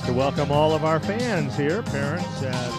like to welcome all of our fans here, parents,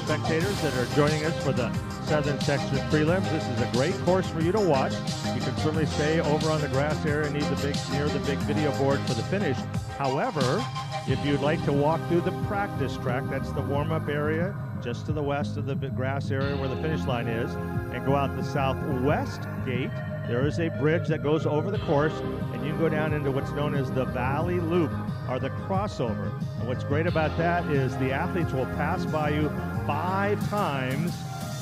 spectators that are joining us for the Southern Section Prelims. This is a great course for you to watch. You can certainly stay over on the grass area near the big video board for the finish. However, if you'd like to walk through the practice track, that's the warm-up area just to the west of the grass area where the finish line is, and go out the southwest gate, there is a bridge that goes over the course, and you can go down into what's known as the Valley Loop, or the crossover. And what's great about that is the athletes will pass by you 5 times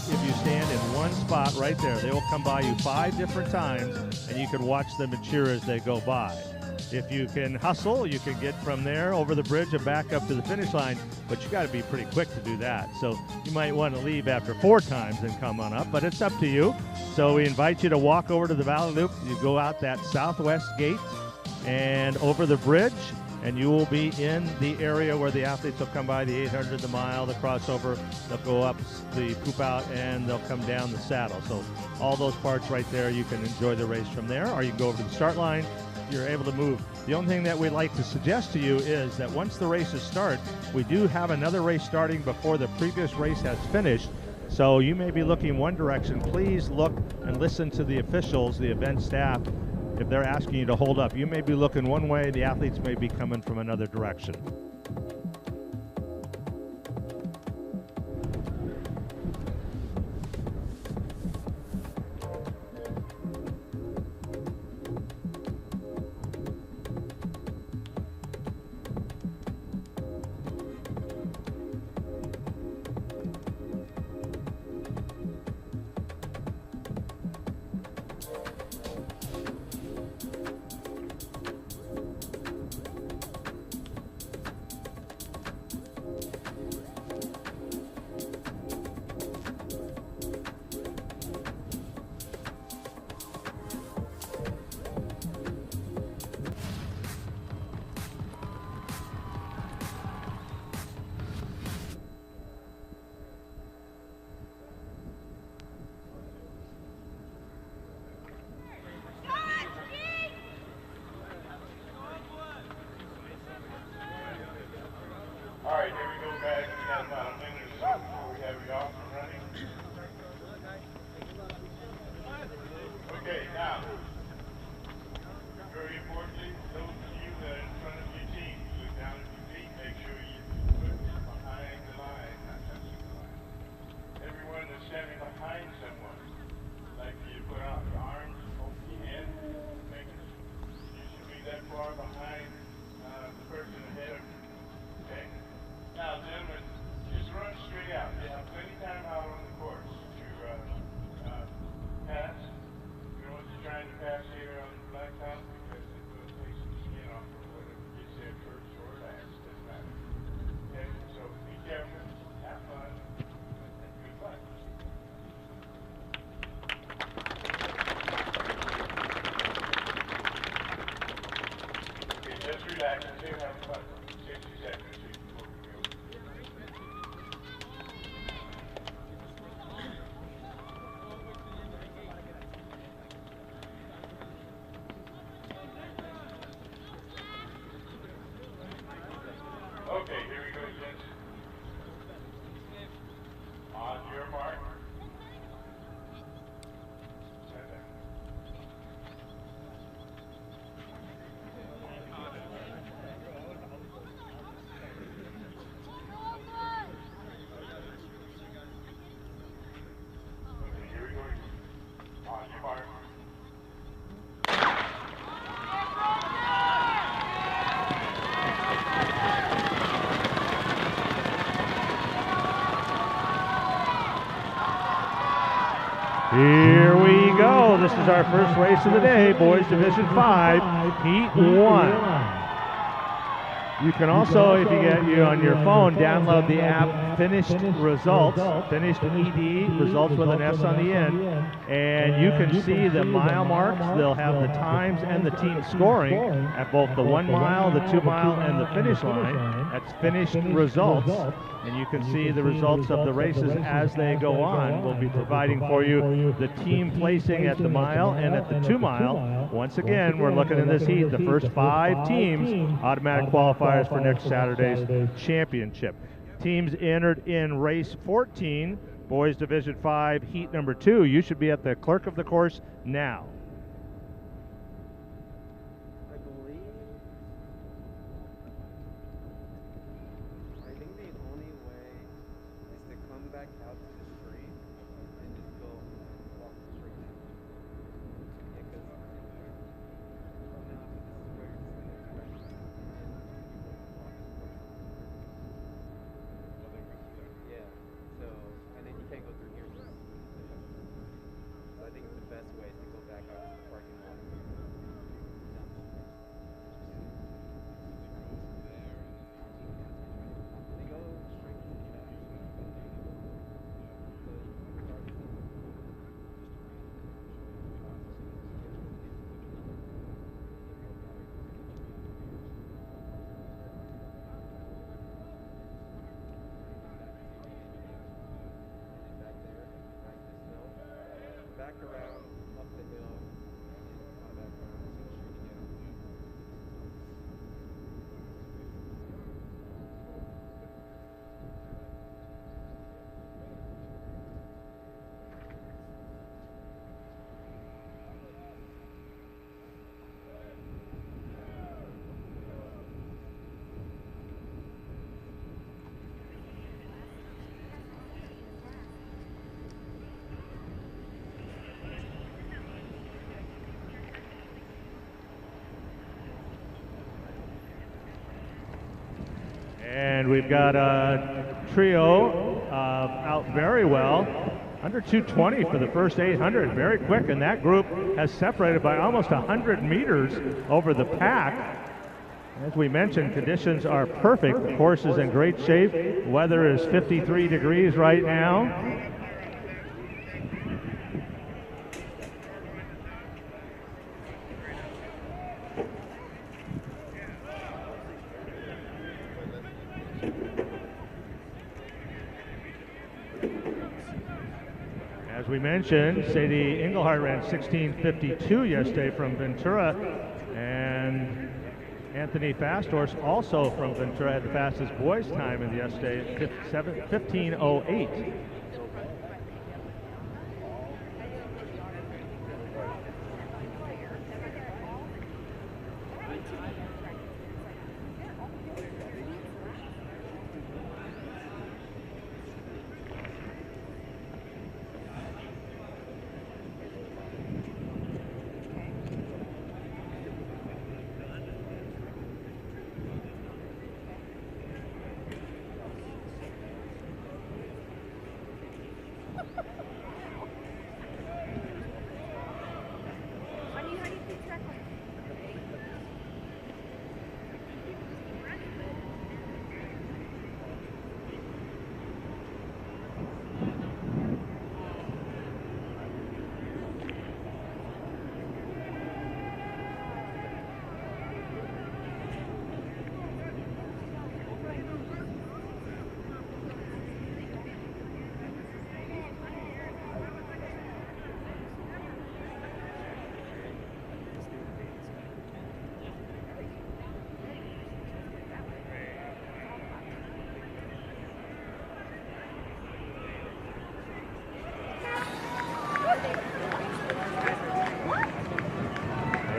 if you stand in one spot right there. They will come by you 5 different times, and you can watch them and cheer as they go by. If you can hustle, you can get from there over the bridge and back up to the finish line, but you got to be pretty quick to do that. So you might want to leave after 4 times and come on up, but it's up to you. So we invite you to walk over to the Valley Loop. You go out that southwest gate and over the bridge, and you will be in the area where the athletes will come by the 800, the mile, the crossover. They'll go up the poop out, and they'll come down the saddle. So all those parts right there, you can enjoy the race from there, or you can go over to the start line. You're able to move. The only thing that we'd like to suggest to you is that once the races start, we do have another race starting before the previous race has finished. So you may be looking one direction. Please look and listen to the officials, the event staff, if they're asking you to hold up. You may be looking one way, the athletes may be coming from another direction. All right, here we go, guys. We got about a minute or so before we have you off and running. Okay, now, very importantly, those of you that are in front of your team, you look down at your feet, make sure you put behind the line, not touching the line. Everyone that's standing behind someone, like you put out your arms, open your hand, make it. You should be that far behind the person ahead of you. Okay? Now, gentlemen, just run straight out. You have plenty of time out on the course to pass. You know what you're trying to pass here on the blacktop because it will take some skin off or whatever gets there first or last. Doesn't matter. Okay? So be careful, have fun, and good luck. Okay, just relax and say have fun. 60 seconds. Okay, here we go, gents. On your mark. Stand down. Okay, here we go. On your mark. Here we go. This is our first race of the day, boys Division 5, Heat 1. You can also, if you get you on your phone, download the app Finished Results, Finished ED, results with an S on the end, and you can see the mile marks. They'll have the times and the team scoring at both the 1 mile, the 2 mile, and the finish line. That's Finished Results, and you can see the results of the races as they go on. We'll be providing for you the team placing at the mile and at the 2 mile, Once again, we're looking in this heat, the first 5 teams, automatic qualifiers for next Saturday's championship. Teams entered in race 14, Boys Division 5, heat number 2. You should be at the clerk of the course now. I think the only way is to come back out to the street and just go walk the street now. Yeah, because yeah, so, and then you can't go through here. So I think the best way is to go back out to the parking lot. Back around, up the hill, and come back around to the street again. And we've got a trio out very well. Under 220 for the first 800, very quick, and that group has separated by almost 100 meters over the pack. As we mentioned, conditions are perfect. The course is in great shape. Weather is 53 degrees right now. As we mentioned, Sadie Engelhardt ran 16:52 yesterday from Ventura, and Anthony Fasthorse, also from Ventura, had the fastest boys time in yesterday, 15:08.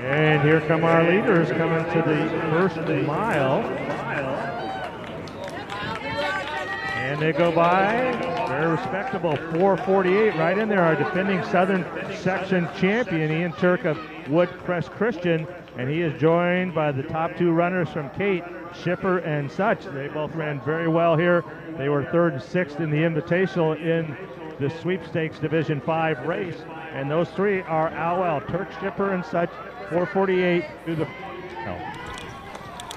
And here come our leaders coming to the first mile. And they go by, very respectable, 4:48 right in there. Our defending Southern Section champion, Ian Turk of Woodcrest Christian, and he is joined by the top 2 runners from Kate, Shipper and Such. They both ran very well here. They were 3rd and 6th in the Invitational in the Sweepstakes Division 5 race. And those 3 are Alwell, Turk, Shipper and Such, 4:48 through the... No.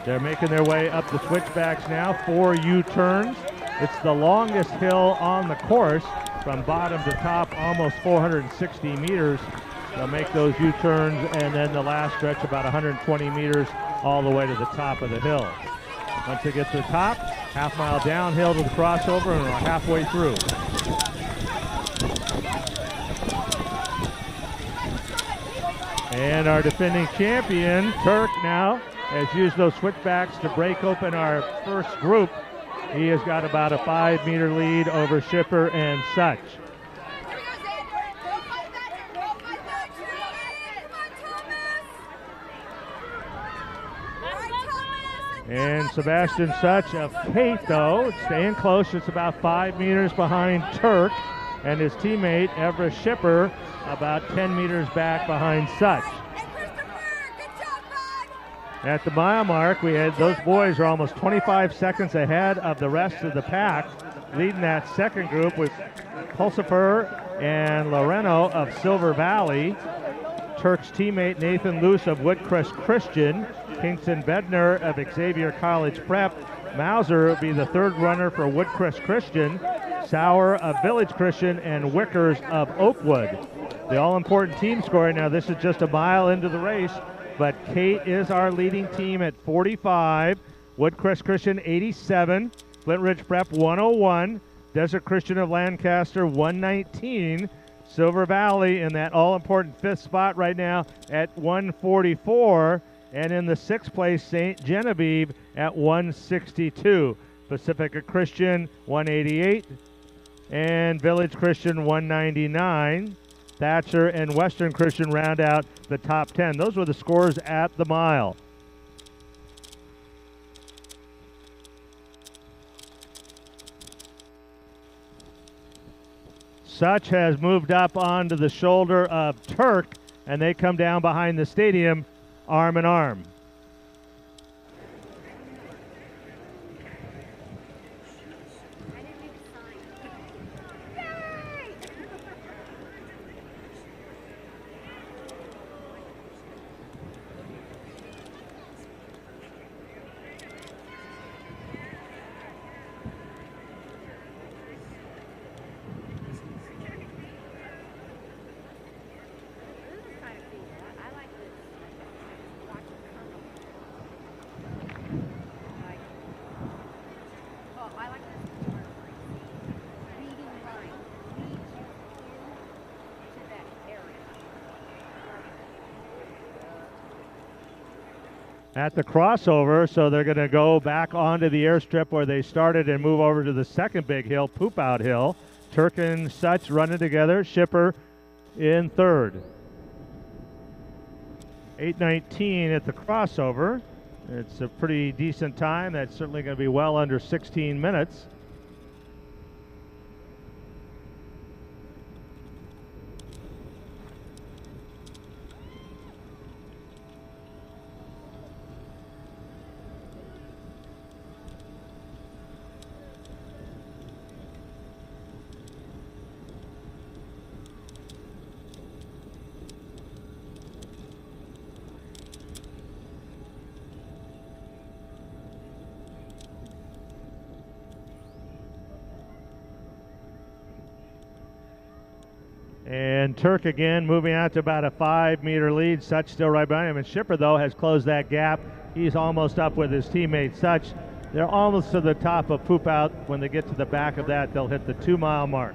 They're making their way up the switchbacks now, 4 U-turns. It's the longest hill on the course from bottom to top, almost 460 meters. They'll make those U-turns, and then the last stretch about 120 meters all the way to the top of the hill. Once they get to the top, half-mile downhill to the crossover, and we're halfway through. And our defending champion, Turk, now has used those switchbacks to break open our first group. He has got about a 5-meter lead over Schipper and Such. And Sebastian Such of Kate, though, staying close, just about 5 meters behind Turk, and his teammate, Everest Schipper, about 10 meters back behind Such. At the mile mark, we had those boys are almost 25 seconds ahead of the rest of the pack, leading that second group with Pulsifer and Loreno of Silver Valley, Turk's teammate Nathan Luce of Woodcrest Christian, Kingston Bednar of Xavier College Prep, Mauser will be the third runner for Woodcrest Christian, Sauer of Village Christian, and Wickers of Oakwood. The all-important team scoring, now this is just a mile into the race, but Kate is our leading team at 45, Woodcrest Christian 87, Flint Ridge Prep 101, Desert Christian of Lancaster 119, Silver Valley in that all-important 5th spot right now at 144, and in the 6th place, St. Genevieve at 162. Pacifica Christian 188, and Village Christian 199. Thatcher and Western Christian round out the top 10. Those were the scores at the mile. Such has moved up onto the shoulder of Turk, and they come down behind the stadium arm in arm. At the crossover, so they're going to go back onto the airstrip where they started and move over to the second big hill, Poop Out Hill. Turk and Such running together, Schipper in third. 8:19 at the crossover. It's a pretty decent time. That's certainly going to be well under 16 minutes. And Turk again moving out to about a 5-meter lead. Such still right behind him. And Schipper, though, has closed that gap. He's almost up with his teammate Such. They're almost to the top of Poop Out. When they get to the back of that, they'll hit the 2-mile mark.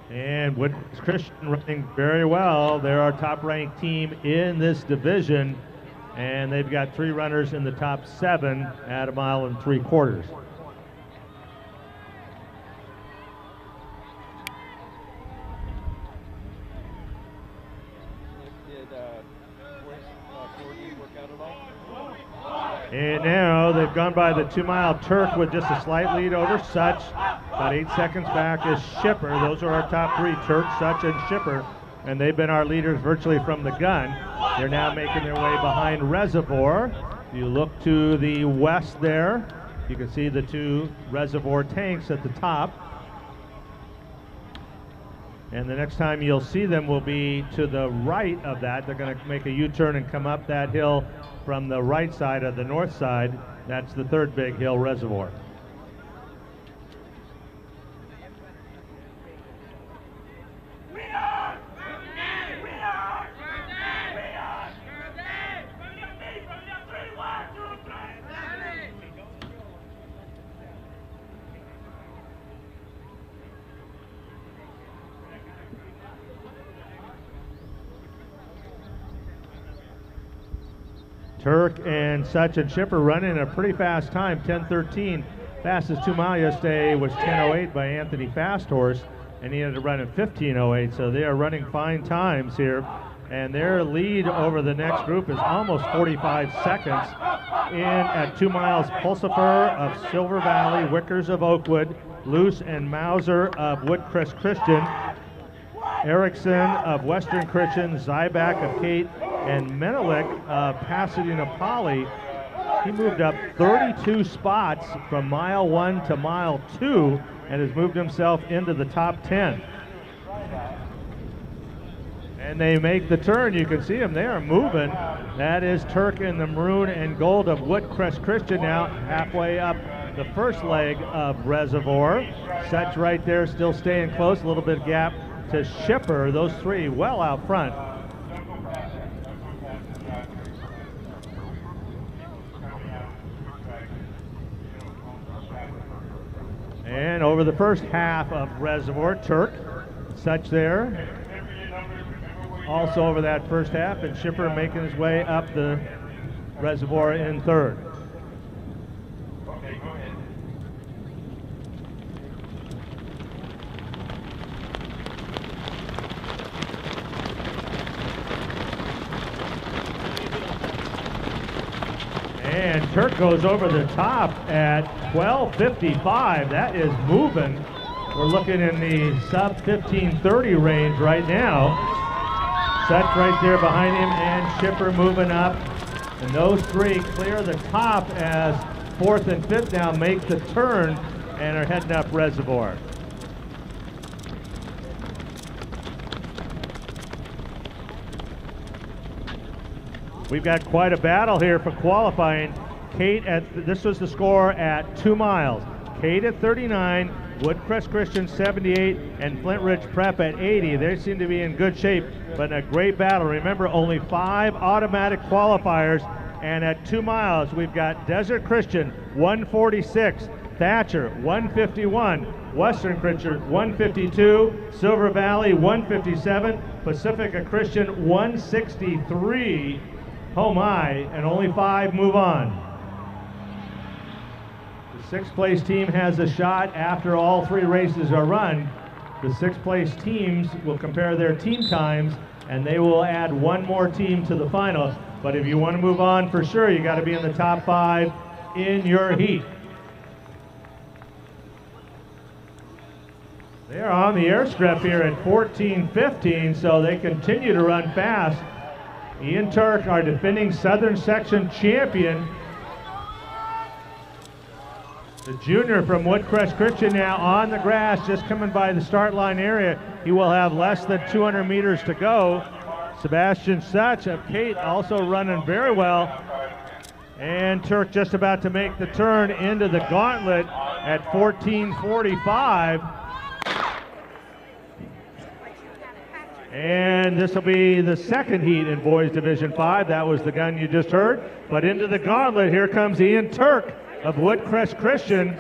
And Woodcrest Christian running very well. They're our top-ranked team in this division, and they've got 3 runners in the top 7 at 1 3/4 miles. And now they've gone by the 2-mile Turk with just a slight lead over Such. About 8 seconds back is Schipper. Those are our top 3, Turk, Such, and Schipper. And they've been our leaders virtually from the gun. They're now making their way behind Reservoir. If you look to the west there, you can see the two reservoir tanks at the top. And the next time you'll see them will be to the right of that. They're going to make a U-turn and come up that hill from the right side of the north side. That's the third big hill reservoir. Turk and Such and Shipper running a pretty fast time, 10:13. Fastest 2 mile yesterday was 10:08 by Anthony Fasthorse, and he ended up running 15:08. So they are running fine times here, and their lead over the next group is almost 45 seconds. In at 2 miles, Pulsifer of Silver Valley, Wickers of Oakwood, Luce and Mauser of Woodcrest Christian, Erickson of Western Christian, Zyback of Kate, and Menelik of Pasadena Poly. He moved up 32 spots from mile 1 to mile 2 and has moved himself into the top 10. And they make the turn. You can see them. They are moving. That is Turk in the maroon and gold of Woodcrest Christian now halfway up the first leg of Reservoir. Such right there still staying close. A little bit of gap to Shipper. Those three well out front. And over the first half of Reservoir, Turk, Such there. Also over that first half, and Shipper making his way up the Reservoir in third. Okay, go ahead. And Turk goes over the top at 12:55. That is moving. We're looking in the sub 15:30 range right now. Such right there behind him, and Shipper moving up. And those three clear the top as fourth and fifth now make the turn and are heading up Reservoir. We've got quite a battle here for qualifying. Kate this was the score at 2 miles. Kate at 39, Woodcrest Christian 78, and Flint Ridge Prep at 80. They seem to be in good shape, but in a great battle. Remember, only 5 automatic qualifiers, and at 2 miles, we've got Desert Christian 146, Thatcher 151, Western Christian 152, Silver Valley 157, Pacifica Christian 163. Oh my, and only 5 move on. The 6th place team has a shot after all 3 races are run. The 6th place teams will compare their team times, and they will add 1 more team to the final. But if you want to move on for sure, you got to be in the top 5 in your heat. They are on the airstrip here at 14:15, so they continue to run fast. Ian Turk, our defending Southern Section champion. The junior from Woodcrest Christian now on the grass, just coming by the start line area. He will have less than 200 meters to go. Sebastian Such of Kate also running very well. And Turk just about to make the turn into the gauntlet at 14:45. And this will be the second heat in Boys Division 5. That was the gun you just heard. But into the gauntlet, here comes Ian Turk of Woodcrest Christian.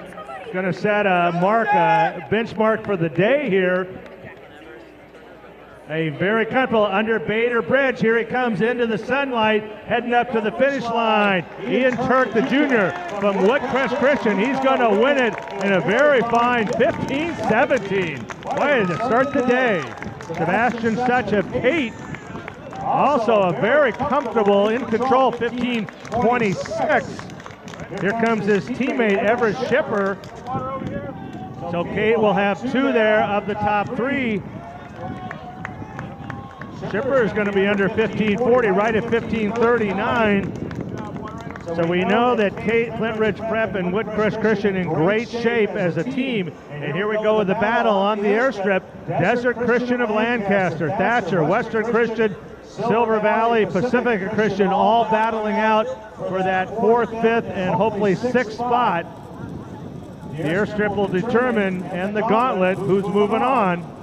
Going to set a mark, a benchmark for the day here. A very comfortable under Bader Bridge. Here he comes into the sunlight, heading up to the finish line. Ian Turk, the junior from Woodcrest Christian. He's going to win it in a very fine 15:17. Way to start the day. Sebastian Such of Kate, also a very comfortable, in control 15:26. Here comes his teammate Everett Shipper. So Kate will have 2 there of the top 3. Shipper is going to be under 15:40, right at 15:39. So we know that Flint Ridge Prep and Woodcrest Christian in great shape as a team. And here we go with the battle on the airstrip. Desert Christian of Lancaster, Thatcher, Western Christian, Silver Valley, Pacifica Christian, all battling out for that 4th, 5th, and hopefully 6th spot. The airstrip will determine, and the gauntlet, who's moving on.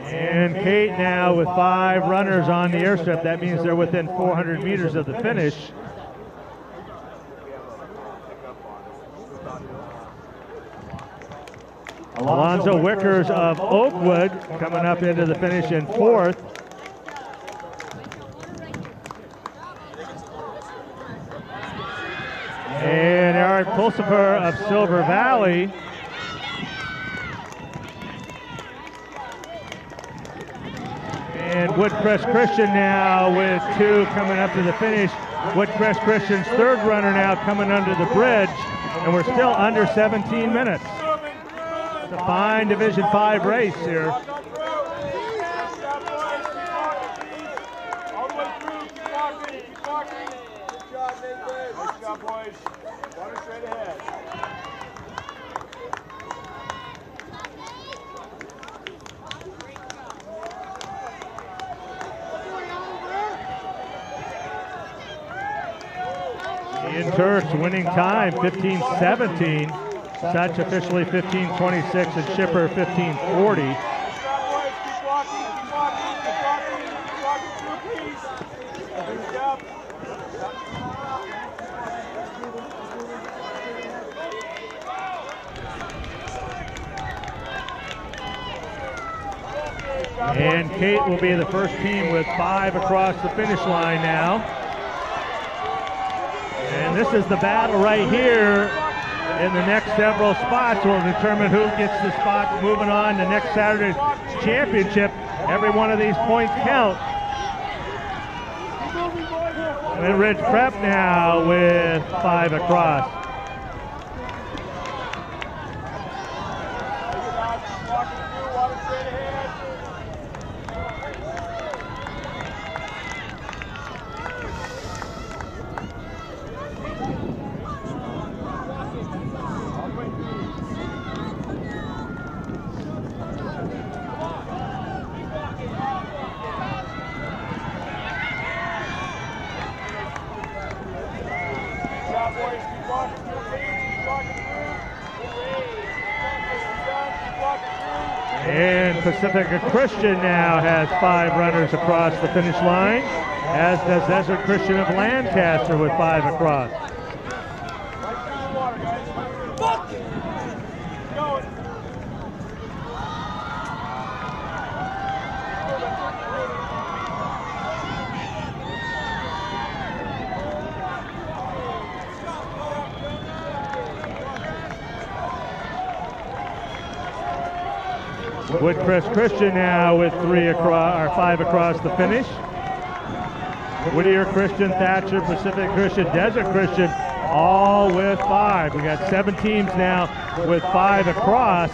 And Kate now with 5 runners on the airstrip. That means they're within 400 meters of the finish. Alonzo Wickers of Oakwood coming up into the finish in 4th. And Eric Pulsifer of Silver Valley. And Woodcrest Christian now with 2 coming up to the finish. Woodcrest Christian's 3rd runner now coming under the bridge. And we're still under 17 minutes. It's a fine Division 5 race here. All the way through, keep walking, keep walking. Good job, Nathan. Nice job, boys. Water straight ahead. Ian Turks winning time, 15:17. Such officially 15:26 and Shipper 15:40. Good job, boys. Keep walking, keep walking, keep walking. Keep walking through, please. Good job. And Kate will be the first team with 5 across the finish line now. And this is the battle right here. In the next several spots will determine who gets the spots moving on to next Saturday's championship. Every one of these points count. Flint Ridge Prep now with 5 across. Walking through, water straight ahead. And Pacifica Christian now has 5 runners across the finish line, as does Desert Christian of Lancaster with 5 across. Woodcrest Christian now with 3 across, or 5 across the finish. Whittier Christian, Thatcher, Pacific Christian, Desert Christian, all with 5. We got 7 teams now with 5 across.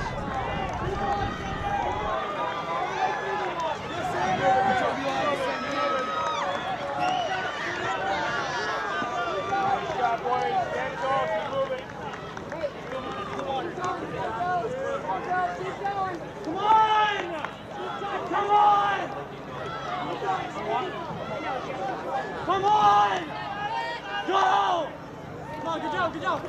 Come on! Go! Come on, good job, good job.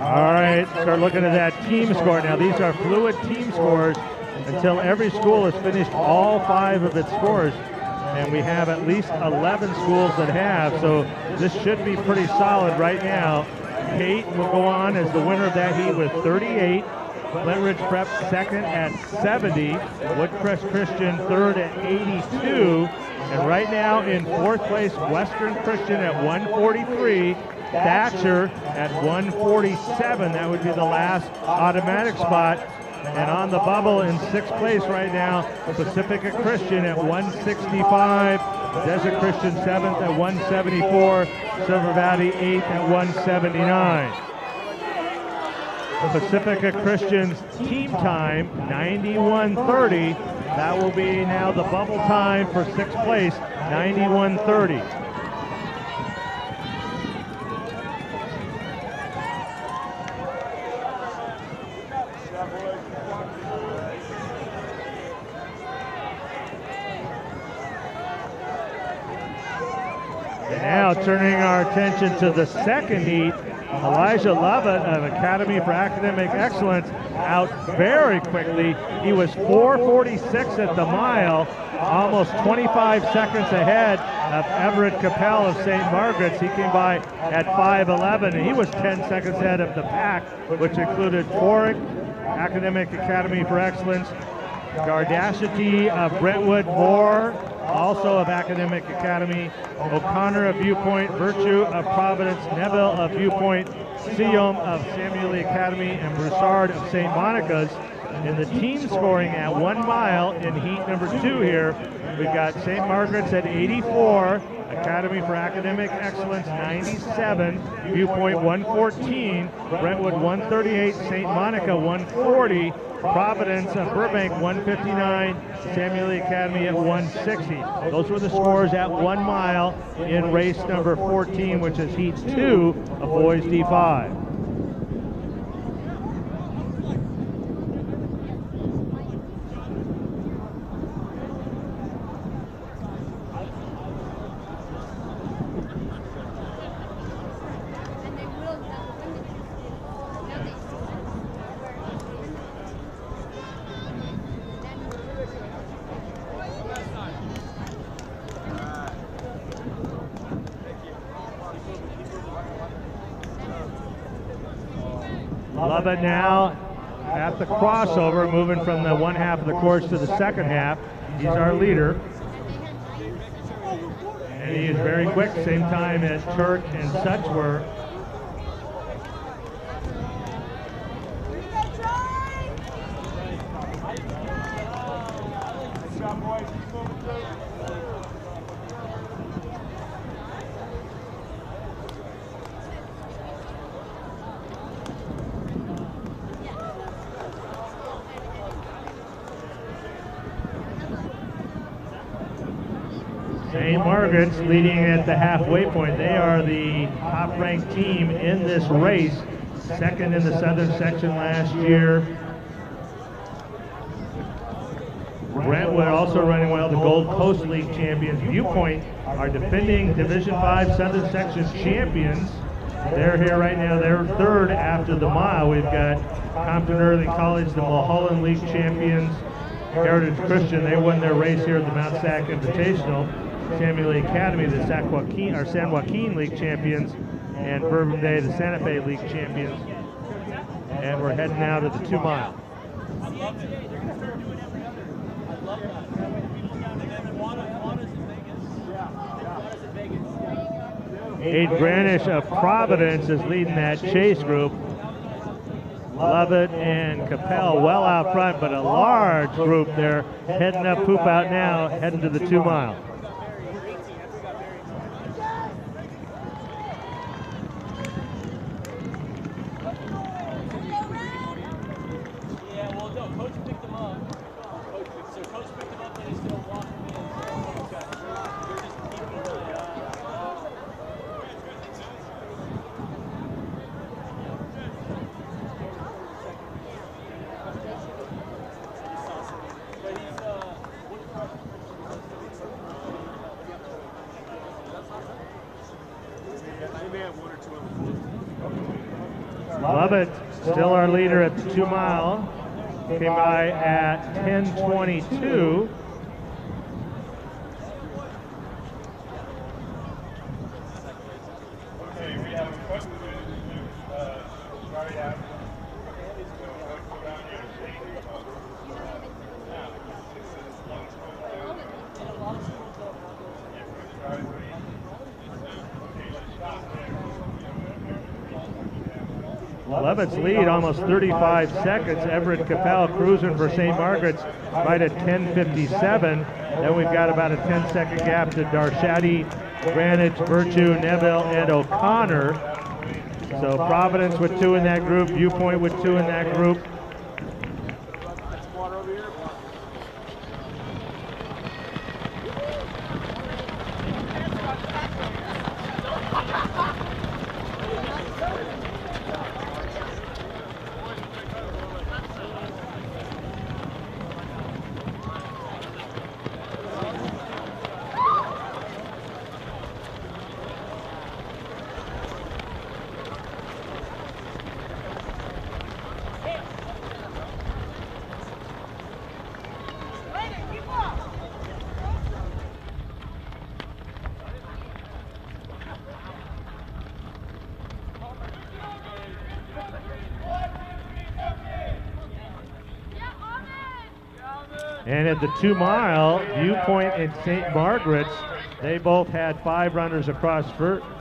All right, start looking at that team score. Now, these are fluid team scores until every school has finished all 5 of its scores. And we have at least 11 schools that have, so this should be pretty solid right now. Kate will go on as the winner of that heat with 38. Flint Ridge Prep second at 70. Woodcrest Christian third at 82. And right now in fourth place, Western Christian at 143. Thatcher at 147. That would be the last automatic spot. And on the bubble in sixth place right now, Pacifica Christian at 165. Desert Christian seventh at 174. Silver Valley eighth at 179. Pacifica Christian's team time, 91:30. That will be now the bubble time for sixth place, 91:30. And now turning our attention to the second heat, Elijah Lovett of Academy for Academic Excellence out very quickly. He was 4:46 at the mile, almost 25 seconds ahead of Everett Capel of St. Margaret's. He came by at 5:11, and he was 10 seconds ahead of the pack, which included Forick, Academic Academy for Excellence, Gardashity of Brentwood, Moore, also of Academic Academy, O'Connor of Viewpoint, Virtue of Providence, Neville of Viewpoint, Seom of Samuel Lee Academy, and Broussard of St. Monica's. In the team scoring at 1 mile in heat number 2 here, we've got St. Margaret's at 84, Academy for Academic Excellence 97, Viewpoint 114, Brentwood 138, St. Monica 140, Providence of Burbank 159, Samuel Lee Academy at 160. Those were the scores at 1 mile in race number 14, which is heat 2 of boys D5. Lovett now at the crossover, moving from the one half of the course to the second half. He's our leader. And he is very quick, same time as Turk and Such were. St. Margaret's leading at the halfway point. They are the top-ranked team in this race, second in the southern section last year. Brentwood also running well, the Gold Coast League champions. Viewpoint are defending Division 5 Southern Section champions. They're here right now. They're third after the mile. We've got Compton Early College, the Mulholland League champions. Heritage Christian, they won their race here at the Mt SAC Invitational. Samuel Lee Academy, the San Joaquin League champions, and Bourbon Day, the Santa Fe League champions. And we're heading now to the 2 mile. Aid Granish of Providence is leading that chase group. Lovett and Capel well out front, but a large group there heading up Poop Out now, heading to the 2 mile. Lovett, still our leader at the 2 mile. Came by at 10:22. Okay, we have a question to start out. So let's go down Levitt's lead almost 35 seconds. Everett Capel cruising for St. Margaret's right at 10:57. Then we've got about a 10-second gap to Darshadi, Greenwich, Virtue, Neville, and O'Connor. So Providence with 2 in that group, Viewpoint with 2 in that group. And at the 2 mile, Viewpoint and St. Margaret's, they both had 5 runners across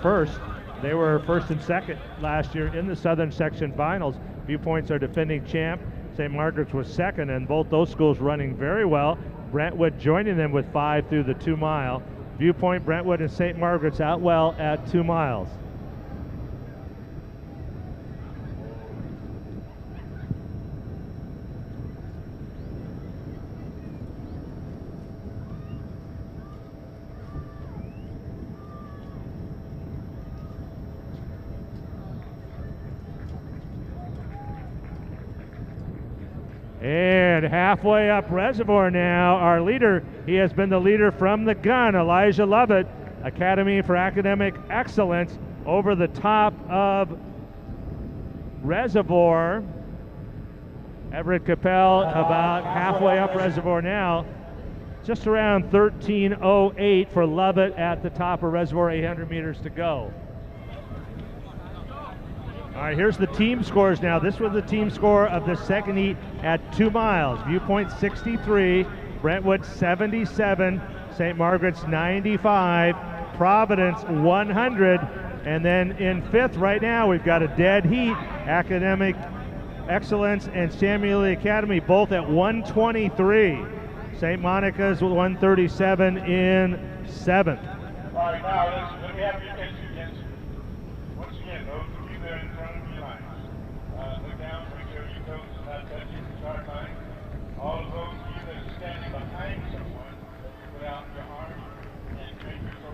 first. They were first and second last year in the Southern Section Finals. Viewpoint's our defending champ. St. Margaret's was second, and both those schools running very well. Brentwood joining them with 5 through the 2 mile. Viewpoint, Brentwood, and St. Margaret's out well at 2 miles. And halfway up Reservoir now, our leader, he has been the leader from the gun, Elijah Lovett, Academy for Academic Excellence, over the top of Reservoir. Everett Capel about halfway up Reservoir now, just around 13:08 for Lovett at the top of Reservoir, 800 meters to go. All right, here's the team scores now. This was the team score of the second heat at 2 miles. Viewpoint 63, Brentwood 77, St. Margaret's 95, Providence 100, and then in 5th right now we've got a dead heat. Academic Excellence and Samuel Lee Academy both at 123. St. Monica's with 137 in 7th. All right, now let me have your attention again. Once again, those of you that are in front of your lines, look down, make sure your toes are not touching the start line. All of those of you that are standing behind someone, put out your arm and make your toe.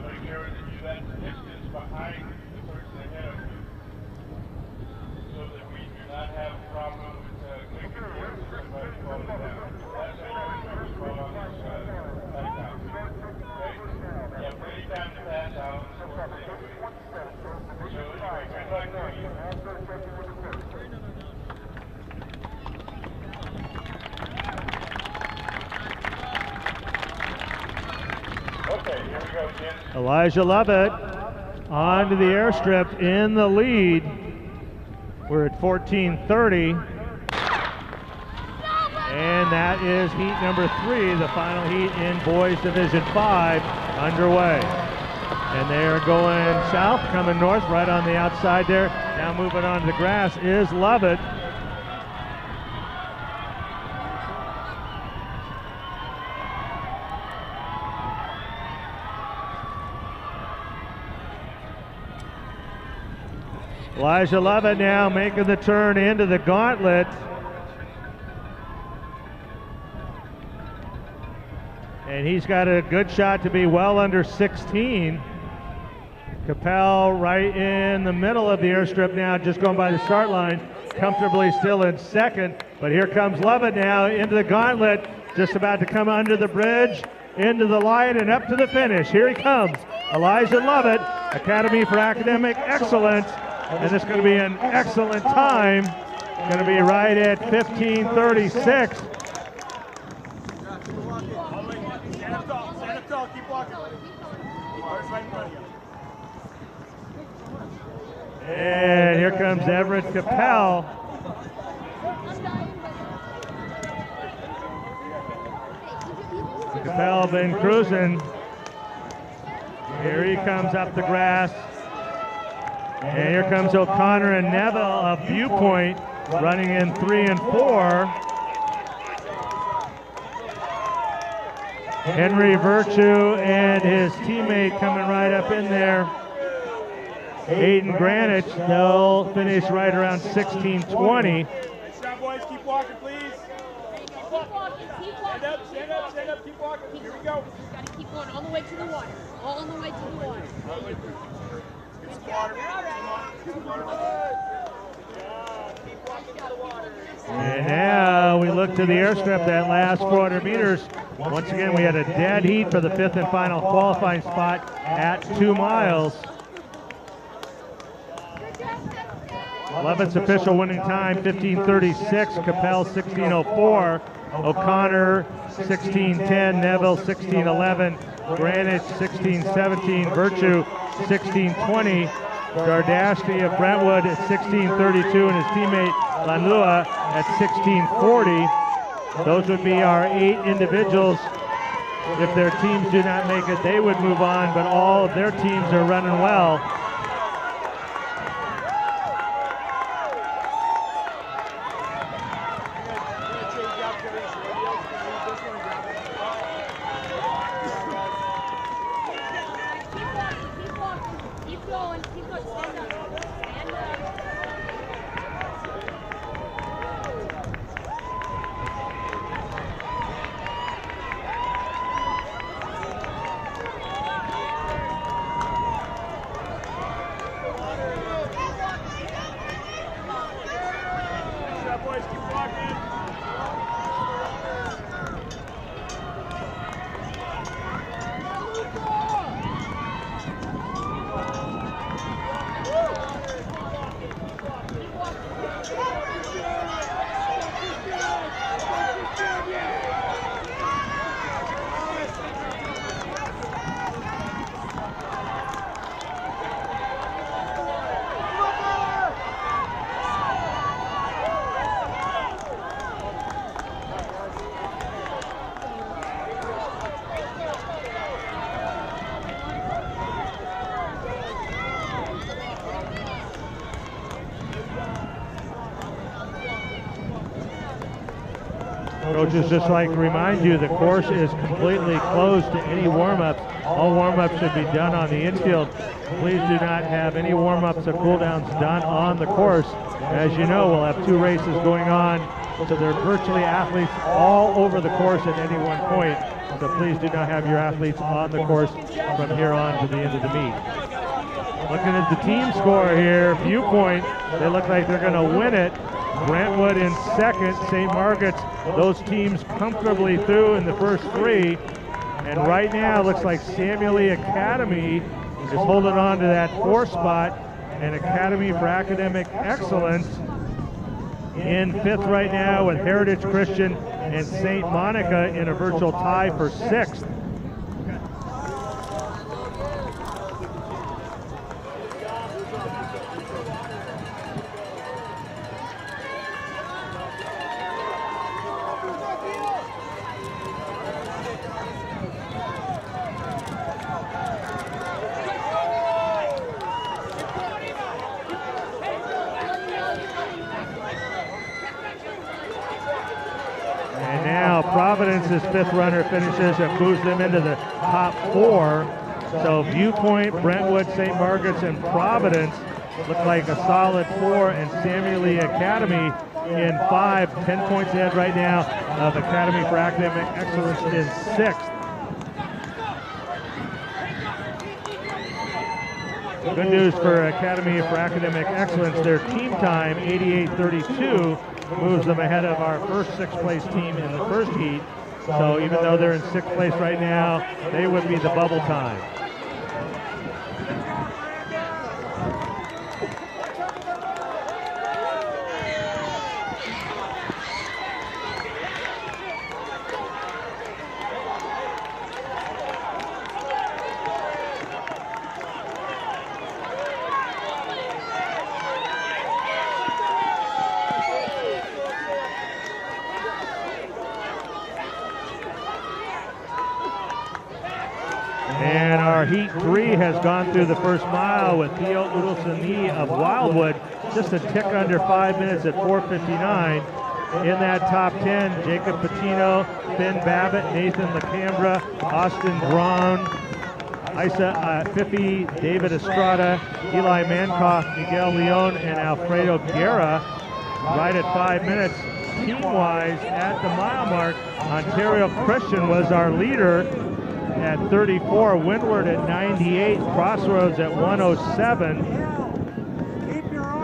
Make sure that you that distance behind the person ahead of you, so that we do not have a problem with clicking here and somebody falling down. That's how you fall on this back down. Okay? You have plenty of time to pass out on the course anyway. So anyway, good luck to you. Okay, here we go, Jen. Elijah Lovett onto the airstrip in the lead. We're at 14:30. And that is heat number 3, the final heat in Boys Division 5 underway. And they are going south, coming north, right on the outside there. Now moving on to the grass is Lovett. Elijah Lovett now making the turn into the gauntlet. And he's got a good shot to be well under 16. Capel right in the middle of the airstrip now, just going by the start line, comfortably still in second. But here comes Lovett now into the gauntlet, just about to come under the bridge, into the line and up to the finish. Here he comes, Elijah Lovett, Academy for Academic Excellence. And it's going to be an excellent time. Going to be right at 15:36. And here comes Everett Capel. Capel been cruising. Here he comes up the grass. And here comes O'Connor and Neville of Viewpoint running in 3 and 4. Henry Virtue and his teammate coming right up in there. Aiden Granich, they'll finish right around 16:20. Nice job, boys. Keep walking, please. Keep walking, keep walking. Stand up, stand up, stand up. Keep walking. Here we go. Got to keep going all the way to the water. All the way to the water. Get some water. Get some water. And now we look to the airstrip, that last 400 meters. Once again, we had a dead heat for the 5th and final qualifying spot at 2 miles. 11th official winning time, 15:36. Capel, 16:04. O'Connor, 16:10. Neville, 16:11. Granich, 16:17. Virtue, 16:20. Dardashti of Brentwood at 16:32, and his teammate Lanlua at 16:40. Those would be our 8 individuals. If their teams do not make it, they would move on, but all of their teams are running well. Coaches just like to remind you, the course is completely closed to any warm-ups. All warm-ups should be done on the infield. Please do not have any warm-ups or cool-downs done on the course. As you know, we'll have 2 races going on, so there are virtually athletes all over the course at any one point. So please do not have your athletes on the course from here on to the end of the meet. Looking at the team score here, Viewpoint, they look like they're going to win it. Brentwood in second, St. Margaret's, those teams comfortably through in the first 3. And right now, it looks like Samuel Lee Academy is holding on to that 4th spot, and Academy for Academic Excellence in 5th right now with Heritage Christian and St. Monica in a virtual tie for 6th. Providence's 5th runner finishes and moves them into the top 4. So Viewpoint, Brentwood, St. Margaret's, and Providence look like a solid 4, and Samuel Lee Academy in 5, 10 points ahead right now of Academy for Academic Excellence in 6th. Good news for Academy for Academic Excellence, their team time, 88:32, moves them ahead of our first 6th place team in the first heat. So even though they're in 6th place right now, they would be the bubble time. Heat 3 has gone through the first mile with Theo Udelsani of Wildwood, just a tick under 5 minutes at 4:59. In that top 10, Jacob Patino, Finn Babbitt, Nathan LaCambra, Austin Braun, Isa Fifi, David Estrada, Eli Mankoff, Miguel Leon, and Alfredo Guerra right at 5 minutes. Team-wise, at the mile mark, Ontario Christian was our leader at 34, Windward at 98, Crossroads at 107.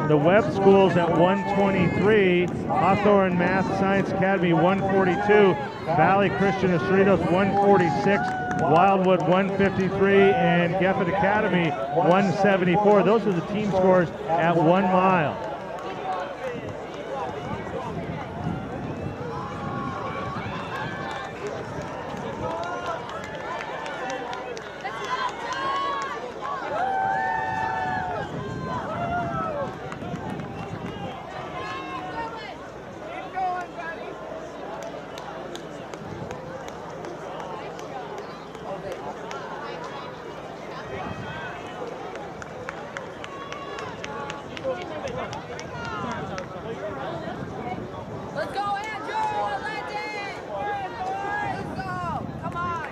The Webb Schools at 123, Hawthorne Math Science Academy 142, Valley Christian Cerritos 146, Wildwood 153, and Gefford Academy 174. Those are the team scores at 1 mile. Let's go, Andrew! Atlantic! Let's go! Come on!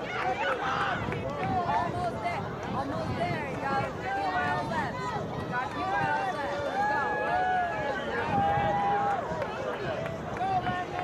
Almost there. Almost there. You got a few miles left. You got a few miles left. Let's go. Go, Landon!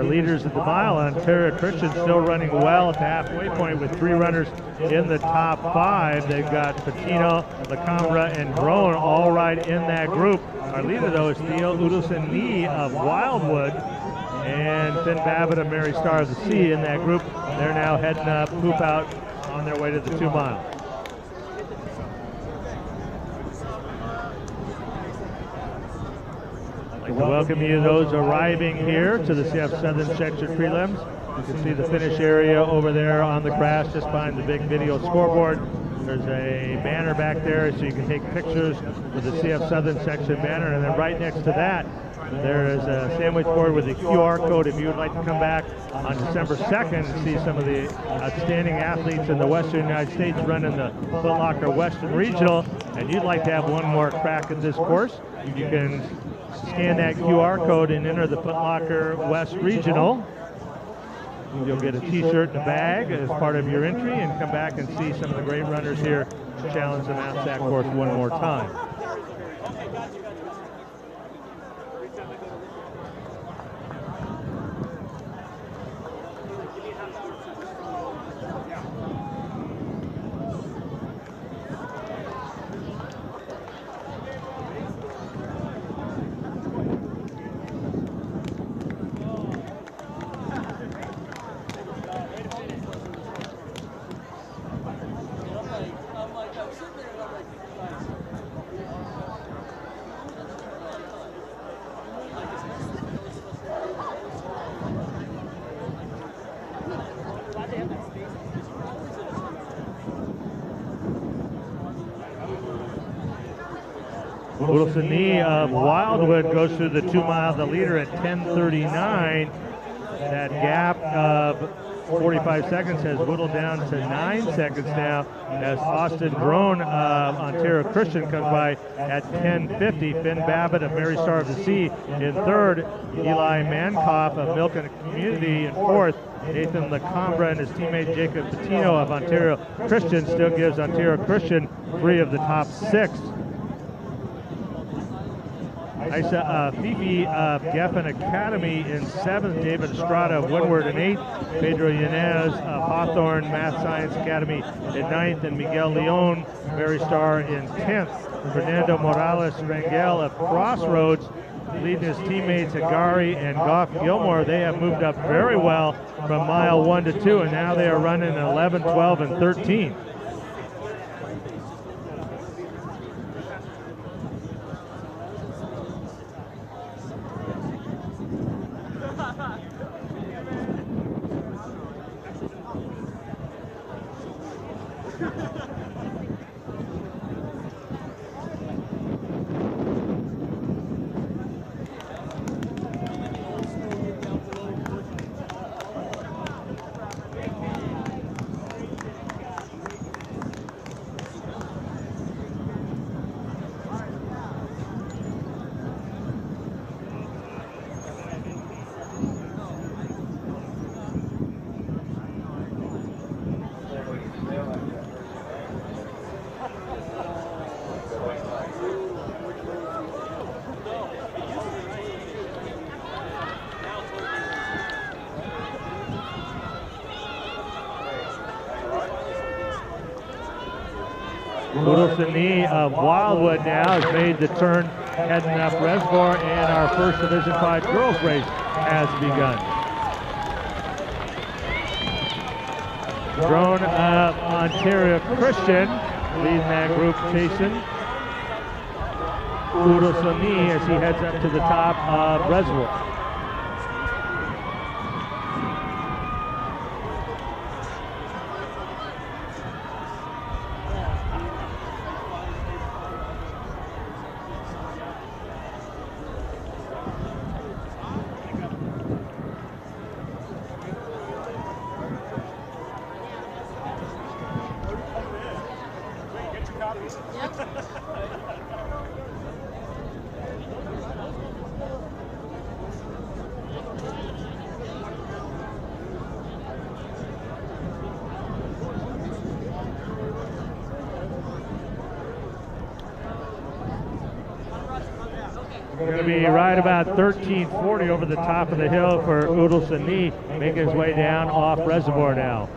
Leaders at the mile, Ontario Christian still running well at the halfway point with 3 runners in the top 5. They've got Patino, LaCambra, and Drone all right in that group. Our leader, though, is Theo Udelsani of Wildwood, and Finn Babbitt of Mary Star of the Sea in that group. They're now heading up, poop out on their way to the 2 mile. Welcome you those arriving here to the CIF Southern Section Prelims. You can see the finish area over there on the grass just behind the big video scoreboard. There's a banner back there so you can take pictures with the CIF Southern Section banner, and then right next to that there is a sandwich board with a QR code if you would like to come back on December 2nd and see some of the outstanding athletes in the Western United States running the Foot Locker Western Regional, and you'd like to have one more crack at this course. You can scan that QR code and enter the Foot Locker West Regional. You'll get a t-shirt and a bag as part of your entry, and come back and see some of the great runners here challenge the Mt SAC course one more time. Udelsani of Wildwood goes through the 2 mile, the leader at 10:39. That gap of 45 seconds has whittled down to 9 seconds now as Austin Drone of Ontario Christian comes by at 10:50. Finn Babbitt of Mary Star of the Sea in 3rd. Eli Mankoff of Milken Community in 4th. Nathan LaCambra and his teammate Jacob Patino of Ontario Christian still gives Ontario Christian 3 of the top 6. Fifi of Geffen Academy in 7th, David Estrada of Woodward in 8th, Pedro Yanez of Hawthorne Math Science Academy in 9th, and Miguel Leon, Mary Star in 10th. Fernando Morales Rangel of Crossroads leading his teammates Agari and Goff Gilmore. They have moved up very well from mile 1 to 2, and now they are running 11, 12, and 13. Udalsini of Wildwood now has made the turn heading up Reservoir, and our first Division 5 girls race has begun. Drone of Ontario Christian leading that group, chasing Udalsini as he heads up to the top of Reservoir. Going to be right about 1340 over the top of the hill for Udalsini, making his way down off Reservoir now.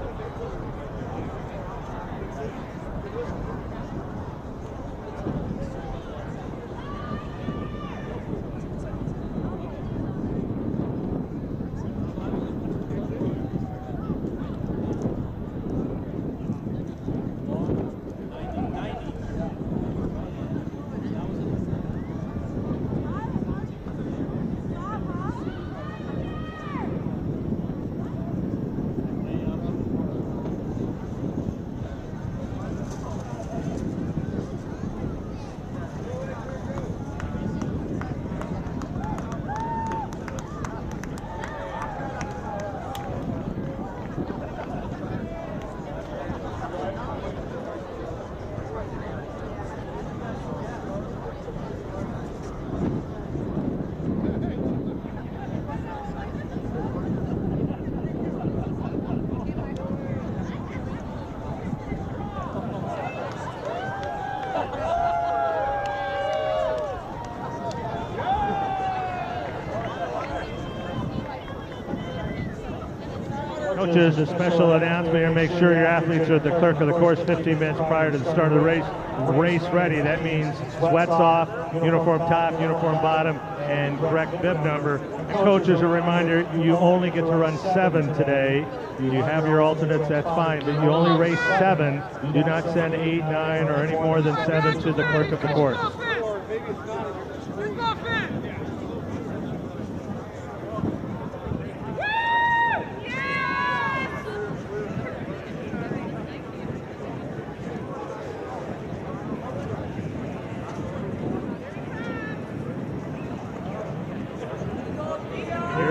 Coaches, a special announcement here. Make sure your athletes are at the clerk of the course 15 minutes prior to the start of the race. Race ready. That means sweats off, uniform top, uniform bottom, and correct bib number. And coaches, a reminder, you only get to run 7 today. You have your alternates, that's fine, but you only race 7. Do not send 8, 9, or any more than 7 to the clerk of the course.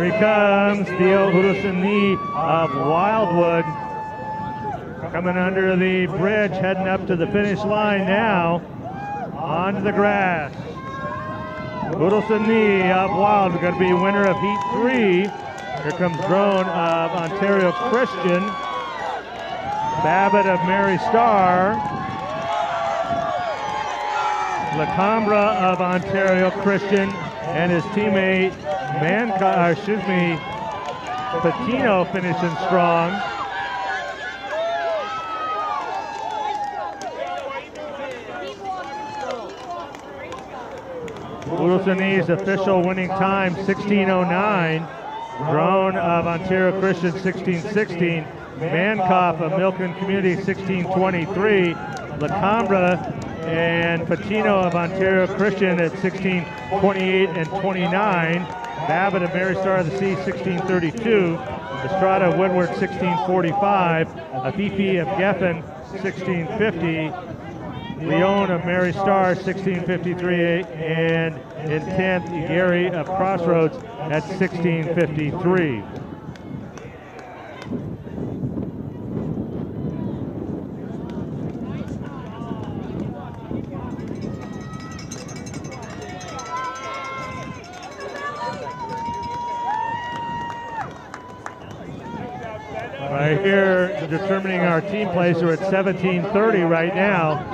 Here he comes, Theo Udalsini of Wildwood, coming under the bridge, heading up to the finish line now, onto the grass. Udalsini of Wildwood, going to be winner of Heat 3. Here comes Drone of Ontario Christian, Babbitt of Mary Star, Lacambra of Ontario Christian, and his teammate Patino finishing strong. Wilsonese official winning time 16:09. Drone of Ontario Christian 16:16. Mankoff of Milton Community 16:23. Lacambra and Patino of Ontario Christian at 16:28 and 29. Babbitt of Mary Star of the Sea 16:32. Estrada of Woodward 16:45. Afifi of Geffen 16:50. Leon of Mary Star 16:53, and in 10th Gary of Crossroads at 16:53. Right here, determining our team place, we're at 17:30 right now.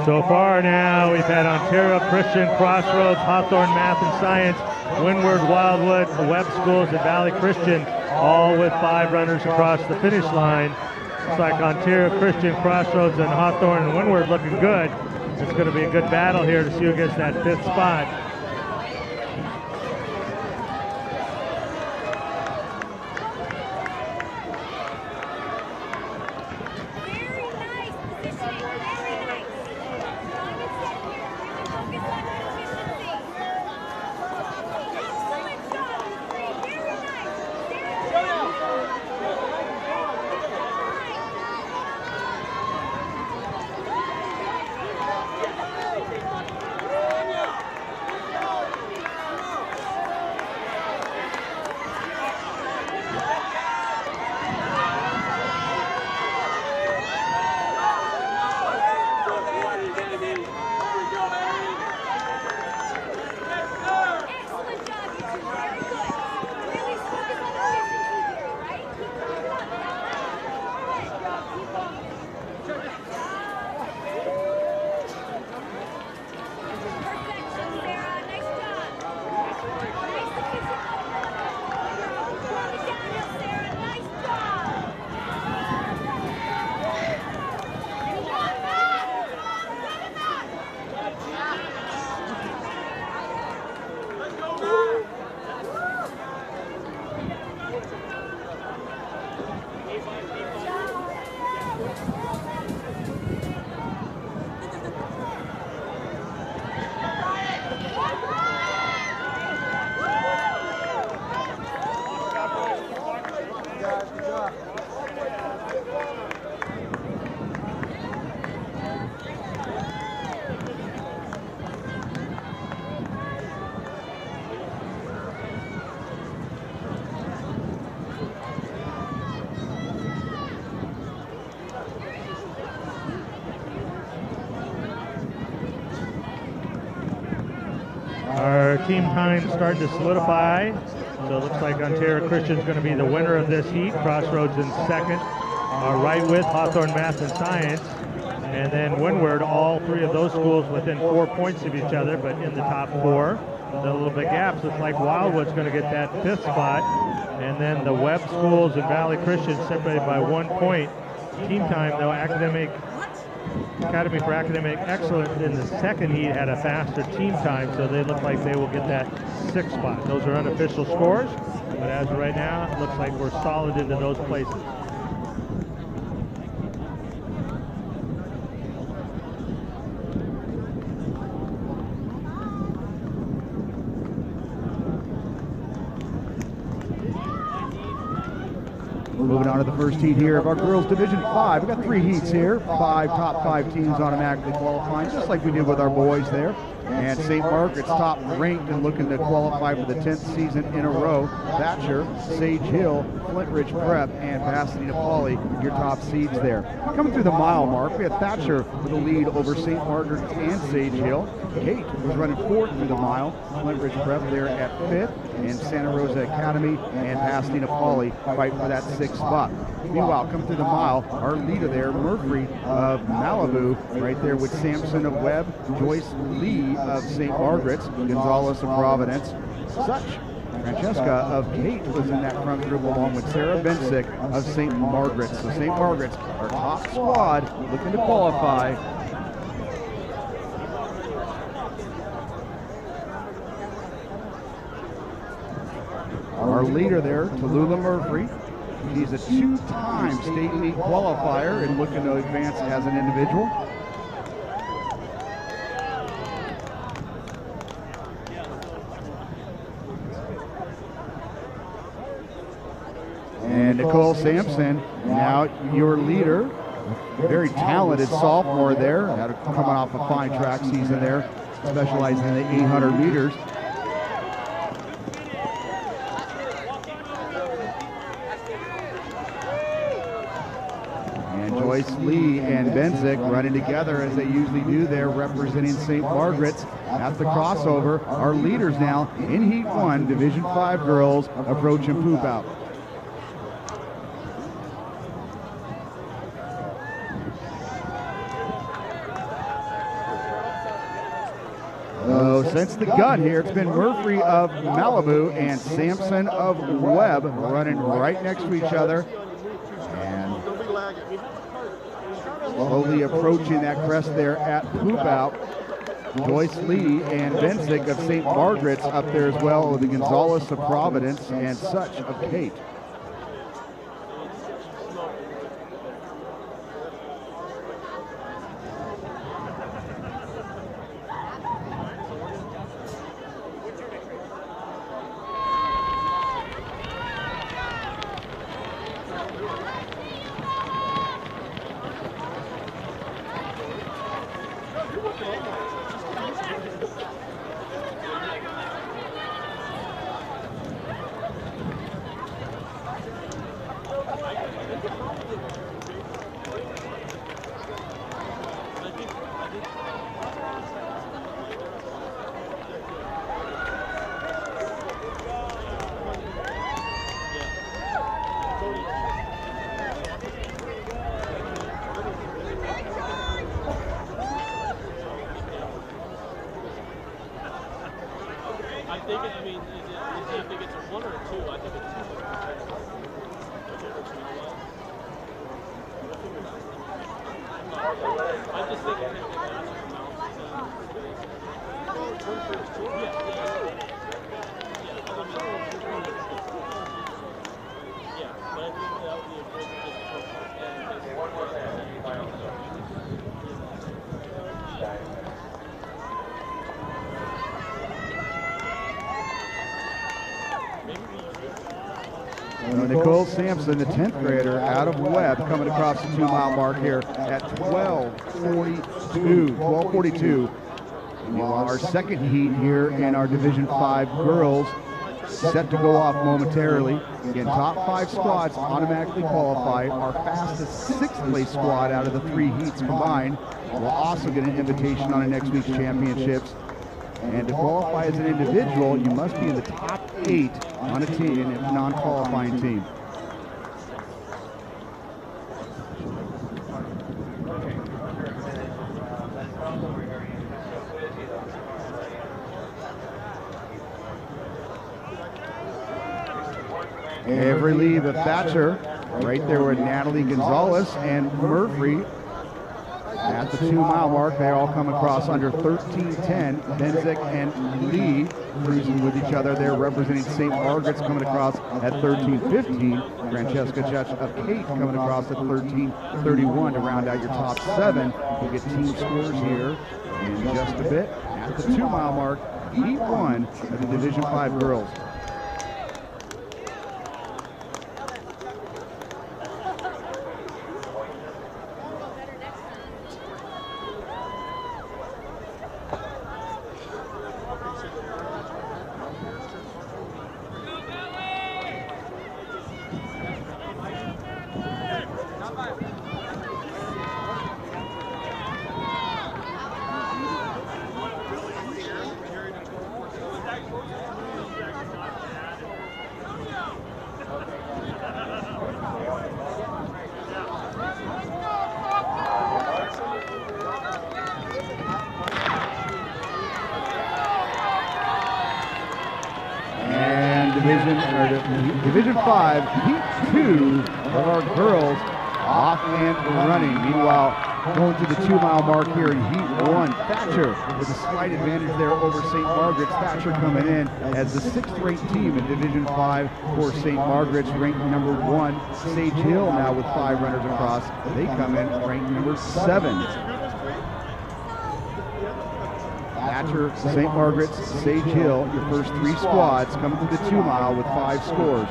So far now, we've had Ontario Christian, Crossroads, Hawthorne Math and Science, Windward, Wildwood, Webb Schools, and Valley Christian, all with 5 runners across the finish line. Looks like Ontario Christian, Crossroads, and Hawthorne and Windward looking good. It's going to be a good battle here to see who gets that 5th spot. Our team time starting to solidify. So it looks like Ontario Christian is going to be the winner of this heat. Crossroads in second. Right with Hawthorne Math and Science. And then Windward, all three of those schools within 4 points of each other, but in the top 4. The little bit gaps. Looks like Wildwood's going to get that 5th spot. And then the Webb schools and Valley Christian separated by 1 point. Team time, though, Academy for Academic Excellence in the second heat had a faster team time, so they look like they will get that 6th spot. Those are unofficial scores, but as of right now, it looks like we're solid into those places. Moving on to the first heat here of our girls Division 5. We've got 3 heats here. 5 top 5 teams automatically qualifying, just like we did with our boys there. And St. Margaret's top ranked and looking to qualify for the 10th season in a row. Thatcher, Sage Hill, Flint Ridge Prep, and Pasadena Poly, your top seeds there. Coming through the mile mark, we had Thatcher with a lead over St. Margaret's and Sage Hill. Kate was running 4th through the mile. Flint Ridge Prep there at 5th. And Santa Rosa Academy and Pasadena Poly fight for that 6th spot. Meanwhile, coming through the mile, our leader there, Murphy of Malibu, right there with Sampson of Webb, Joyce Lee of St. Margaret's, Gonzalez of Providence, Such. Francesca of Kate was in that front group along with Sarah Bensick of St. Margaret's. So St. Margaret's, our top squad, looking to qualify. Our leader there, Tallulah Murphy. He's a 2-time state meet qualifier and looking to advance as an individual. And Nicole Sampson, now your leader. Very talented sophomore there, coming off a fine track season there, specializing in the 800 meters. Joyce Lee and Benzick running together as they usually do there, representing St. Margaret's at the crossover. Our leaders now in Heat 1, Division 5 girls approaching poop out. So since the gun here, it's been Murphy of Malibu and Sampson of Webb running right next to each other. And slowly approaching that crest there at poop out. Joyce Lee and Bensick of St. Margaret's up there as well, with the Gonzalez of Providence and Such of Kate. Nicole Sampson, the 10th grader out of Webb, coming across the 2-mile mark here at 12:42. Our second heat here in our Division 5 girls set to go off momentarily. Again, top 5 squads automatically qualify. Our fastest 6th place squad out of the 3 heats combined will also get an invitation on the next week's championships. And to qualify as an individual, you must be in the top 8 on a team, if non-qualifying team. Avery Lee with Thatcher. Right there with Natalie Gonzalez and Murphy. At the 2 mile mark, they all come across under 13:10. Benzik and Lee cruising with each other. They're representing St. Margaret's coming across at 13:15. Francesca Judge of Kate coming across at 13:31 to round out your top 7. We'll get team scores here in just a bit. At the 2 mile mark, Heat 1 of the Division 5 girls. Division 5, Heat 2 of our girls off and running. Meanwhile, going to the 2 mile mark here in Heat 1, Thatcher with a slight advantage there over St. Margaret's. Thatcher coming in as the 6th ranked team in Division 5 for St. Margaret's, ranked number 1. Sage Hill now with 5 runners across. They come in ranked number 7. Thatcher, St. Margaret's, Sage Hill, your first 3 squads coming to the 2 mile with 5 scores.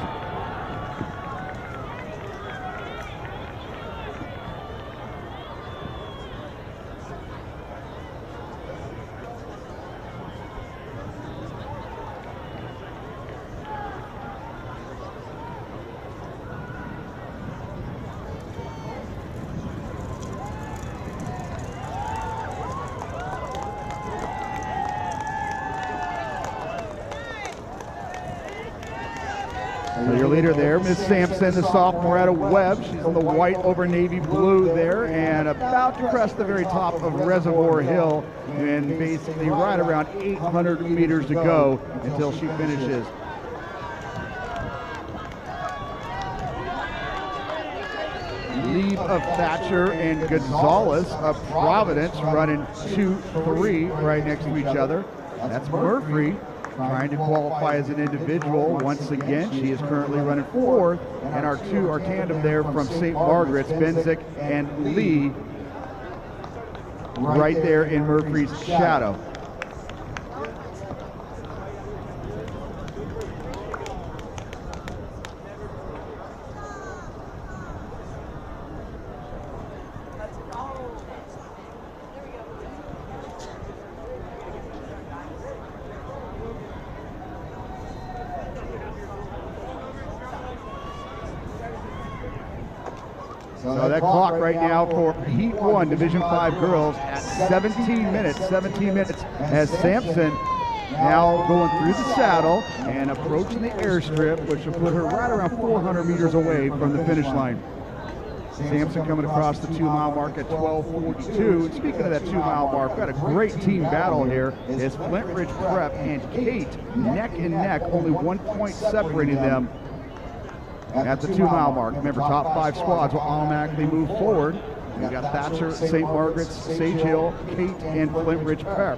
So your leader there, Miss Sampson, the sophomore out of Webb. She's in the white over navy blue there and about to crest the very top of Reservoir Hill, and basically right around 800 meters to go until she finishes. Lead of Thatcher and Gonzalez of Providence running 2-3 right next to each other. That's Murphy trying to qualify as an individual once again. She is currently running 4th, and our tandem there from St. Margaret's, Benzik and Lee, right there in Murphy's shadow. So that clock right now for Heat 1, Division 5 girls at 17 minutes. 17 minutes as Sampson now going through the saddle and approaching the airstrip, which will put her right around 400 meters away from the finish line. Sampson coming across the 2 mile mark at 12:42. And speaking of that 2 mile mark, we've got a great team battle here as Flint Ridge Prep and Kate neck and neck, only 1 point separating them at the 2 mile mark. Remember, top 5 squads will automatically move forward. We've got Thatcher, St. Margaret's, Sage Hill, Kate, and Flint Ridge Prep,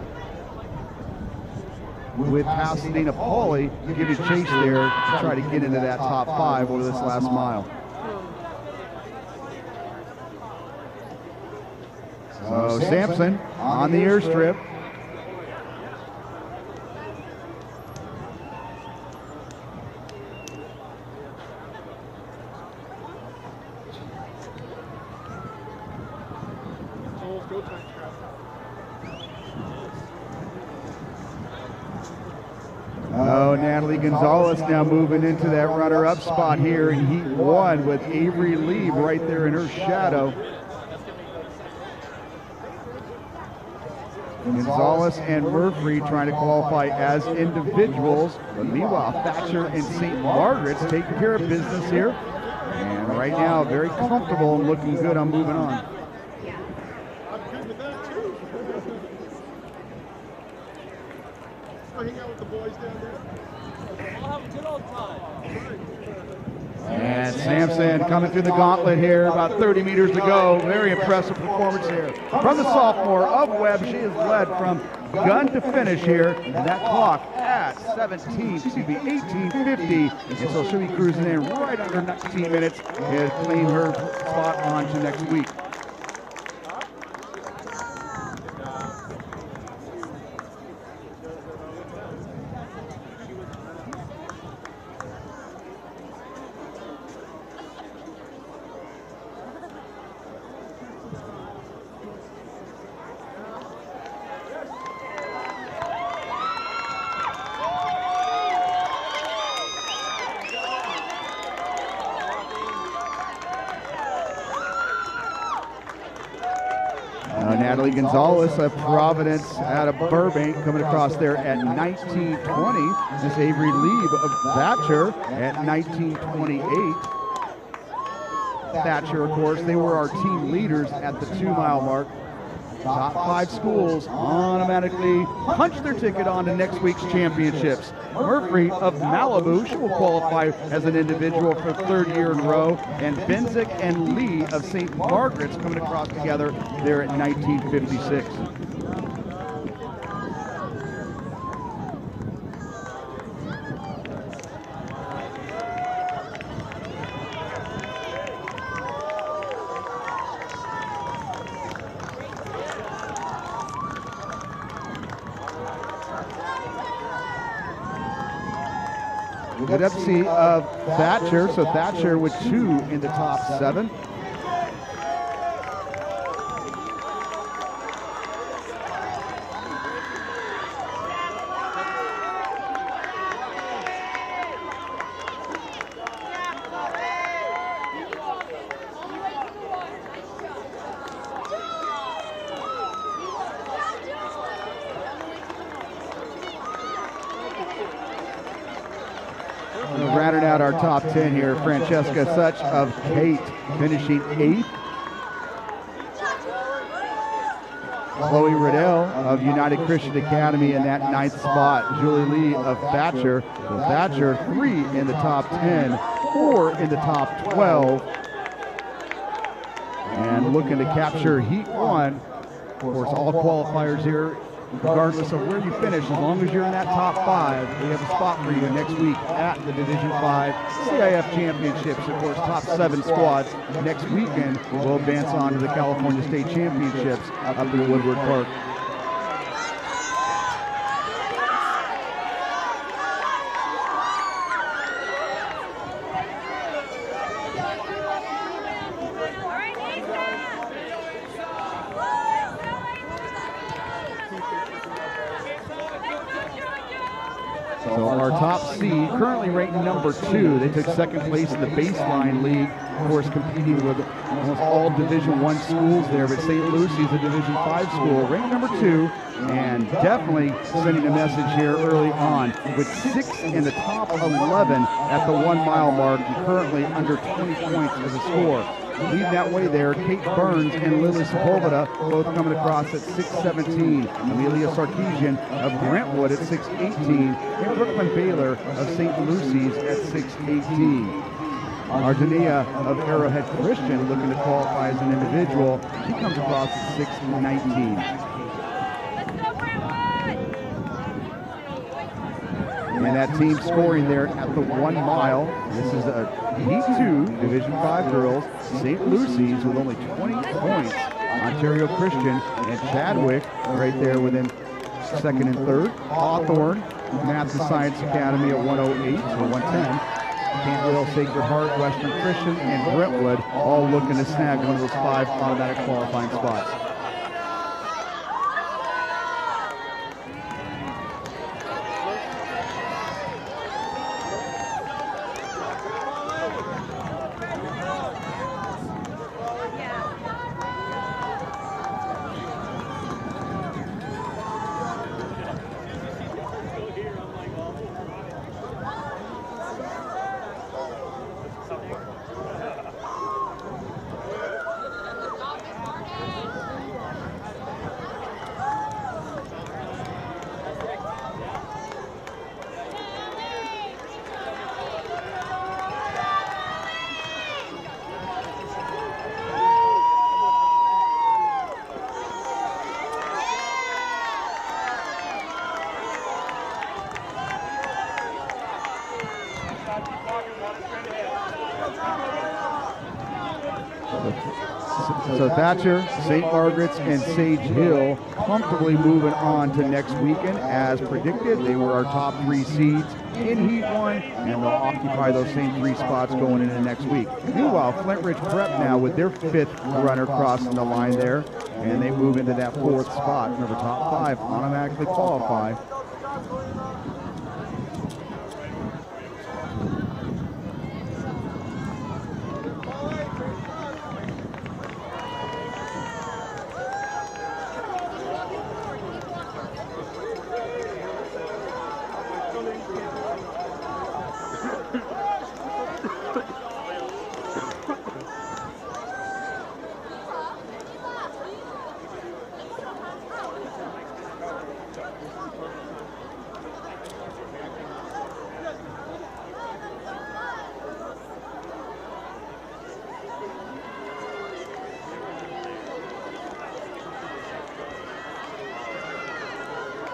with Pasadena Pauley giving chase there to try to get into that top 5 over this last mile. So Sampson on the airstrip. Oh, Natalie Gonzalez now moving into that runner-up spot here in Heat 1 with Avery Lee right there in her shadow. Gonzalez and Murphy trying to qualify as individuals, but meanwhile Thatcher and St. Margaret's taking care of business here, and right now very comfortable and looking good on moving on. I'm good with that too. I'll hang out with the boys down there. I'll have a good old time. And Sampson coming through the gauntlet here, about 30 meters to go. Very impressive performance here from the sophomore of Webb. She is led from gun to finish here, and that clock at 18:50, and so she'll be cruising in right under 19 minutes and claim her spot on to next week. Natalie Gonzalez of Providence out of Burbank coming across there at 19:20. Miss Avery Lieb of Thatcher at 19:28. Thatcher, of course, they were our team leaders at the 2-mile mark. Top 5 schools automatically punch their ticket on to next week's championships. Murphy of Malibu, she will qualify as an individual for the 3rd year in a row. And Benzik and Lee of St. Margaret's coming across together there at 19:56. Good FC of Thatcher, so Thatcher with 2 in the top 7. Rounding out our top 10 here, Francesca Such of Kate finishing 8th. Chloe Riddell of United Christian Academy in that 9th spot. Julie Lee of Thatcher. So Thatcher 3 in the top 10, 4 in the top 12. And looking to capture Heat 1. Of course, all qualifiers here, regardless of where you finish, as long as you're in that top 5, we have a spot for you next week at the Division 5 CIF Championships. Of course, top 7 squads next weekend will advance on to the California State Championships up in Woodward Park. So our top seed, currently ranked number 2. They took 2nd place in the Baseline League, of course competing with almost all Division 1 schools there, but St. Lucy's a Division 5 school, ranked number 2, and definitely sending a message here early on with 6 in the top 11 at the 1-mile mark, and currently under 20 points as a score. Leading that way there, Kate Burns and Lily Sepulveda both coming across at 6:17. Amelia Sarkeesian of Brentwood at 6:18. And Brooklyn Baylor of St. Lucy's at 6:18. Arjania of Arrowhead Christian looking to qualify as an individual. She comes across at 6:19. And that team scoring there at the 1-mile. This is a Heat 2, Division 5 girls. St. Lucy's with only 20 points. Ontario Christian and Chadwick right there within 2nd and 3rd. Hawthorne, Math and Science Academy at 108 to 110. Cantville, Sacred Heart, Western Christian, and Brentwood all looking to snag one of those 5 automatic qualifying spots. So Thatcher, St. Margaret's, and Sage Hill comfortably moving on to next weekend. As predicted, they were our top 3 seeds in Heat 1, and they'll occupy those same 3 spots going into next week. Meanwhile, Flint Ridge Prep now with their 5th runner crossing the line there, and they move into that 4th spot. Remember, top 5 automatically qualify.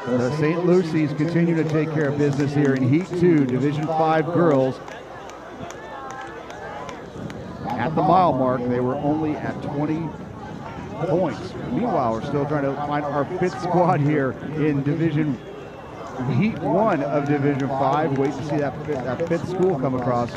The St. Lucy's continue to take care of business here in Heat 2, Division 5 girls. At the mile mark, they were only at 20 points. Meanwhile, we're still trying to find our 5th squad here in Division Heat 1 of Division 5. Wait to see that 5th school come across.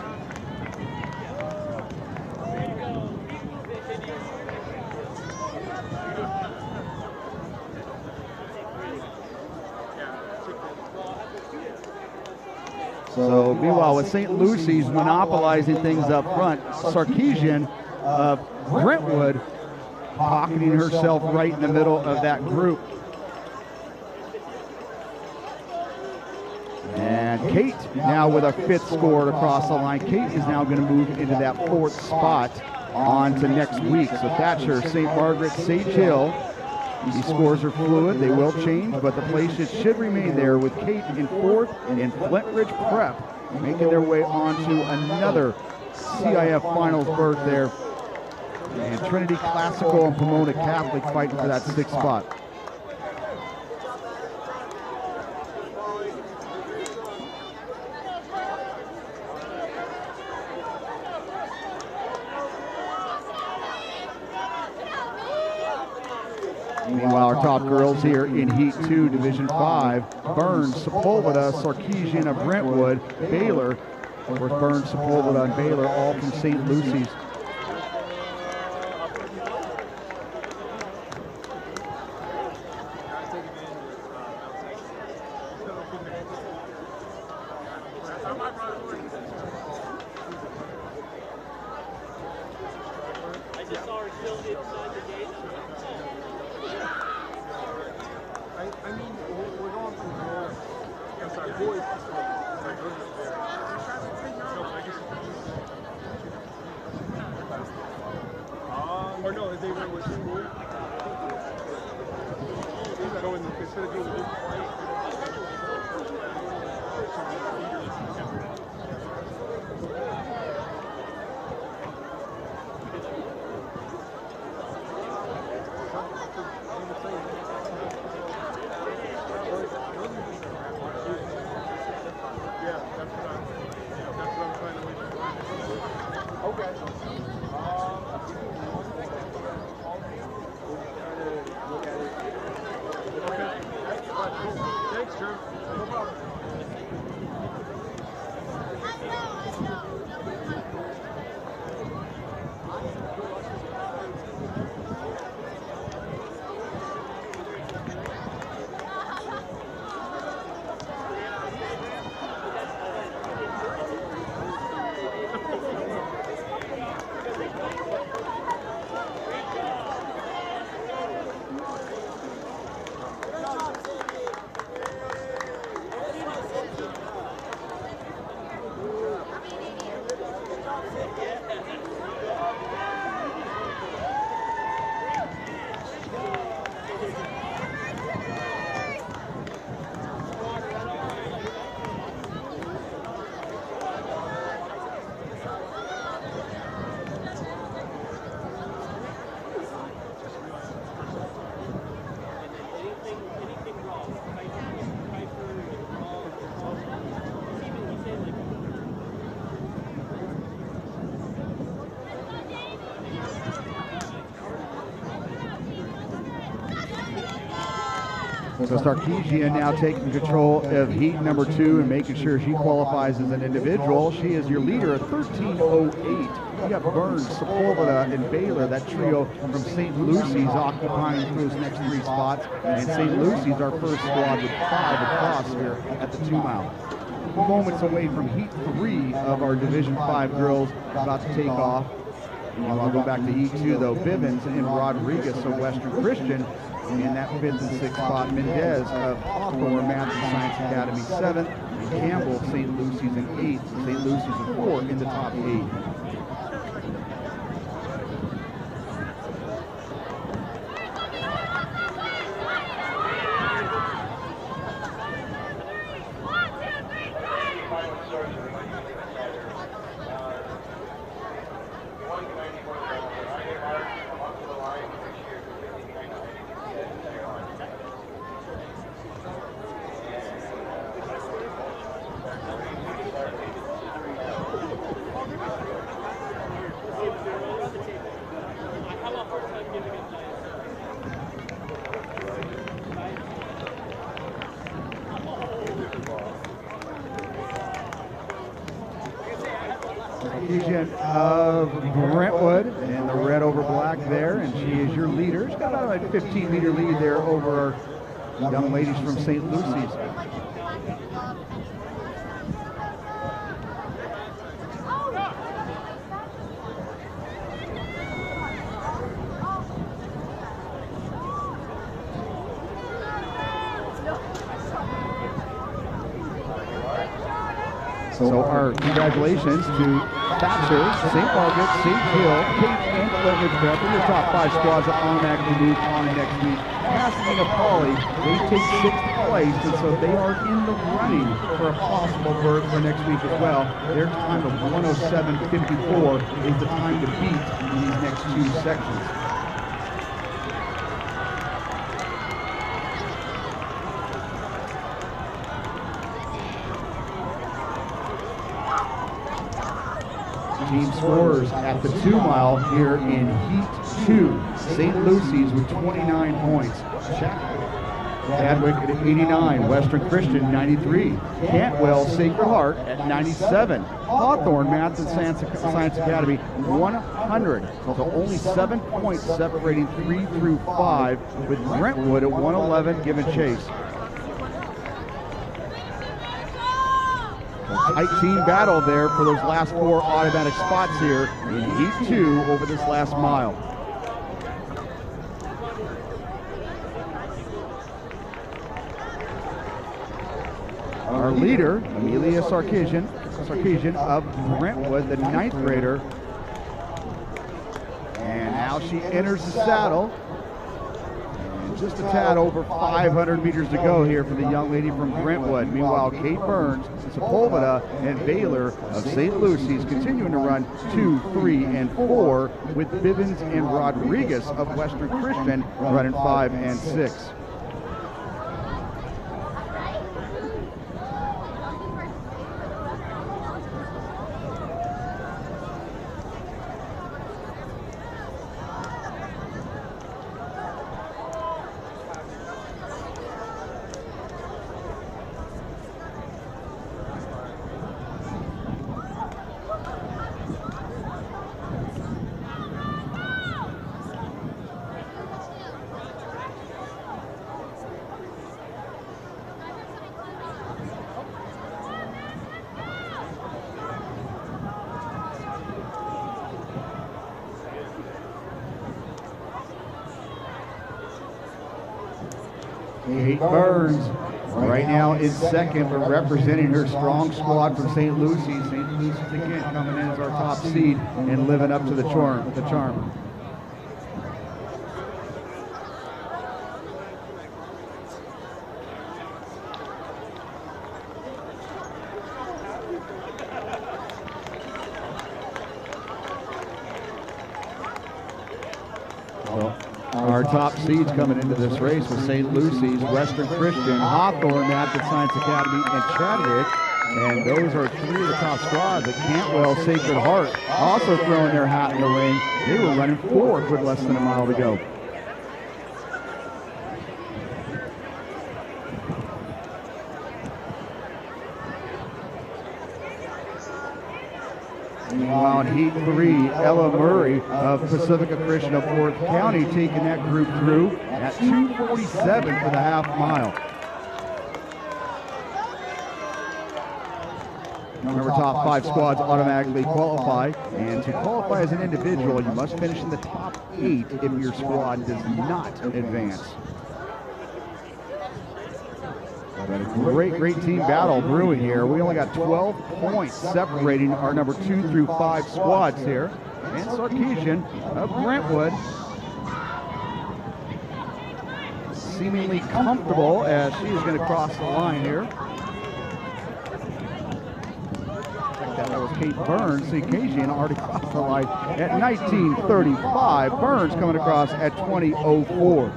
So meanwhile, with St. Lucy's monopolizing things up front, Sarkeesian of Brentwood pocketing herself right in the middle of that group. And Kate now with a 5th score across the line. Kate is now going to move into that 4th spot on to next week. So Thatcher, St. Margaret, Sage Hill. These scores are fluid, they will change, but the places should remain there with Kate in 4th and Flint Ridge Prep making their way on to another CIF Finals berth there. And Trinity Classical and Pomona Catholic fighting for that 6th spot. Meanwhile, our top girls here in Heat 2, Division 5, Burns, Sepulveda, Sarkeesian of Brentwood, Baylor. Of course, Burns, Sepulveda, and Baylor, all from St. Lucy's. Or no, they went with single. Instead of doing So Sarkeesian now taking control of heat number 2 and making sure she qualifies as an individual. She is your leader at 13:08. You got Burns, Sepulveda, and Baylor, that trio from St. Lucy's occupying those next 3 spots. And St. Lucy's our first squad with 5 across here at the 2-mile. Moments away from heat 3 of our Division 5 girls about to take off. And I'll go back to heat 2 though. Bivens and Rodriguez of Western Christian in that 5th and 6th spot. Mendez of Hawthorne Math and Science Academy 7th. And Campbell, St. Lucy's in 8th. St. Lucy's in 4th in the top 8. Of Brentwood and the red over black there, and she is your leader. She's got about a 15-meter lead there over our young ladies from St. Lucy's. So our congratulations to Thatcher, St. Margaret, St. Hill, Kate, and Flintwood Prep in the top 5 squads that automatically move on next week. Pasadena Poly, they take 6th place, and so they are in the running for a possible berth for next week as well. Their time of 107.54 is the time to beat in these next 2 sections. Team scores at the 2-mile here in Heat 2. St. Lucy's with 29 points. Chadwick at 89. Western Christian 93. Cantwell Sacred Heart at 97. Hawthorne Math and Science Academy 100. So only 7 points separating 3 through 5, with Brentwood at 111 giving chase. Tight team battle there for those last 4 automatic spots here in Heat 2 over this last mile. Our leader, Amelia Sarkeesian of Brentwood, the 9th grader. And now she enters the saddle. Just a tad over 500 meters to go here for the young lady from Brentwood. Meanwhile, Kate Burns, Sepulveda, and Baylor of St. Lucy's continuing to run 2, 3, and 4, with Bivens and Rodriguez of Western Christian running 5 and 6. Kate Burns right now is 2nd, but representing her strong squad from St. Lucy's. St. Lucy's again coming in as our top seed and living up to the charm. Our top seeds coming into this race with St. Lucy's, Western Christian, Hawthorne Math and Science Academy, and Chadwick. And those are 3 of the top squads. At Cantwell, Sacred Heart also throwing their hat in the ring. They were running 4th with less than a mile to go. Meanwhile, in Heat 3, Ella Murray of Pacifica Christian of Worth County taking that group through at 2:47 for the half mile. Remember, top 5 squads automatically qualify, and to qualify as an individual, you must finish in the top 8 if your squad does not advance. But a great team battle brewing here. We only got 12 points separating our number 2 through 5 squads here. And Sarkeesian of Brentwood, seemingly comfortable as she is going to cross the line here. That was Kate Burns. Sarkeesian already crossed the line at 19:35. Burns coming across at 20:04.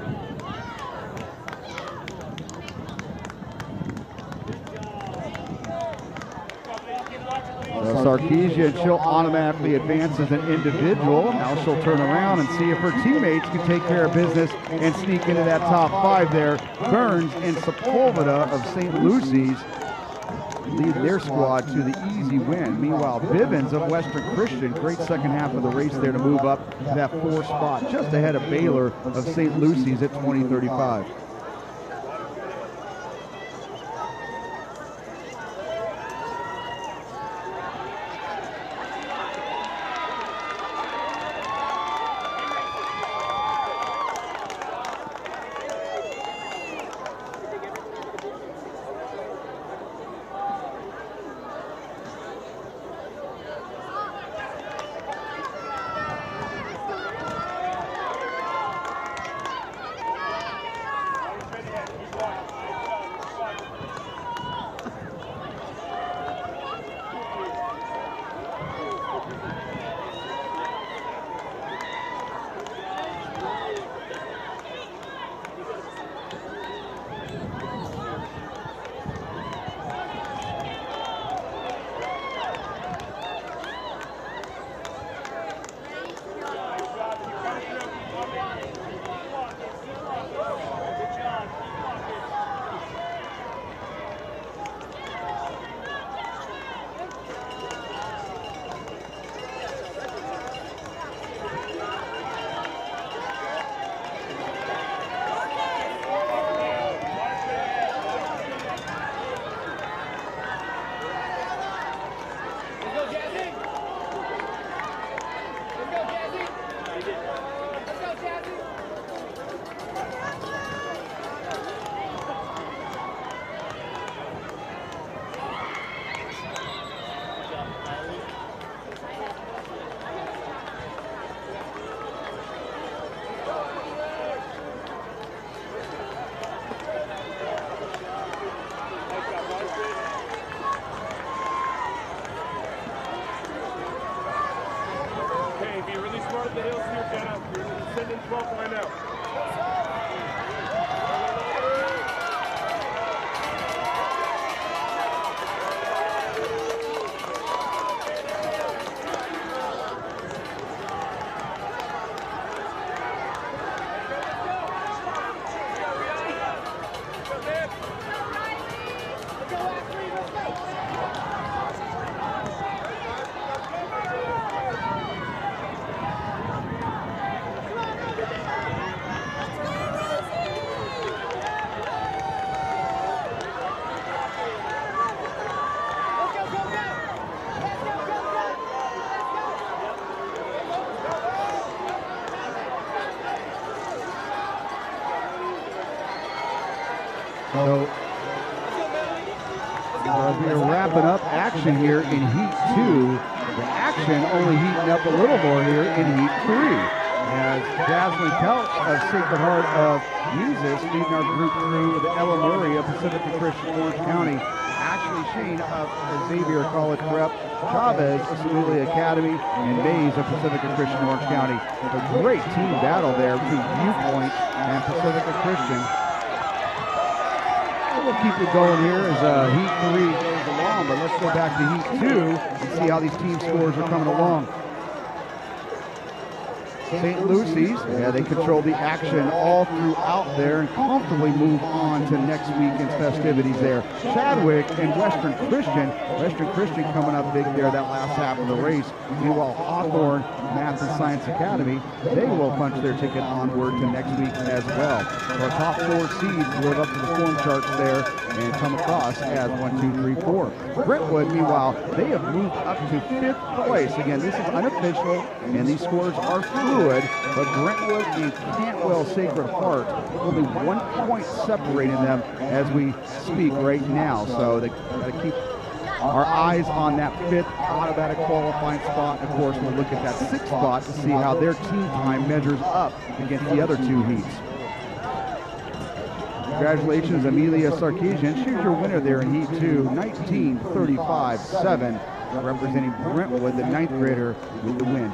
Sarkeesian, she'll automatically advance as an individual. Now she'll turn around and see if her teammates can take care of business and sneak into that top 5 there. Burns and Sepulveda of St. Lucy's lead their squad to the easy win. Meanwhile, Bivens of Western Christian, great second half of the race there to move up to that 4th spot, just ahead of Baylor of St. Lucy's at 20:35. So we're wrapping up action here in Heat 2. The action only heating up a little more here in Heat 3. As Jasmine Pelt of Sacred Heart of Jesus leading our group through the Ella Murray of Pacifica Christian Orange County. Ashley Shane of Xavier College Prep, Chavez of Saluda Academy, and Mays of Pacifica Christian Orange County. A great team battle there between Viewpoint and Pacifica Christian. We'll keep it going here as Heat 3 goes along, but let's go back to Heat 2 and see how these team scores are coming along. St. Lucy's, yeah, they control the action all throughout there and comfortably move on to next weekend's festivities there. Chadwick and Western Christian coming up big there that last half of the race. Meanwhile, Hawthorne, Math and Science Academy, they will punch their ticket onward to next week as well. Our top 4 seeds live up to the form charts there and come across as 1, 2, 3, 4. Brentwood, meanwhile, they have moved up to 5th place. Again, this is unofficial, and these scores are fluid, but Brentwood and Cantwell Sacred Heart, only 1 point separating them as we speak right now. So they got to keep our eyes on that 5th automatic qualifying spot. Of course, we'll look at that 6th spot to see how their team time measures up against the other 2 heats. Congratulations, Amelia Sarkeesian. She's your winner there in Heat 2, 19:35.7, representing Brentwood, the 9th grader, with the win.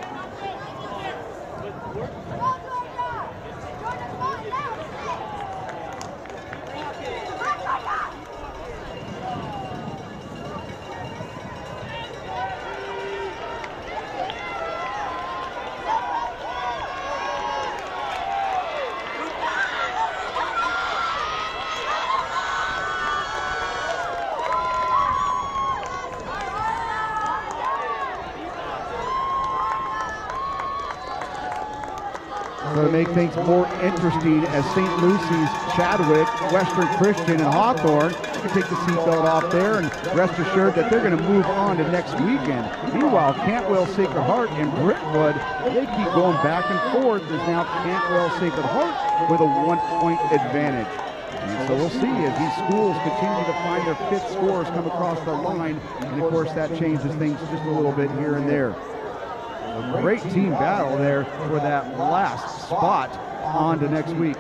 So to make things more interesting, as St. Lucy's, Chadwick, Western Christian, and Hawthorne can take the seatbelt off there and rest assured that they're going to move on to next weekend. Meanwhile, Cantwell Sacred Heart and Brentwood, they keep going back and forth. There's now Cantwell Sacred Heart with a 1 point advantage. And so we'll see as these schools continue to find their 5th scores come across the line. And of course that changes things just a little bit here and there. A great team battle there for that last spot on to next week.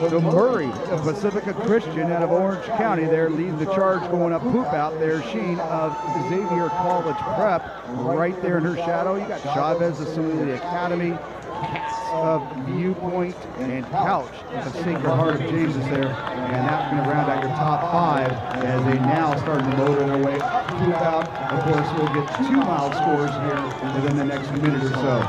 So Murray of Pacifica Christian out of Orange County there leads the charge going up poop out there. Sheen of Xavier College Prep right there in her shadow. You got Chavez of Saluda Academy, Katz of Viewpoint, and Couch of Sacred Heart of Jesus there. And that's going to round out your top 5 as they now start to motor their way up poop out. Of course, we'll get 2-mile scores here within the next minute or so.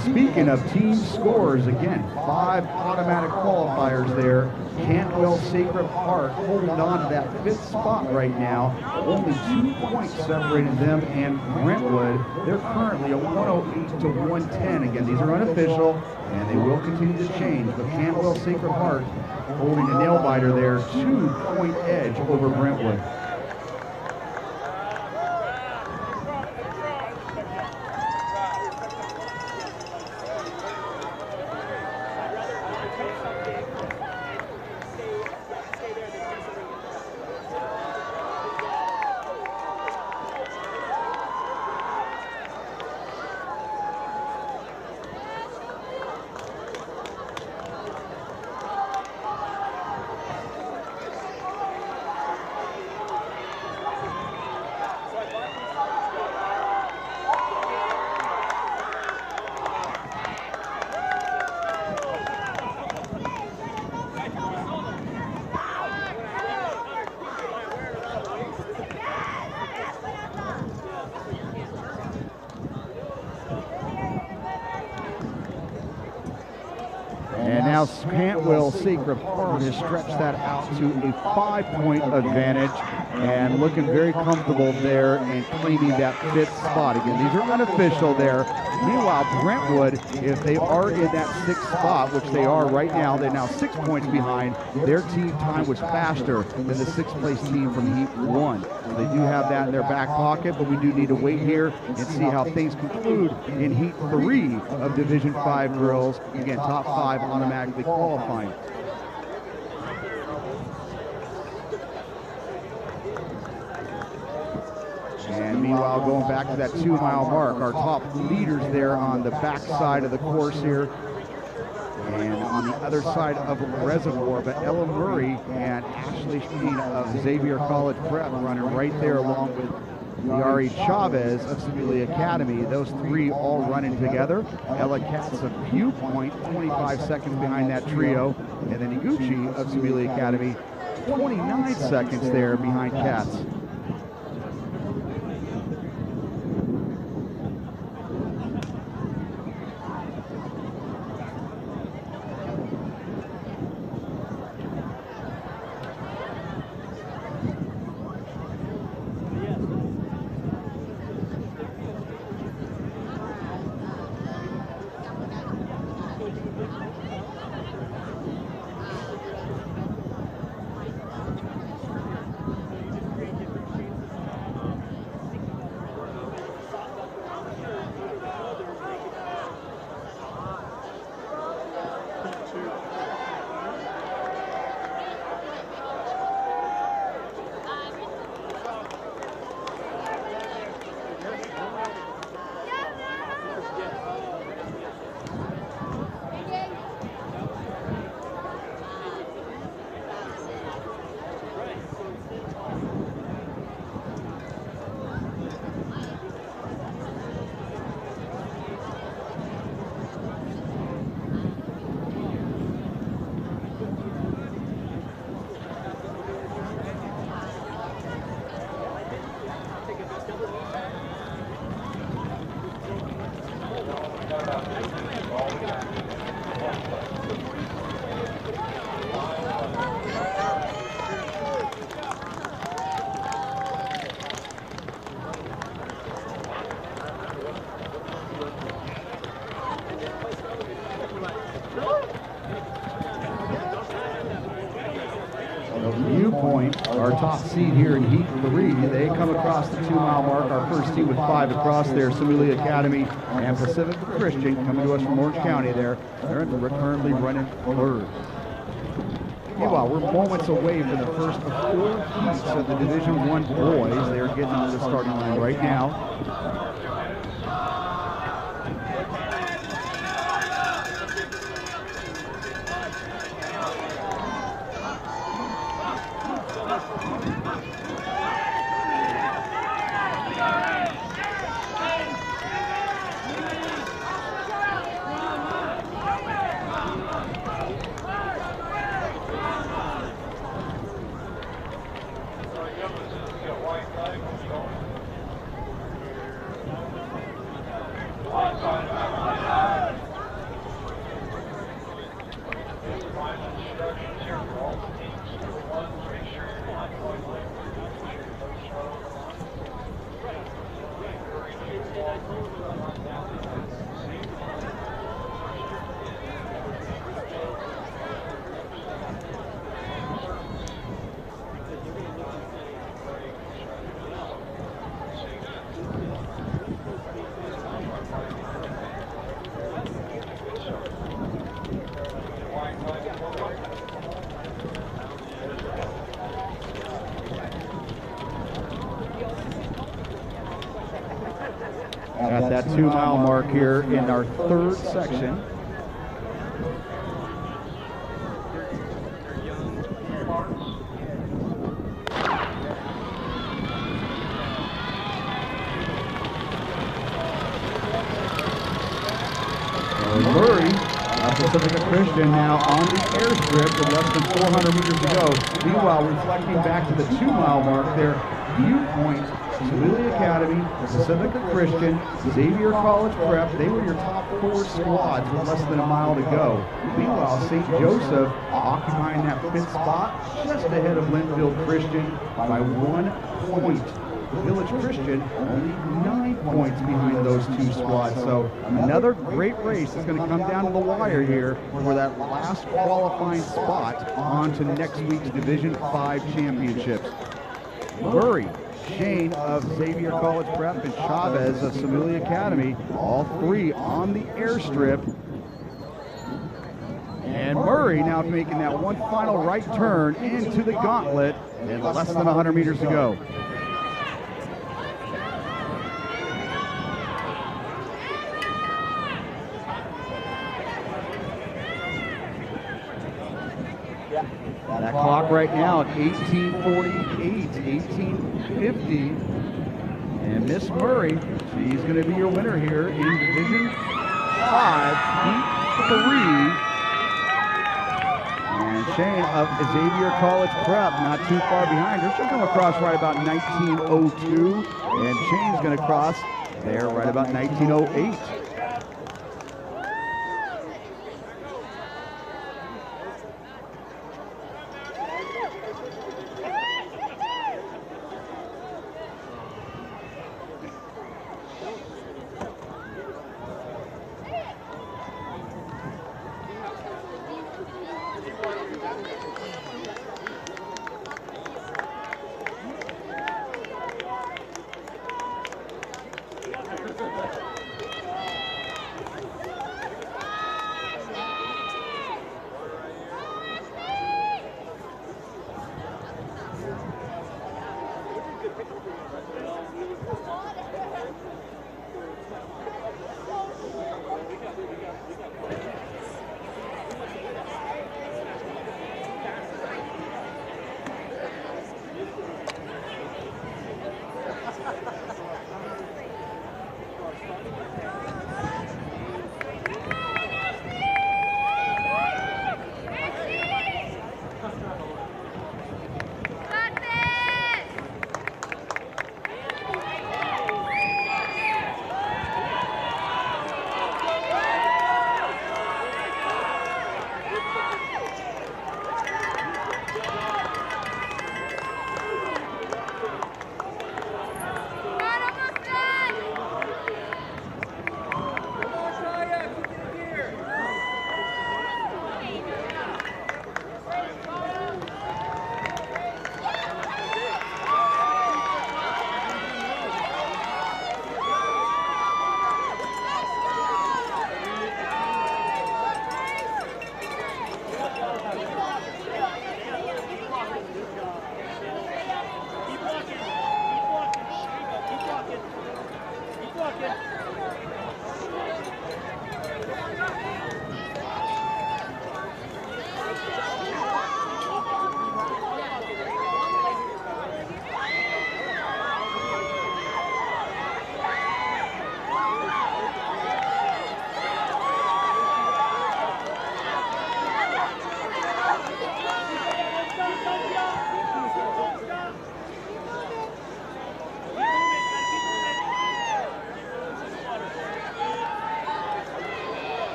Speaking of team scores, again, 5 automatic qualifiers there. Cantwell Sacred Heart holding on to that 5th spot right now. Only 2 points separating them and Brentwood. They're currently a 108 to 110. Again, these are unofficial, and they will continue to change. But Cantwell Sacred Heart holding a nail biter there, 2-point edge over Brentwood. Cantwell Sacred Heart has stretched that out to a 5-point advantage and looking very comfortable there and claiming that 5th spot. Again, these are unofficial there. Meanwhile, Brentwood, if they are in that 6th spot, which they are right now, they're now 6 points behind. Their team time was faster than the 6th place team from Heat 1. So they do have that in their back pocket, but we do need to wait here and see how things conclude in Heat 3 of Division 5 girls. Again, top 5 automatically qualifying. And meanwhile, going back to that 2-mile mark, our top leaders there on the back side of the course here. And on the other side of the reservoir, but Ella Murray and Ashley Sheen of Xavier College Prep running right there along with Yari Chavez of Simulia Academy. Those 3 all running together. Ella Katz of Viewpoint, 25 seconds behind that trio. And then Iguchi of Simulia Academy, 29 seconds there behind Katz. Viewpoint, our top seed here in Heat 3, they come across the 2-mile mark. Our first team with 5 across there, Simulia Academy and Pacific Christian coming to us from Orange County there. They're currently running 3rd. Meanwhile, we're moments away from the first of 4 heats of the Division 1 boys. They're getting on the starting line right now. At that 2-mile mark here in our 3rd section. Murray, Pacific Christian now on the airstrip with less than 400 meters to go. Meanwhile, reflecting back to the 2-mile mark there, Viewpoint Samulia Academy, Pacifica Christian, Xavier College Prep. They were your top 4 squads with less than a mile to go. Meanwhile, St. Joseph occupying that 5th spot, just ahead of Linfield Christian by 1 point. Village Christian only 9 points behind those 2 squads. So another great race is going to come down to the wire here for that last qualifying spot on to next week's Division 5 championships. Murray, Shane of Xavier College Prep, and Chavez of Samulia Academy, all 3 on the airstrip. And Murray now making that one final right turn into the gauntlet and less than 100 meters to go. That clock right now at 18:48, 18:50. And Miss Murray, she's going to be your winner here in Division 5, Heat 3. And Shane of Xavier College Prep, not too far behind her. She'll come across right about 19:02. And Shane's going to cross there right about 19:08.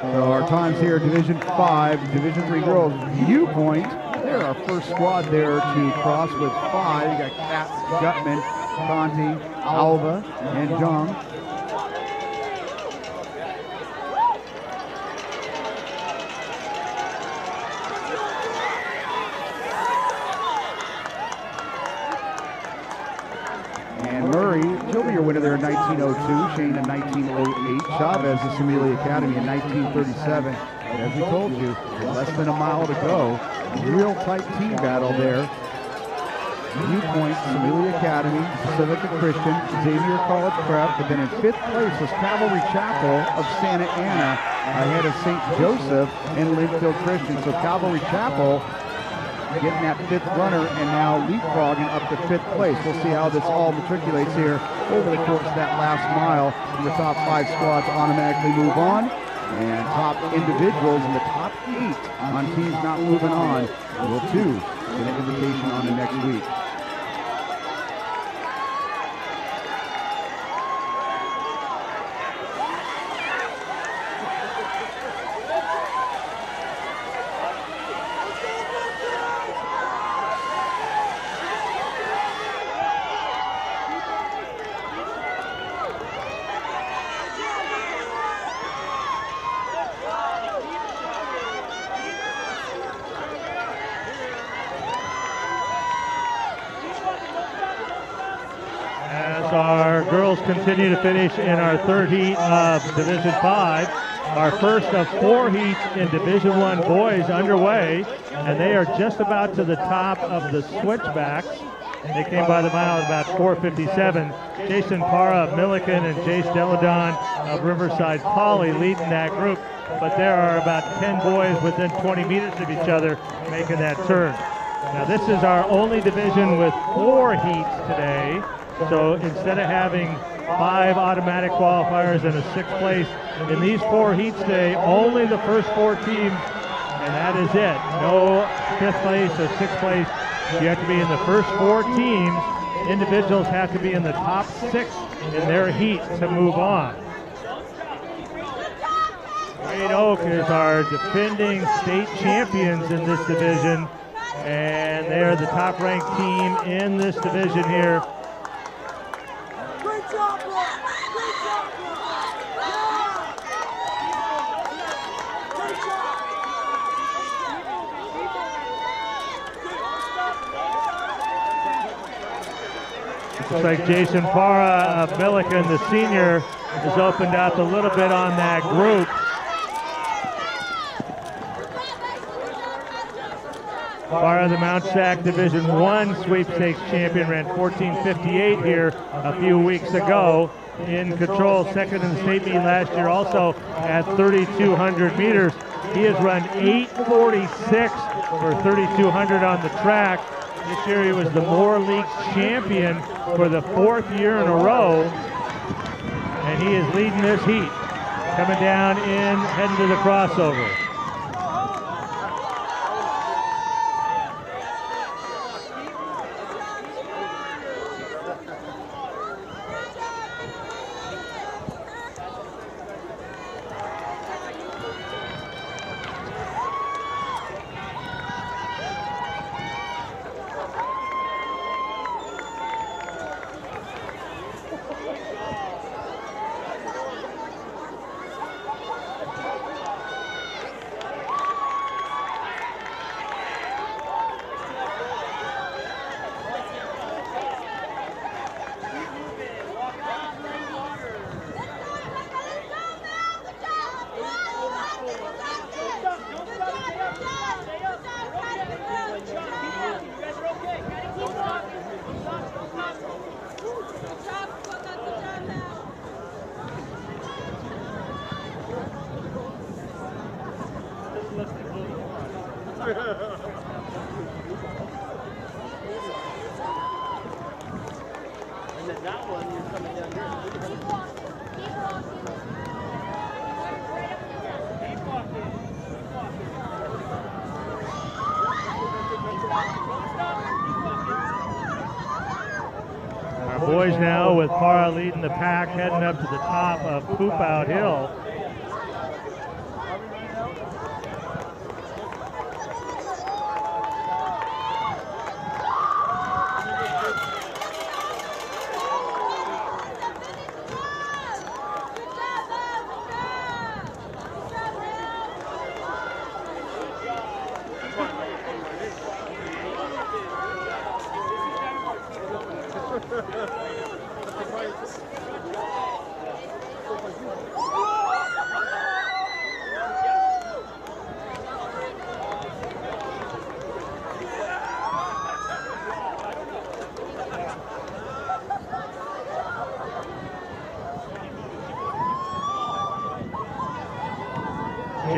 So our times here, Division 5, Division 3 girls, Viewpoint. They're our first squad there to cross with 5. You got Katz, Gutman, Conti, Alva, and Jung. And Murray, she'll be your winner there in 1902. Shane in 1908. Chavez of Samulia Academy in 1937. And as we told you, less than a mile to go. Real tight team battle there. Viewpoint, Samulia Academy, Pacifica Christian, Xavier College Prep, but then in 5th place was Cavalry Chapel of Santa Ana ahead of St. Joseph and Linfield Christian. So Cavalry Chapel getting that 5th runner and now leapfrogging up to 5th place. We'll see how this all matriculates here over the course of that last mile. The top 5 squads automatically move on, and top individuals in the top 8 on teams not moving on will too get an invitation on the next week. Our girls continue to finish in our 3rd heat of Division 5. Our first of 4 heats in Division 1 boys underway, and they are just about to the top of the switchbacks. They came by the mile at about 4:57. Jason Parra of Milliken and Jace Deladon of Riverside Poly leading that group, but there are about 10 boys within 20 meters of each other making that turn. Now this is our only division with 4 heats today. So instead of having 5 automatic qualifiers and a 6th place, in these 4 heats today, only the first 4 teams, and that is it. No 5th place or 6th place. You have to be in the first 4 teams. Individuals have to be in the top 6 in their heat to move on. Great Oak is our defending state champions in this division, and they are the top ranked team in this division here. Looks like Jason Parra of Milliken, the senior, has opened up a little bit on that group. Parra, the Mt SAC Division 1 sweepstakes champion, ran 14:58 here a few weeks ago. In control, 2nd in the state meet last year, also at 3,200 meters. He has run 8:46 for 3,200 on the track. This year he was the Moore League champion for the 4th year in a row, and he is leading this heat. Coming down in, heading to the crossover. Our boys now with Parra leading the pack, heading up to the top of Poop Out Hill.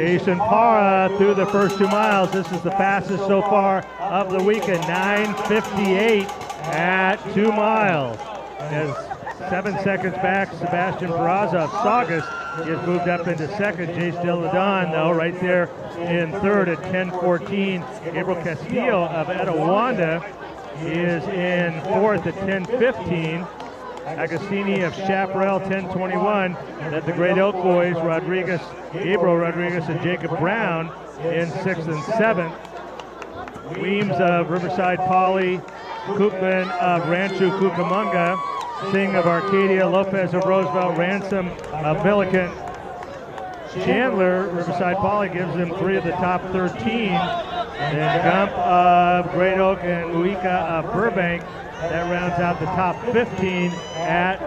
Jason Parra through the first 2 miles. This is the fastest so far of the weekend, 9:58 at 2 miles. As 7 seconds back, Sebastian Peraza of Saugus is moved up into second. Jace Deladon, though, right there in third at 10:14. Gabriel Castillo of Etowanda is in fourth at 10:15. Agostini of Chaparral, 10:21. Then the Great Oak boys, Gabriel Rodriguez and Jacob Brown in 6th and 7th. Weems of Riverside Poly, Koopman of Rancho Cucamonga, Singh of Arcadia, Lopez of Roosevelt, Ransom of Milliken. Chandler, Riverside Poly, gives them 3 of the top 13. And Gump of Great Oak and Uika of Burbank, that rounds out the top 15 at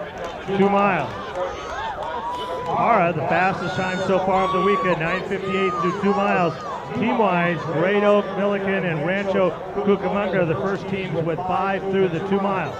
2 miles. Parra, the fastest time so far of the weekend, 9:58 through 2 miles. Team-wise, Great Oak, Milliken, and Rancho Cucamonga are the first teams with 5 through the 2 miles.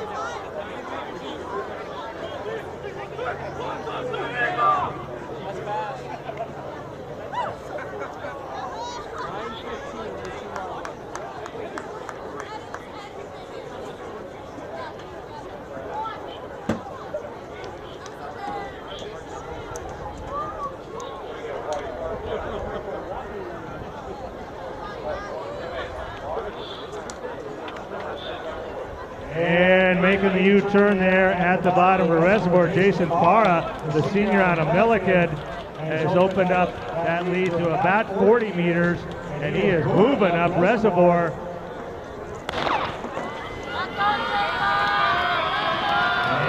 And making the U-turn there at the bottom of the reservoir, Jason Parra, the senior out of Milliken, has opened up that lead to about 40 meters, and he is moving up reservoir.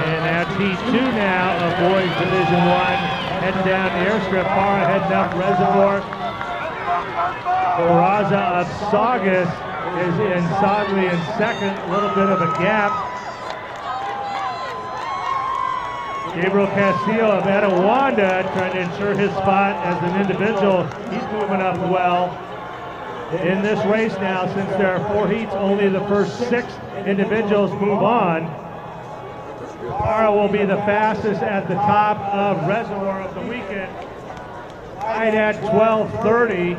And that's heat 2 now of boys Division I, heading down the airstrip. Parra heading up reservoir. Peraza of Saugus is in solidly in second, a little bit of a gap. Gabriel Castillo of Etowanda trying to ensure his spot as an individual. He's moving up well in this race now. Since there are 4 heats, only the first 6 individuals move on. Parra will be the fastest at the top of reservoir of the weekend, right at 12:30.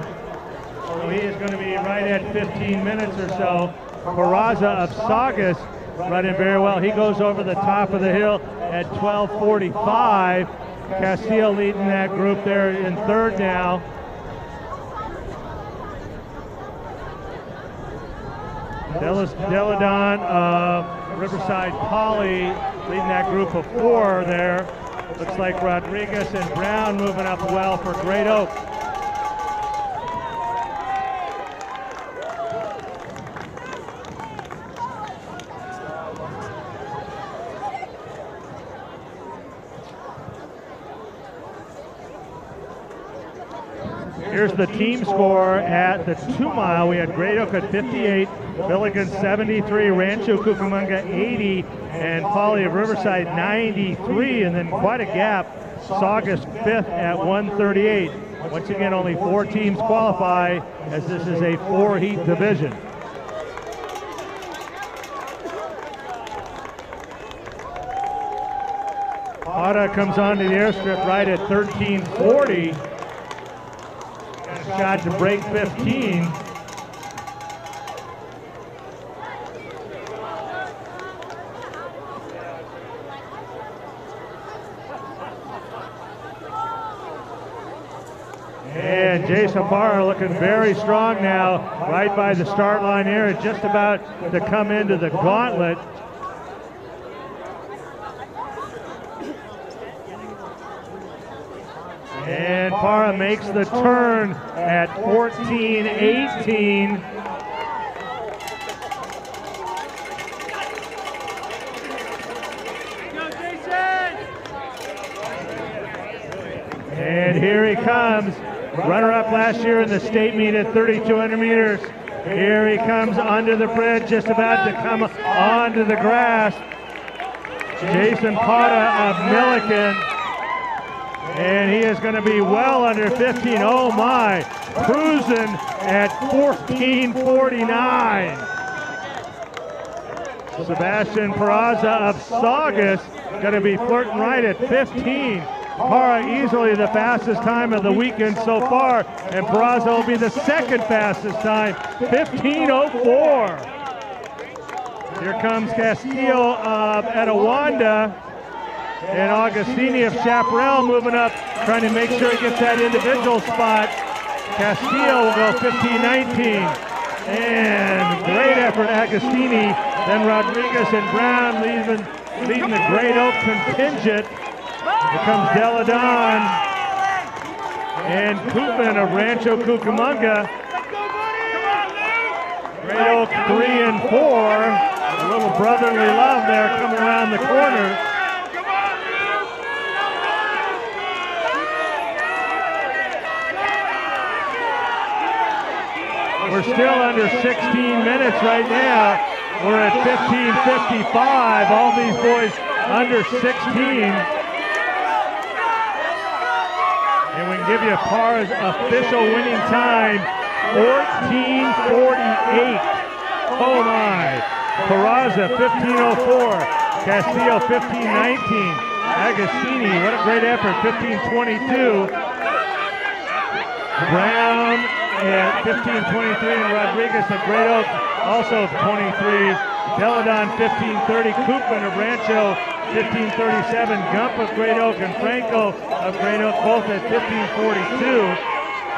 So he is going to be right at 15 minutes or so. Peraza of Saugus running very well. He goes over the top of the hill at 12:45. Castillo leading that group there in third now. Deladon of Riverside Poly leading that group of 4 there. Looks like Rodriguez and Brown moving up well for Great Oak. Here's the team score at the 2 mile. We had Great Oak at 58, Milliken 73, Rancho Cucamonga 80, and Poly of Riverside 93, and then quite a gap. Saugus 5th at 138. Once again, only 4 teams qualify, as this is a 4-heat division. Parra comes onto the airstrip right at 13:40. Shot to break 15. And Jason Parra looking very strong now, right by the start line here, just about to come into the gauntlet. And Parra makes the turn at 14:18. And here he comes, runner-up last year in the state meet at 3,200 meters. Here he comes under the bridge, just about to come onto the grass. Jason Parra of Milliken. And he is going to be well under 15. Oh my, cruising at 14:49. Sebastian Peraza of Saugus going to be flirting right at 15. Para easily the fastest time of the weekend so far, and Peraza will be the second fastest time, 15:04. Here comes Castillo of Etowanda, and Augustini of Chaparral moving up, trying to make sure he gets that individual spot. Castillo will go 15:19, and great effort Agostini. Then Rodriguez and Brown leading the Great Oak contingent. Here comes Deladon and Koopman of Rancho Cucamonga. Great Oak 3 and 4. A little brotherly love there coming around the corner. We're still under 16 minutes right now. We're at 15:55. All these boys under 16. And we can give you Para's official winning time, 14:48. Oh my. Peraza 15:04. Castillo 15:19. Agostini, what a great effort, 15:22. Brown at 15:23, and Rodriguez of Great Oak also 23. Deladon 15:30. Koopman of Rancho 15:37. Gump of Great Oak and Franco of Great Oak both at 15:42.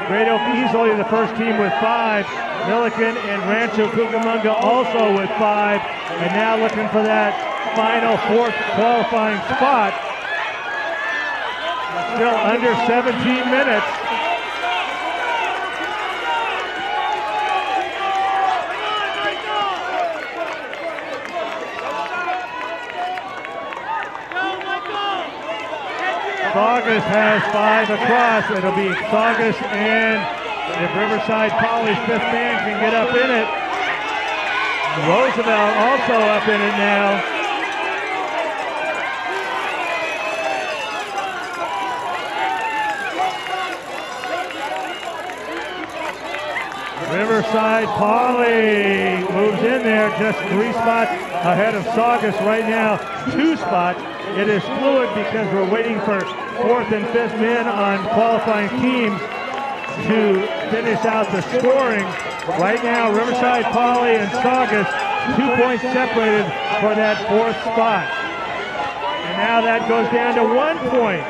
Great Oak easily the first team with 5. Milliken and Rancho Cucamonga also with 5. And now looking for that final 4th qualifying spot. Still under 17 minutes. Saugus has 5 across. It'll be Saugus, and if Riverside Poly's 5th man can get up in it. Roosevelt also up in it now. Riverside Poly moves in there, just 3 spots ahead of Saugus right now, 2 spots. It is fluid because we're waiting for 4th and 5th men on qualifying teams to finish out the scoring. Right now, Riverside Poly and Saugus, 2 points separated for that 4th spot. And now that goes down to 1 point.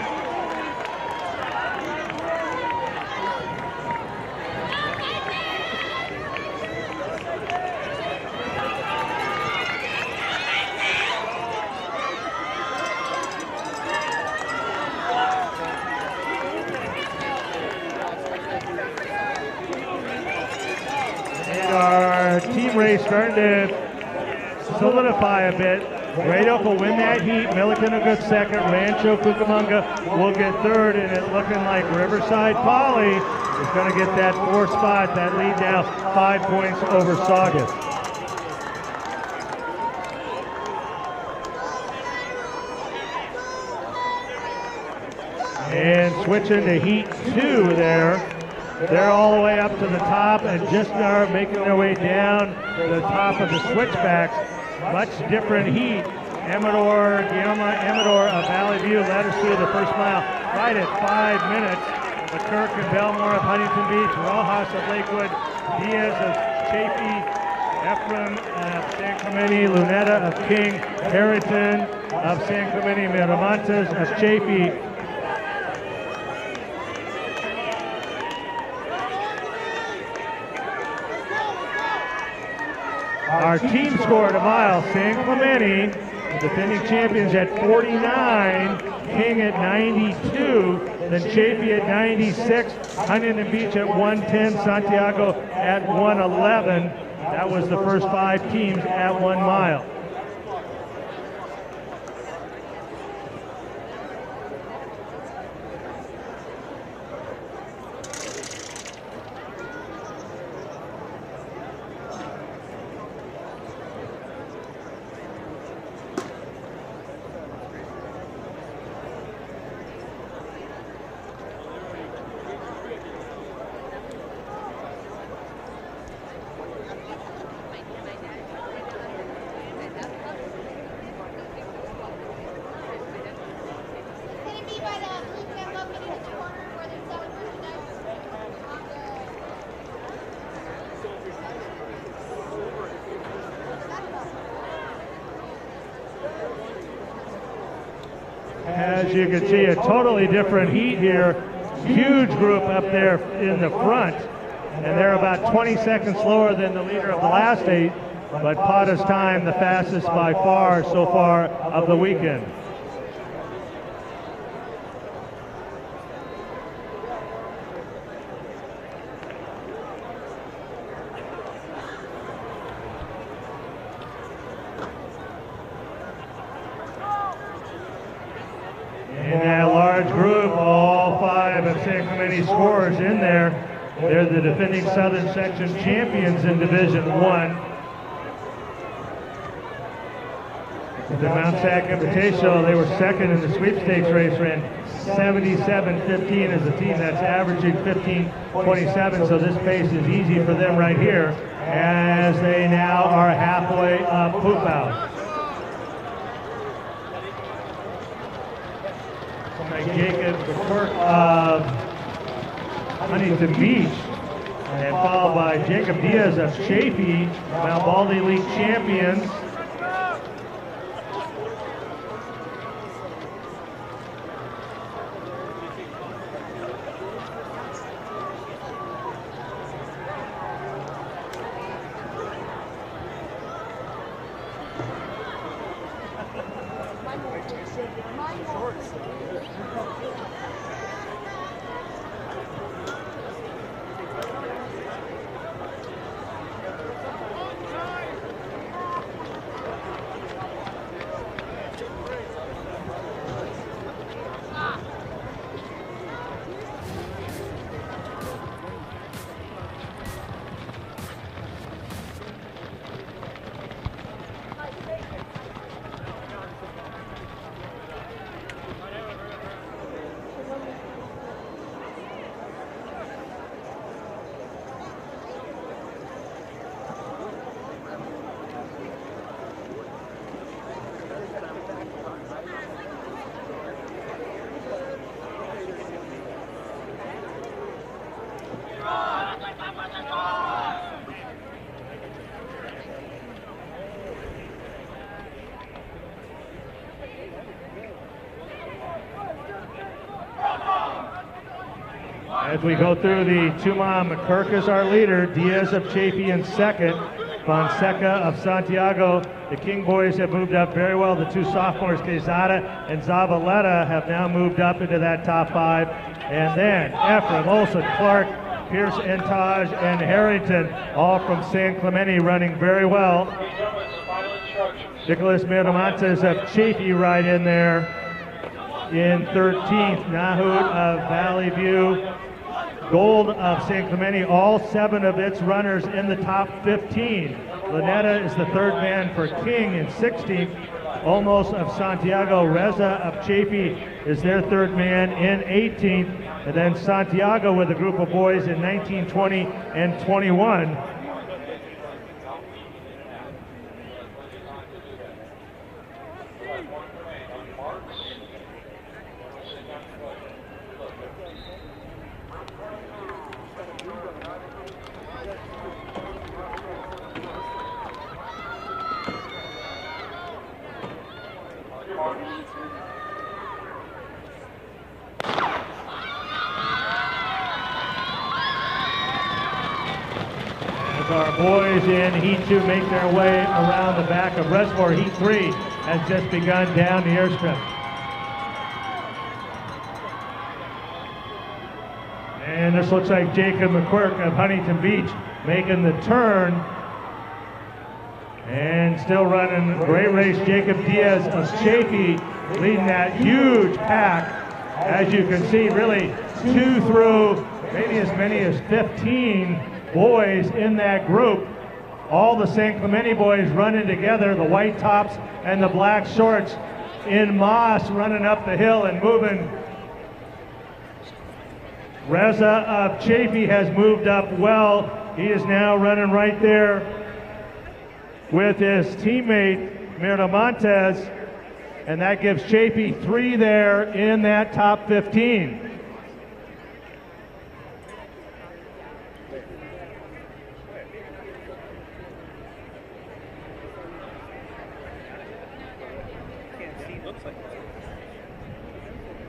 Race starting to solidify a bit. Great Oak will win that heat. Milliken a good second. Rancho Cucamonga will get 3rd, and it's looking like Riverside Poly is going to get that 4th spot. That lead now 5 points over Saugus. And switching to heat 2 there. They're all the way up to the top and just are making their way down to the top of the switchbacks. Much different heat. Guillermo Amador of Valley View led us through the first mile right at 5 minutes. McKirk and Belmore of Huntington Beach, Rojas of Lakewood, Diaz of Chafee, Ephraim of San Clemente, Luneta of King, Harrington of San Clemente, Miramontes of Chafee. Our team scored a mile. San Clemente, defending champions at 49, King at 92, then Chafee at 96, Huntington Beach at 110, Santiago at 111. That was the first 5 teams at 1 mile. As you can see, a totally different heat here. Huge group up there in the front. And they're about 20 seconds slower than the leader of the last 8. But Pata's time the fastest by far so far of the weekend. In that large group, all 5 of San Clemente scorers in there. They're the defending Southern Section champions in Division 1. The Mt SAC Invitational, they were second in the sweepstakes race, ran 77.15 as a team. That's averaging 15.27, so this pace is easy for them right here as they now are halfway up Poop Out. Jacob Quirk of Huntington Beach, and followed by Jacob Diaz of Chaffee, Mount Baldy League champions. As we go through the Tuma, McCurkus our leader, Diaz of Chaffee in second, Fonseca of Santiago. The King boys have moved up very well. The 2 sophomores, Quezada and Zavaleta, have now moved up into that top 5. And then Ephraim, Olson, Clark, Pierce, Entage, and Harrington, all from San Clemente, running very well. Nicholas Miramontes of Chaffee right in there in 13th. Nahud of Valley View. Gold of San Clemente, all 7 of its runners in the top 15. Lanetta is the 3rd man for King in 16th. Olmos of Santiago, Reza of Chaffee is their 3rd man in 18th. And then Santiago with a group of boys in 19, 20, and 21. Our boys in Heat 2 make their way around the back of Reservoir. Heat 3 has just begun down the airstrip. And this looks like Jacob McQuirk of Huntington Beach making the turn. And still running a great race, Jacob Diaz of Chaffee leading that huge pack. As you can see, really 2 through maybe as many as 15 boys in that group. All the San Clemente boys running together, the white tops and the black shorts in moss, running up the hill and moving. Reza of Chaffee has moved up well. He is now running right there with his teammate Miramontes, and that gives Chaffee 3 there in that top 15.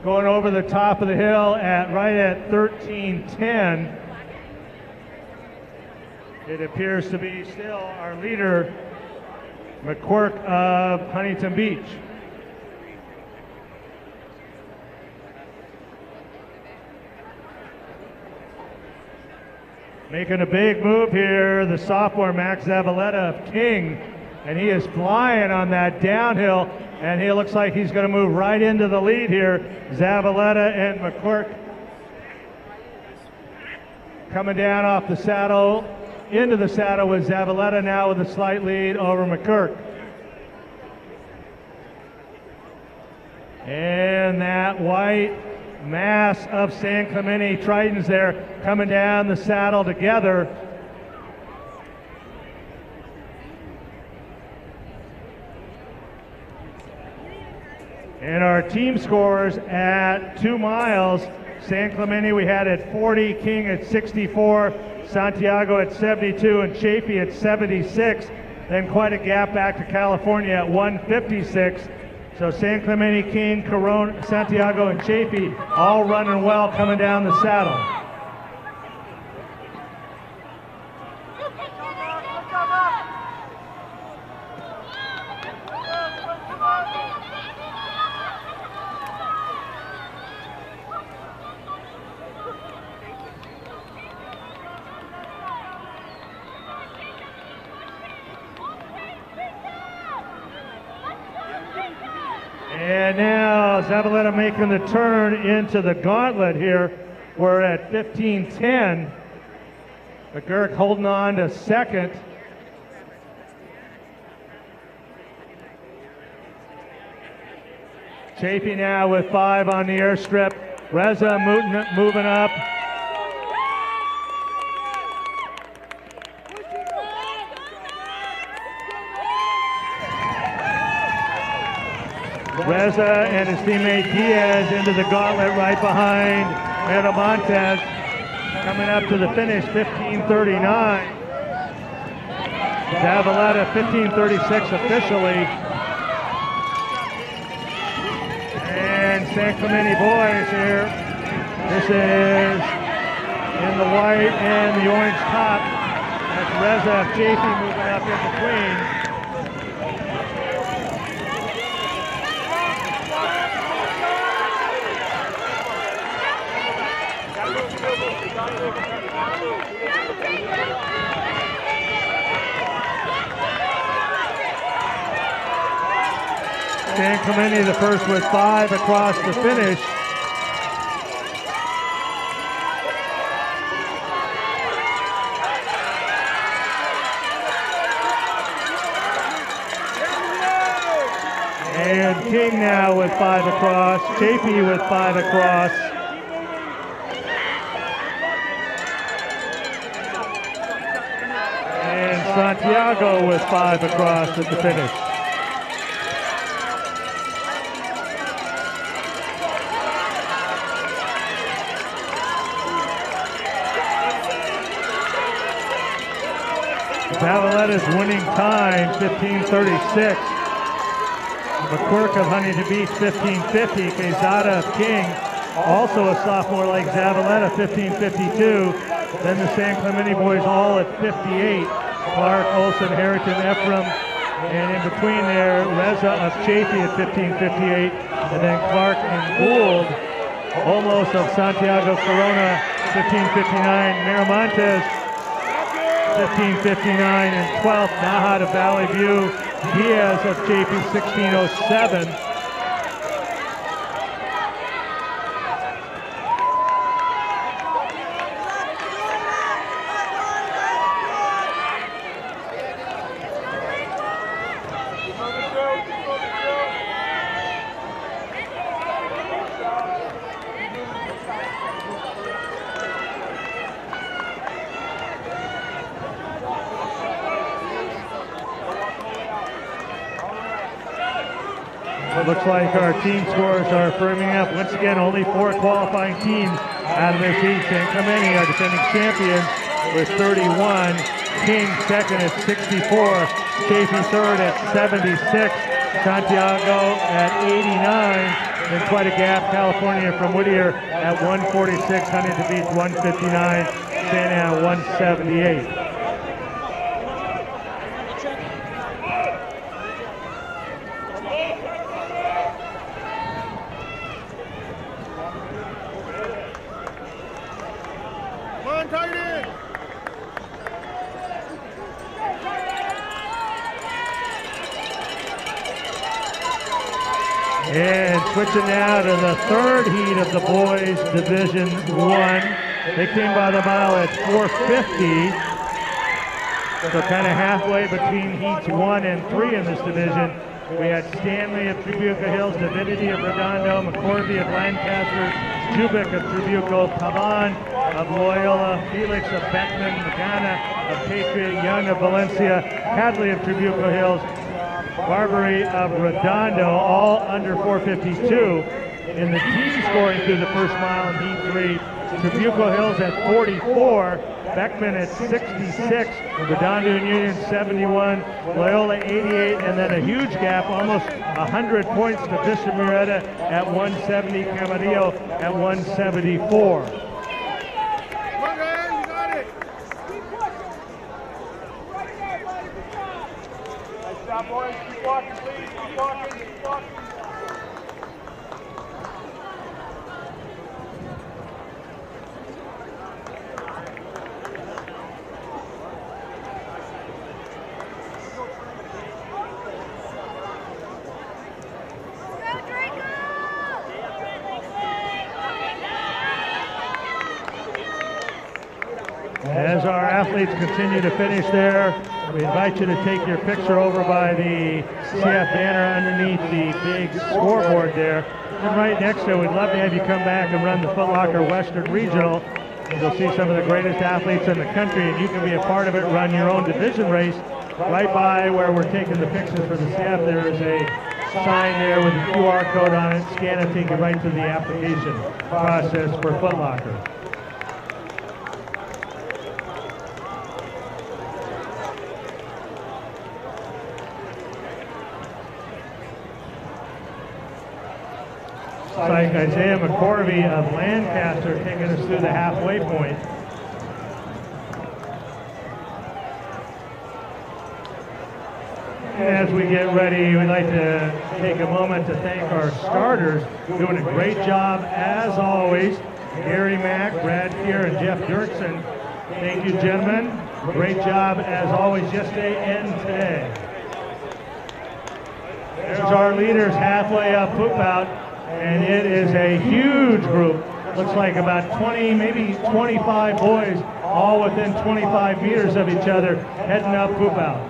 going over the top of the hill right at 13:10. It appears to be still our leader, McQuirk of Huntington Beach. Making a big move here, the sophomore Max Zavaleta of King, and he is flying on that downhill, and he looks like he's going to move right into the lead here. Zavaleta and McQuirk coming down off the saddle, into the saddle with Zavaleta now with a slight lead over McQuirk. And that white mass of San Clemente Tritons there coming down the saddle together. And our team scores at 2 miles. San Clemente we had at 40, King at 64, Santiago at 72, and Chafee at 76. Then quite a gap back to California at 156. So San Clemente, King, Corona, Santiago, and Chafee all running well coming down the saddle. And now Zavaleta making the turn into the gauntlet here. We're at 15:10. McGurk holding on to second. Chafee now with 5 on the airstrip. Reza moving up. Reza and his teammate Diaz into the gauntlet right behind Miramontes. Coming up to the finish, 15:39. Zavaleta, 15:36 officially. And San Clemente boys here. This is in the white and the orange top. That's Reza Chafee moving up in between. San Clemente the first with 5 across the finish. And King now with 5 across, Chafee with 5 across. And Santiago with 5 across at the finish. Zavaleta's winning time, 15:36. McQuirk of Huntington Beach, 15:50. Quezada of King, also a sophomore like Zavaleta, 15:52. Then the San Clemente boys all at 58. Clark, Olson, Harrington, Ephraim, and in between there, Reza of Chafee at 15:58. And then Clark and Gould, almost of Santiago Corona, 15:59. Miramontes, 15:59, and 12th, Nahat of Valley View. Diaz of Chafee, 16:07. It looks like our team scores are firming up. Once again, only 4 qualifying teams out of this heat. San Clemente are defending champions with 31. King second at 64. Chafee third at 76. Santiago at 89. Then quite a gap. California from Whittier at 146. Huntington Beach 159. Santa Ana 178. And switching now to the third heat of the boys Division 1. They came by the mile at 450. So kind of halfway between heats 1 and 3 in this division. We had Stanley of Tribuco Hills, Divinity of Redondo, McCorvey of Lancaster, Jubik of Tribuco, Pavan of Loyola, Felix of Beckman, Magana of Patriot, Young of Valencia, Hadley of Tribuco Hills, Barbary of Redondo, all under 452. In the team scoring through the first mile in Heat 3, Tribuco Hills at 44, Beckman at 66, Redondo and Union 71, Loyola 88, and then a huge gap, almost 100 points to Vista Murrieta at 170, Camarillo at 174. Boys, keep walking, please. Keep walking, keep walking. As our athletes continue to finish there, we invite you to take your picture over by the CIF banner underneath the big scoreboard there. And right next to it, we'd love to have you come back and run the Foot Locker Western Regional. You'll see some of the greatest athletes in the country, and you can be a part of it, run your own division race. Right by where we're taking the pictures for the CIF, there is a sign there with a QR code on it. Scan it, take it right to the application process for Foot Locker. Like Isaiah McCorvey of Lancaster taking us through the halfway point. As we get ready, we'd like to take a moment to thank our starters, doing a great job as always. Gary Mack, Brad Keir, and Jeff Dirksen. Thank you, gentlemen. Great job as always yesterday and today. There's our leaders halfway up poop out. And it is a huge group. Looks like about 20, maybe 25 boys, all within 25 meters of each other, heading up poop out.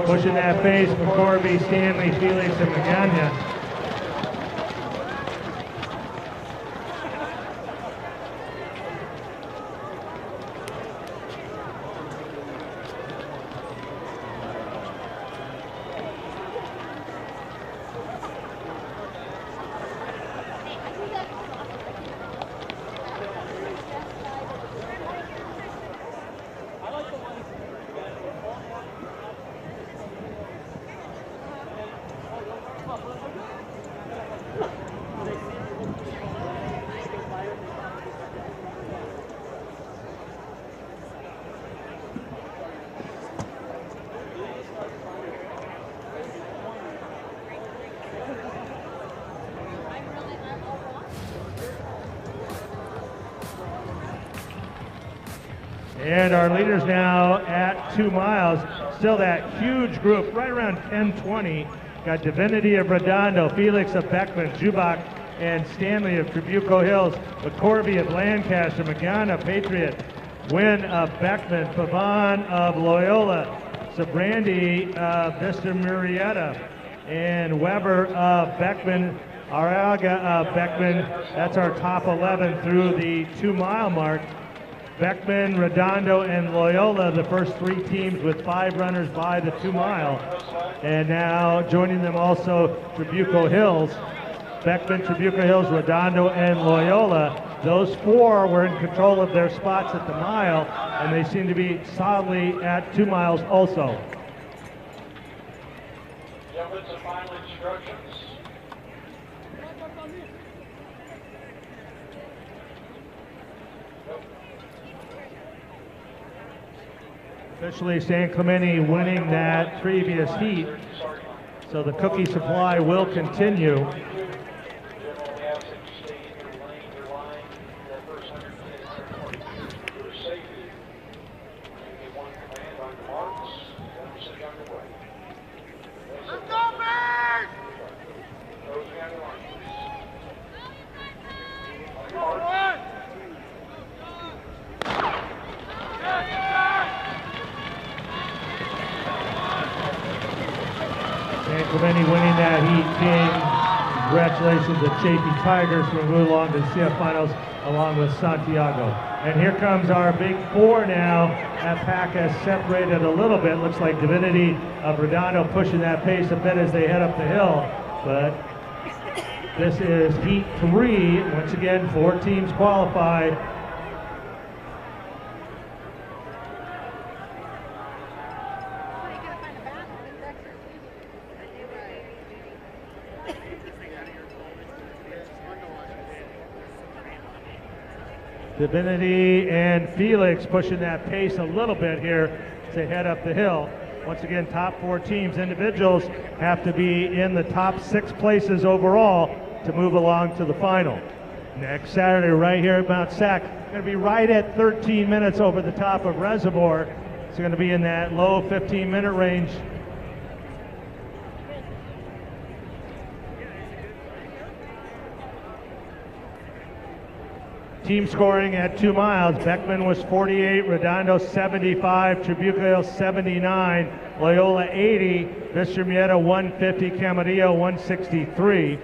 Pushing that pace, McCorvey, Stanley, Felix, and Magana. And our leaders now at 2 miles. Still that huge group, right around 10:20. Got Divinity of Redondo, Felix of Beckman, Jubak and Stanley of Tribuco Hills, McCorvey of Lancaster, Magana, Patriot, Wynn of Beckman, Pavan of Loyola, Sabrandi of Vista Murrieta, and Weber of Beckman, Araga of Beckman. That's our top 11 through the 2 mile mark. Beckman, Redondo, and Loyola, the first 3 teams with 5 runners by the 2 mile. And now joining them also Tribuco Hills. Beckman, Trabuco Hills, Redondo, and Loyola. Those four were in control of their spots at the mile, and they seem to be solidly at 2 miles also. Gentlemen, some final instructions. Officially, San Clemente winning that previous heat, so the cookie supply will continue. General, we ask that you stay in your lane, your line, that first 100 minutes for safety. You get one command on your marks, demonstrate underway. Let's go, Bears! Those behind the line, please. On your marks. San Clemente winning that heat, king. Congratulations to Chafee Tigers who move along to the CIF finals along with Santiago. And here comes our big four now. That pack has separated a little bit. Looks like Divinity of Redondo pushing that pace a bit as they head up the hill. But this is heat 3. Once again, 4 teams qualified. Divinity and Felix pushing that pace a little bit here to head up the hill. Once again, top 4 teams. Individuals have to be in the top 6 places overall to move along to the final. Next Saturday, right here at Mt SAC, going to be right at 13 minutes over the top of Reservoir. It's going to be in that low 15-minute range. Team scoring at 2 miles. Beckman was 48, Redondo 75, Trabuco Hills 79, Loyola 80, Vista Muerta 150, Camarillo 163.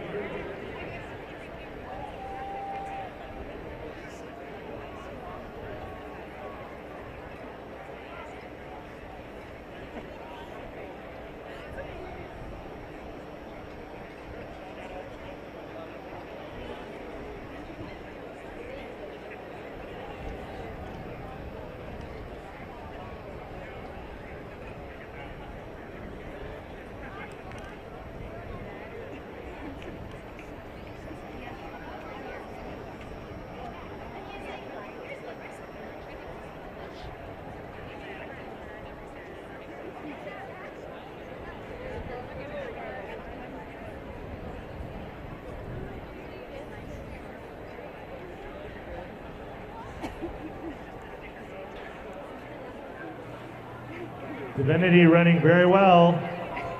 Divinity running very well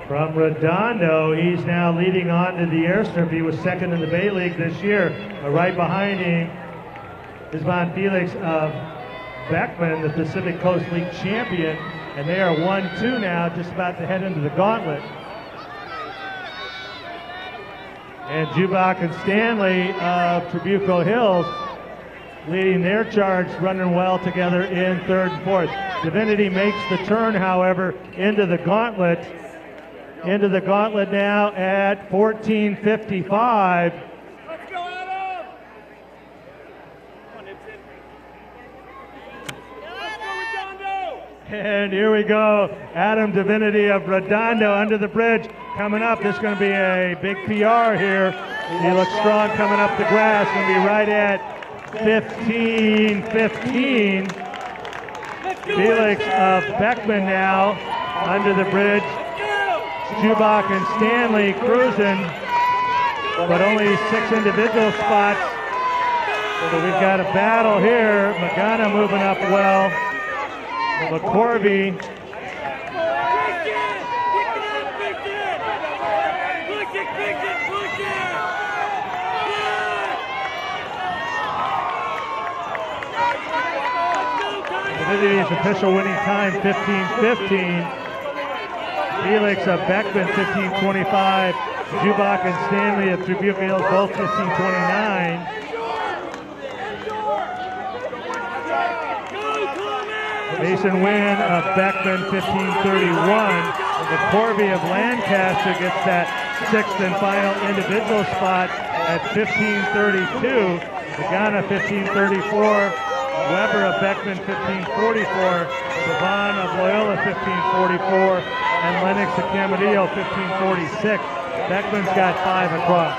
from Redondo. He's now leading on to the airstrip. He was second in the Bay League this year. Right behind him is Von Felix of Beckman, the Pacific Coast League champion, and they are 1-2 now, just about to head into the gauntlet. And Jubak and Stanley of Trabuco Hills leading their charge, running well together in 3rd and 4th. Divinity makes the turn, however, into the gauntlet. Into the gauntlet now at 14:55. Let's go, Adam! Let's go, Redondo! And here we go. Adam Divinity of Redondo under the bridge coming up. This is going to be a big PR here. He looks strong coming up the grass. Going to be right at 15:15. Felix of Beckman now under the bridge. Jubak and Stanley cruising, but only 6 individual spots. So we've got a battle here. Magana moving up well. McCorvey. Diviny's official winning time 15:15. Felix of Beckman 15:25. Jubak and Stanley of Trabuco Hills both 15:29. Mason Wynn of Beckman 15:31. McCorvey of Lancaster gets that 6th and final individual spot at 15:32. Pagana 15:34. Weber of Beckman 15:44. Devon of Loyola 15:44. And Lennox of Camarillo 15:46. Beckman's got 5 across.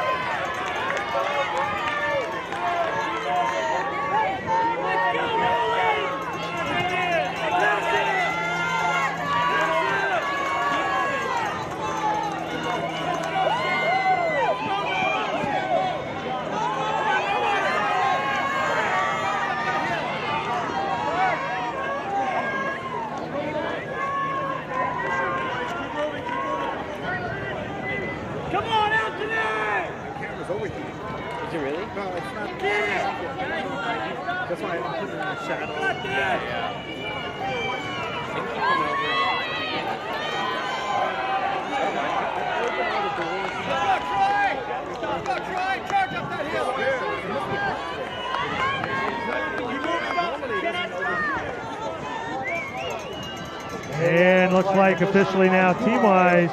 And looks like officially now team-wise,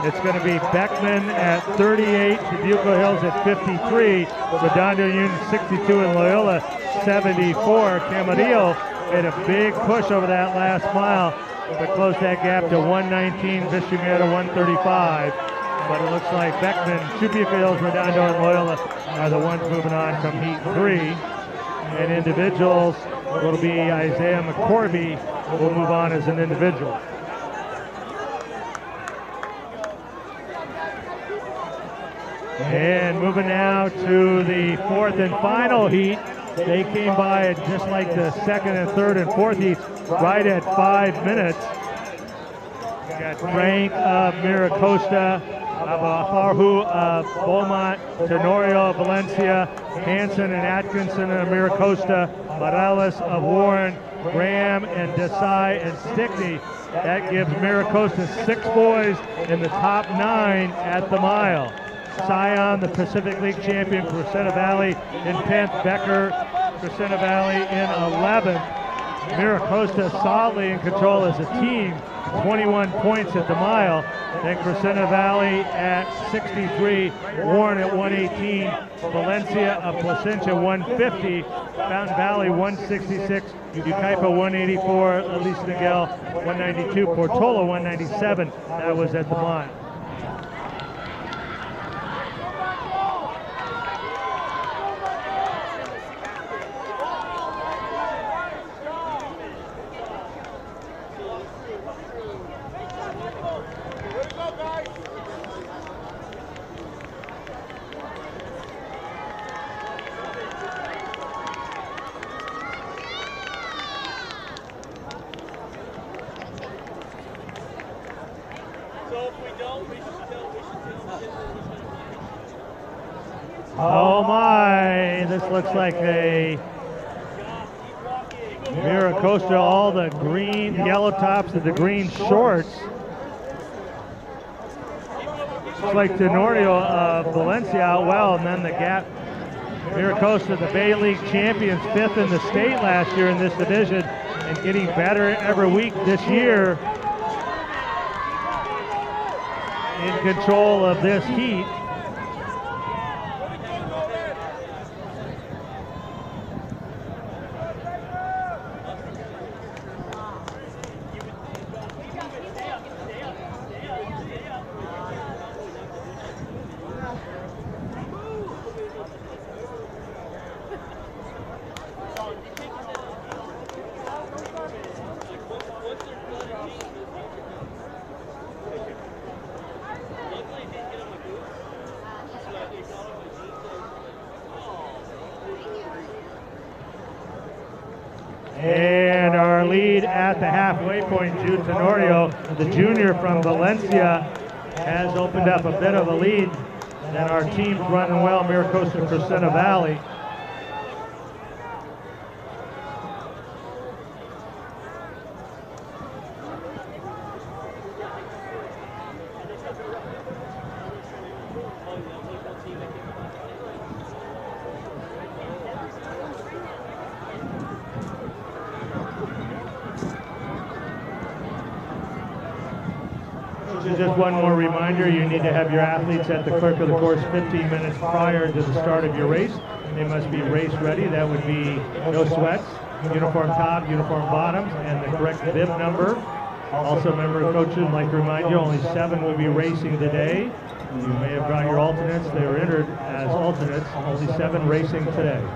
it's going to be Beckman at 38, Dubuque Hills at 53, Redondo Union 62, and Loyola 74. Camarillo made a big push over that last mile to close that gap to 119, Vishimera 135. But it looks like Beckman, Dubuque Hills, Redondo, and Loyola are the ones moving on from heat 3. And individuals will be Isaiah McCorby will move on as an individual. And moving now to the 4th and final heat. They came by at just like the 2nd and 3rd and 4th heats, right at 5 minutes. We got Frank of Miracosta, Farhu of Beaumont, Tenorio of Valencia, Hansen and Atkinson of Miracosta, Morales of Warren, Graham and Desai and Stickney. That gives Miracosta 6 boys in the top 9 at the mile. Scion, the Pacific League champion, Crescenta Valley in 10th. Becker, Crescenta Valley in 11th. Miracosta solidly in control as a team, 21 points at the mile. Then Crescenta Valley at 63, Warren at 118, Valencia of Placentia 150, Fountain Valley 166, Yucaipa 184, Elise Miguel 192, Portola 197. That was at the mile. Oh my, this looks like a Miracosta, all the green, yellow tops and the green shorts. Looks like Tenorio of Valencia out well, and then the gap. Miracosta, the Bay League champions, 5th in the state last year in this division, and getting better every week this year. In control of this heat. And our lead at the halfway point, Jude Tenorio, the junior from Valencia, has opened up a bit of a lead. And our team's running well, Miracosta and Crescenta Valley. This is just one more reminder. You need to have your athletes at the clerk of the course 15 minutes prior to the start of your race. They must be race ready. That would be no sweats, uniform top, uniform bottoms, and the correct bib number. Also, remember, coaches would like to remind you, only 7 will be racing today. You may have got your alternates. They were entered as alternates. Only 7 racing today.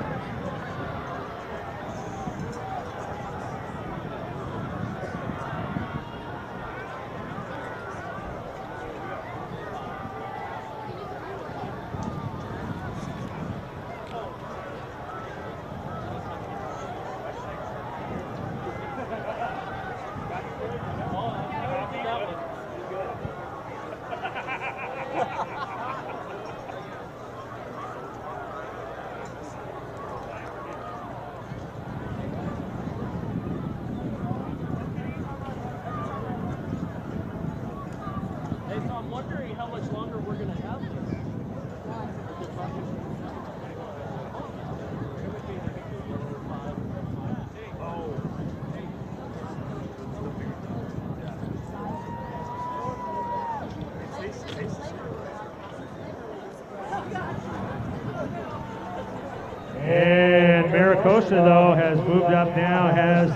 Though has moved up now, has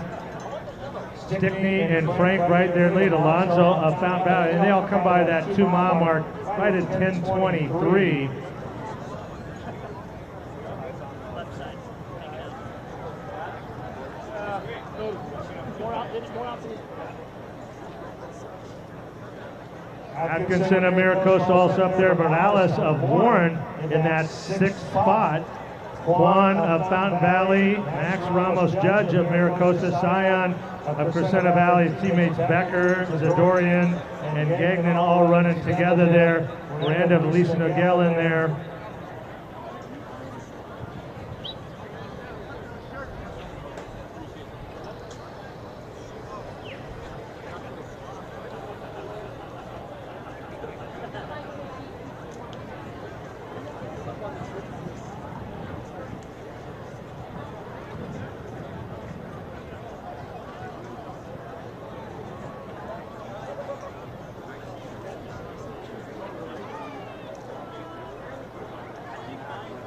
Stickney and Frank right there in lead. Alonso of Fountain Valley, and they all come by that 2-mile mark right at 10:23. Atkinson of Maricosta also up there. Morales of Warren in that 6th spot. Juan of Fountain Valley, Max Ramos Judge of Maricosta, Scion of Crescenta Valley, teammates Becker, Zadorian, and Gagnon all running together there. Miranda of Lisa Nogel in there.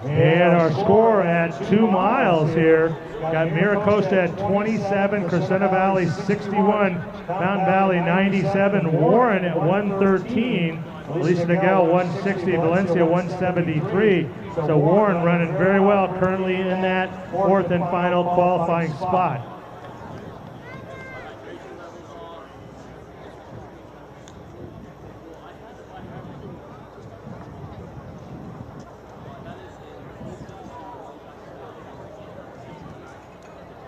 And our score at 2 miles here, got Maricosta at 27, Crescenta Valley 61, Fountain Valley 97, Warren at 113, Alicia Nagel 160, Valencia 173. So Warren running very well, currently in that 4th and final qualifying spot.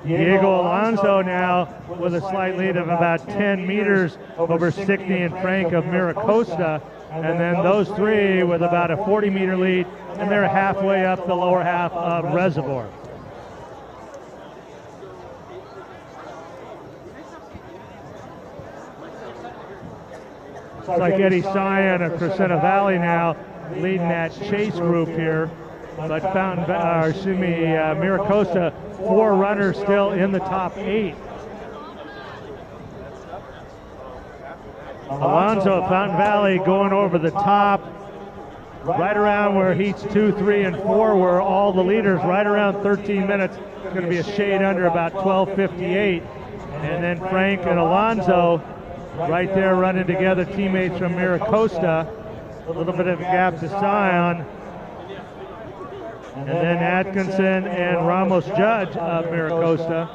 Diego Alonso now with a slight lead of about 10 meters over Stickney and Frank of Maricosta. And then those 3 with about a 40-meter lead, and they're halfway up the lower half of Reservoir. It's like Eddie Scion of Crescenta Valley now leading that chase group here. But Maricosta, 4 runners still in the top 8. Alonso of Fountain Valley going over the top, right around where heats 2, 3, and 4 were all the leaders, right around 13 minutes. It's going to be a shade under about 12:58. And then Frank and Alonso right there running together, teammates from Maricosta. A little bit of a gap to Scion. And then Atkinson and Ramos Judge of Maricosta.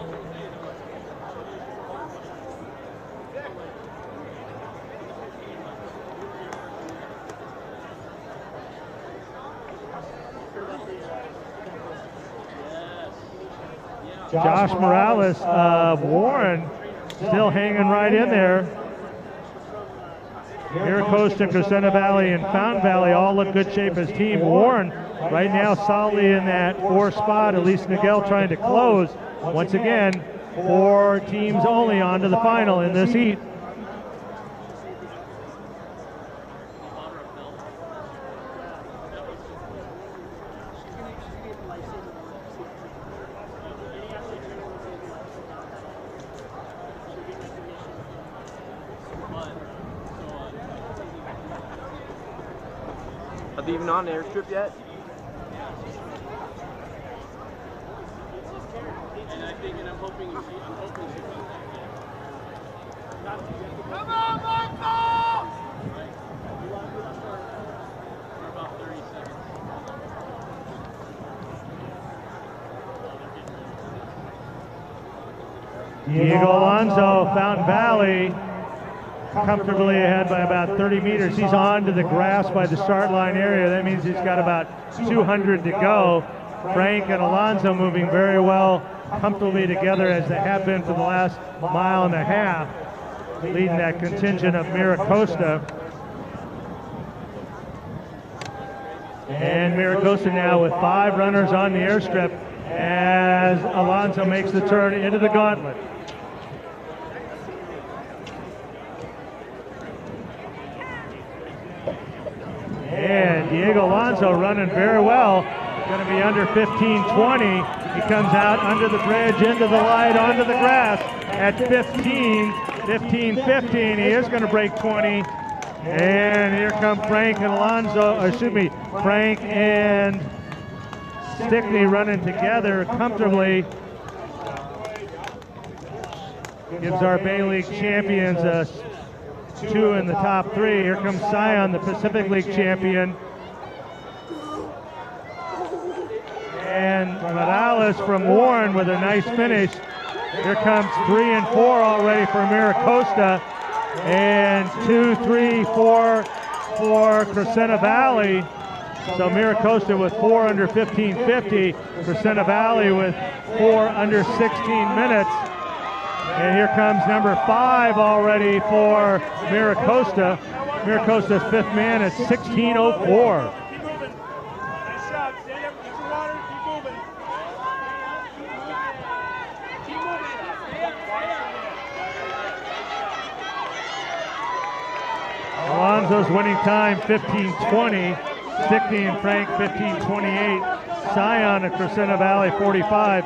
Josh Morales of Warren still hanging right in there. Maricosta, Crescenta Valley, and Fountain Valley all look good shape as team. Warren right now solidly in that 4th spot. Elise Nagel trying to close. Once again, 4 teams only on to the final in this heat. Are they even on the airstrip yet? And I think, and I'm hoping she. Come on, Michael! For about 30 seconds. Diego Alonso, Fountain Valley, comfortably ahead by about 30 meters. He's on to the grass by the start line area. That means he's got about 200 to go. Frank and Alonso moving very well, comfortably together as they have been for the last mile and a half, leading that contingent of Miracosta. And Miracosta now with 5 runners on the airstrip as Alonso makes the turn into the gauntlet. And Diego Alonso running very well. Going to be under 15:20. He comes out under the bridge, into the light, onto the grass at 15:15. He is going to break 20. And here come Frank and Frank and Stickney running together comfortably. Gives our Bay League champions a 2 in the top 3. Here comes Scion, the Pacific League champion. And Morales from Warren with a nice finish. Here comes 3 and 4 already for Miracosta. And 2, 3, 4 for Crescenta Valley. So Miracosta with 4 under 15:50. Crescenta Valley with 4 under 16 minutes. And here comes number 5 already for Miracosta. Miracosta's 5th man at 16:04. Keep moving. Nice job. Stand up, get your water, keep moving. Keep moving. Stay up, Alonso's winning time 15:20. Stickney and Frank 15:28. Scion at Crescenta Valley 45.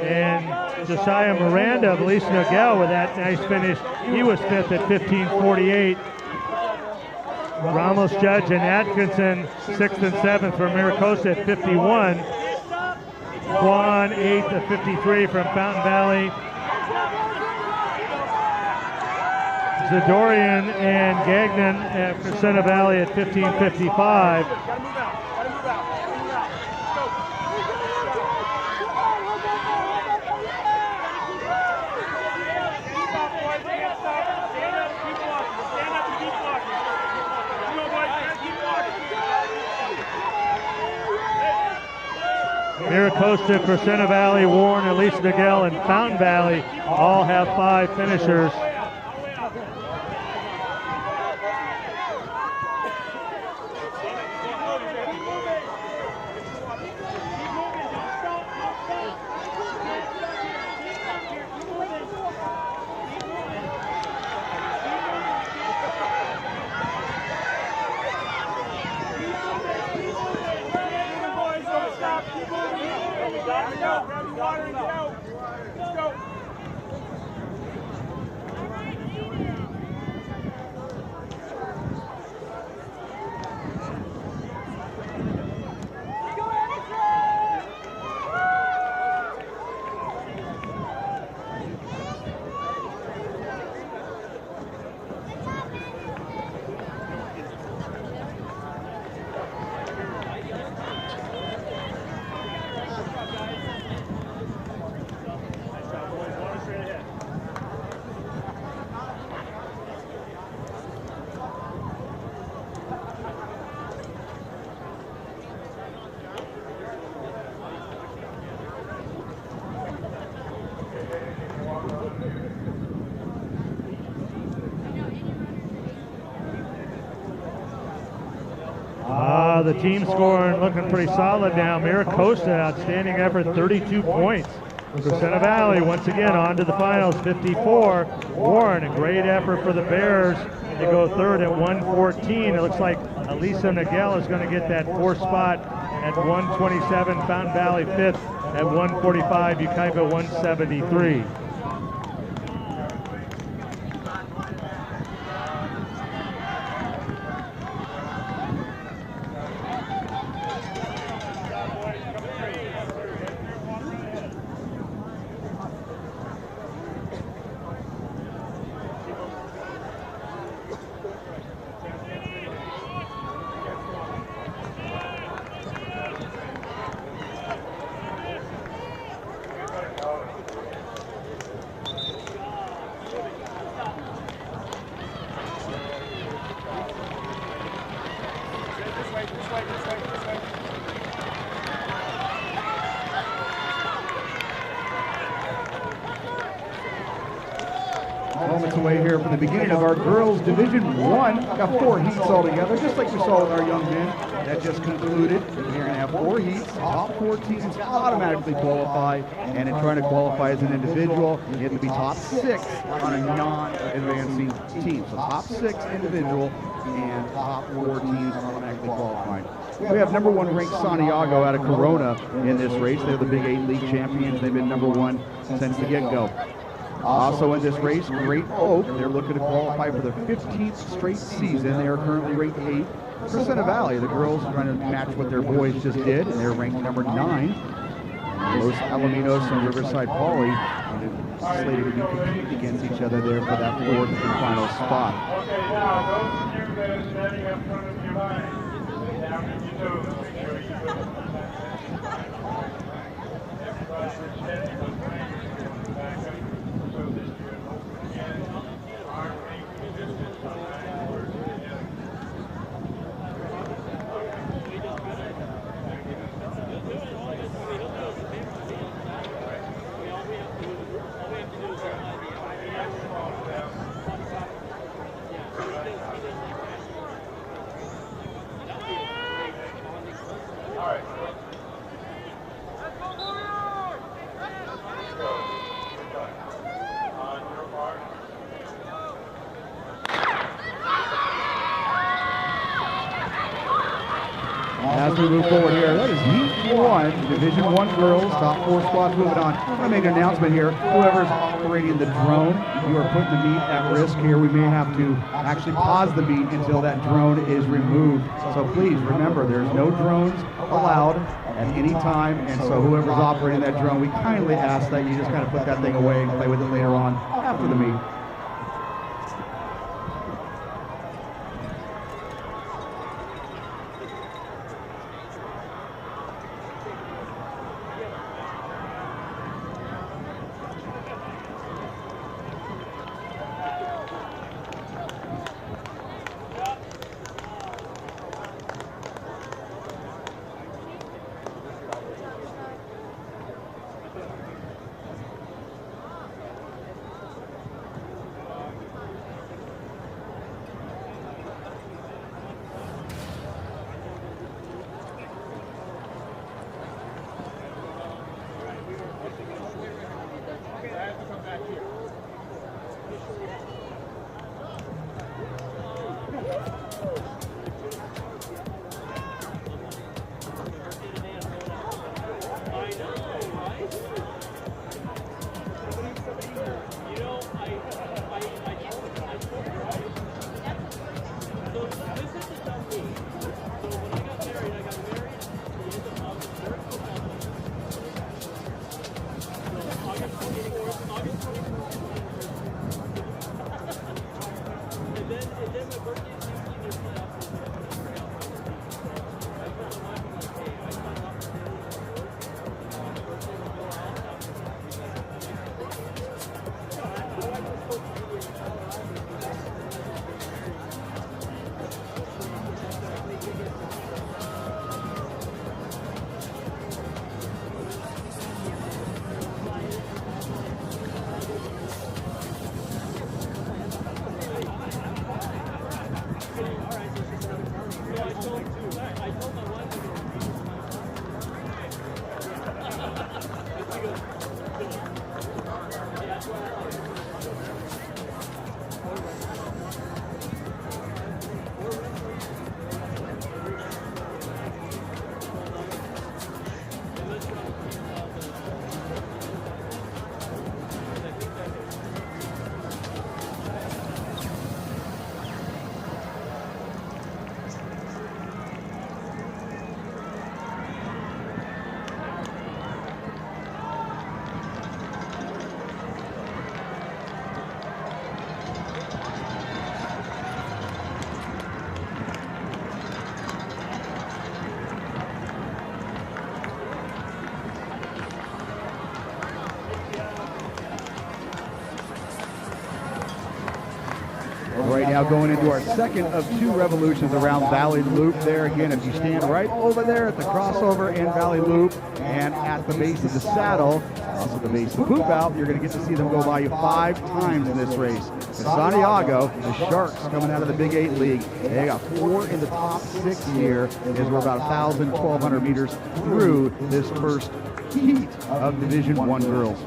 And Josiah Miranda of Alicia Nogel with that nice finish. He was 5th at 15:48. Ramos, Judge, and Atkinson 6th and 7th for Miracosta at 51. Juan 8th at 53 from Fountain Valley. Zadorian and Gagnon at Crescenta Valley at 15:55. Gotta move out. Gotta move out. Gotta move out. Keep up, boys. Can't stop. Stand up. Keep walking. Stand up and keep walking. Come on, boys. Keep walking. Miracosta, Crescenta Valley, Warren, Alicia Nogel, and Fountain Valley all have 5 finishers. The team scoring looking pretty solid now. Miracosta, outstanding effort, 32 points. Crescenta Valley once again on to the finals, 54. Warren, a great effort for the Bears. They go 3rd at 114. It looks like Alicia Nogel is going to get that 4th spot at 127. Fountain Valley 5th at 145. Ukaipa 173. moments away here from the beginning of our girls Division 1. Got 4 heats altogether, just like we saw with our young men. That just concluded. We're going to have 4 heats. Top 4 teams automatically qualify. And in trying to qualify as an individual, you have to be top 6 on a non-advancing team. So top 6 individual and top 4 teams automatically qualifying. We have number 1 ranked Santiago out of Corona in this race. They're the Big 8 League champions. They've been number 1 since the get-go. Also in this race, Great Oak. They're looking to qualify for their 15th straight season. They are currently ranked 8th. Crescenta Valley, the girls are trying to match what their boys just did, and they're ranked number 9. Los Alaminos and Riverside Poly slated to be competing against each other there for that 4th and final spot. Okay, now those of you that are standing up front of your line, down in your toes, make sure you go everybody that's standing those lanes back up so that you're open again. Arm equal distance behind where it's together. All right. Let's go, Warriors! Let's go. Good luck. On your mark. As we move forward here, that is Heat 1, Division 1 girls, top 4 squads moving on. I'm going to make an announcement here. Whoever's operating the drone, you are putting the meet at risk here. We may have to actually pause the meet until that drone is removed. So please remember, there's no drones allowed at any time. And so whoever's operating that drone, we kindly ask that you just kind of put that thing away and play with it later on after the meet. Right now going into our second of 2 revolutions around Valley Loop there. Again, if you stand right over there at the crossover in Valley Loop And at the base of the saddle, also the base of the poop out, you're going to get to see them go by you 5 times in this race. In Santiago, the Sharks coming out of the Big 8 League, they got 4 in the top 6 here as we're about 1,000, 1,200 meters through this first heat of Division I girls.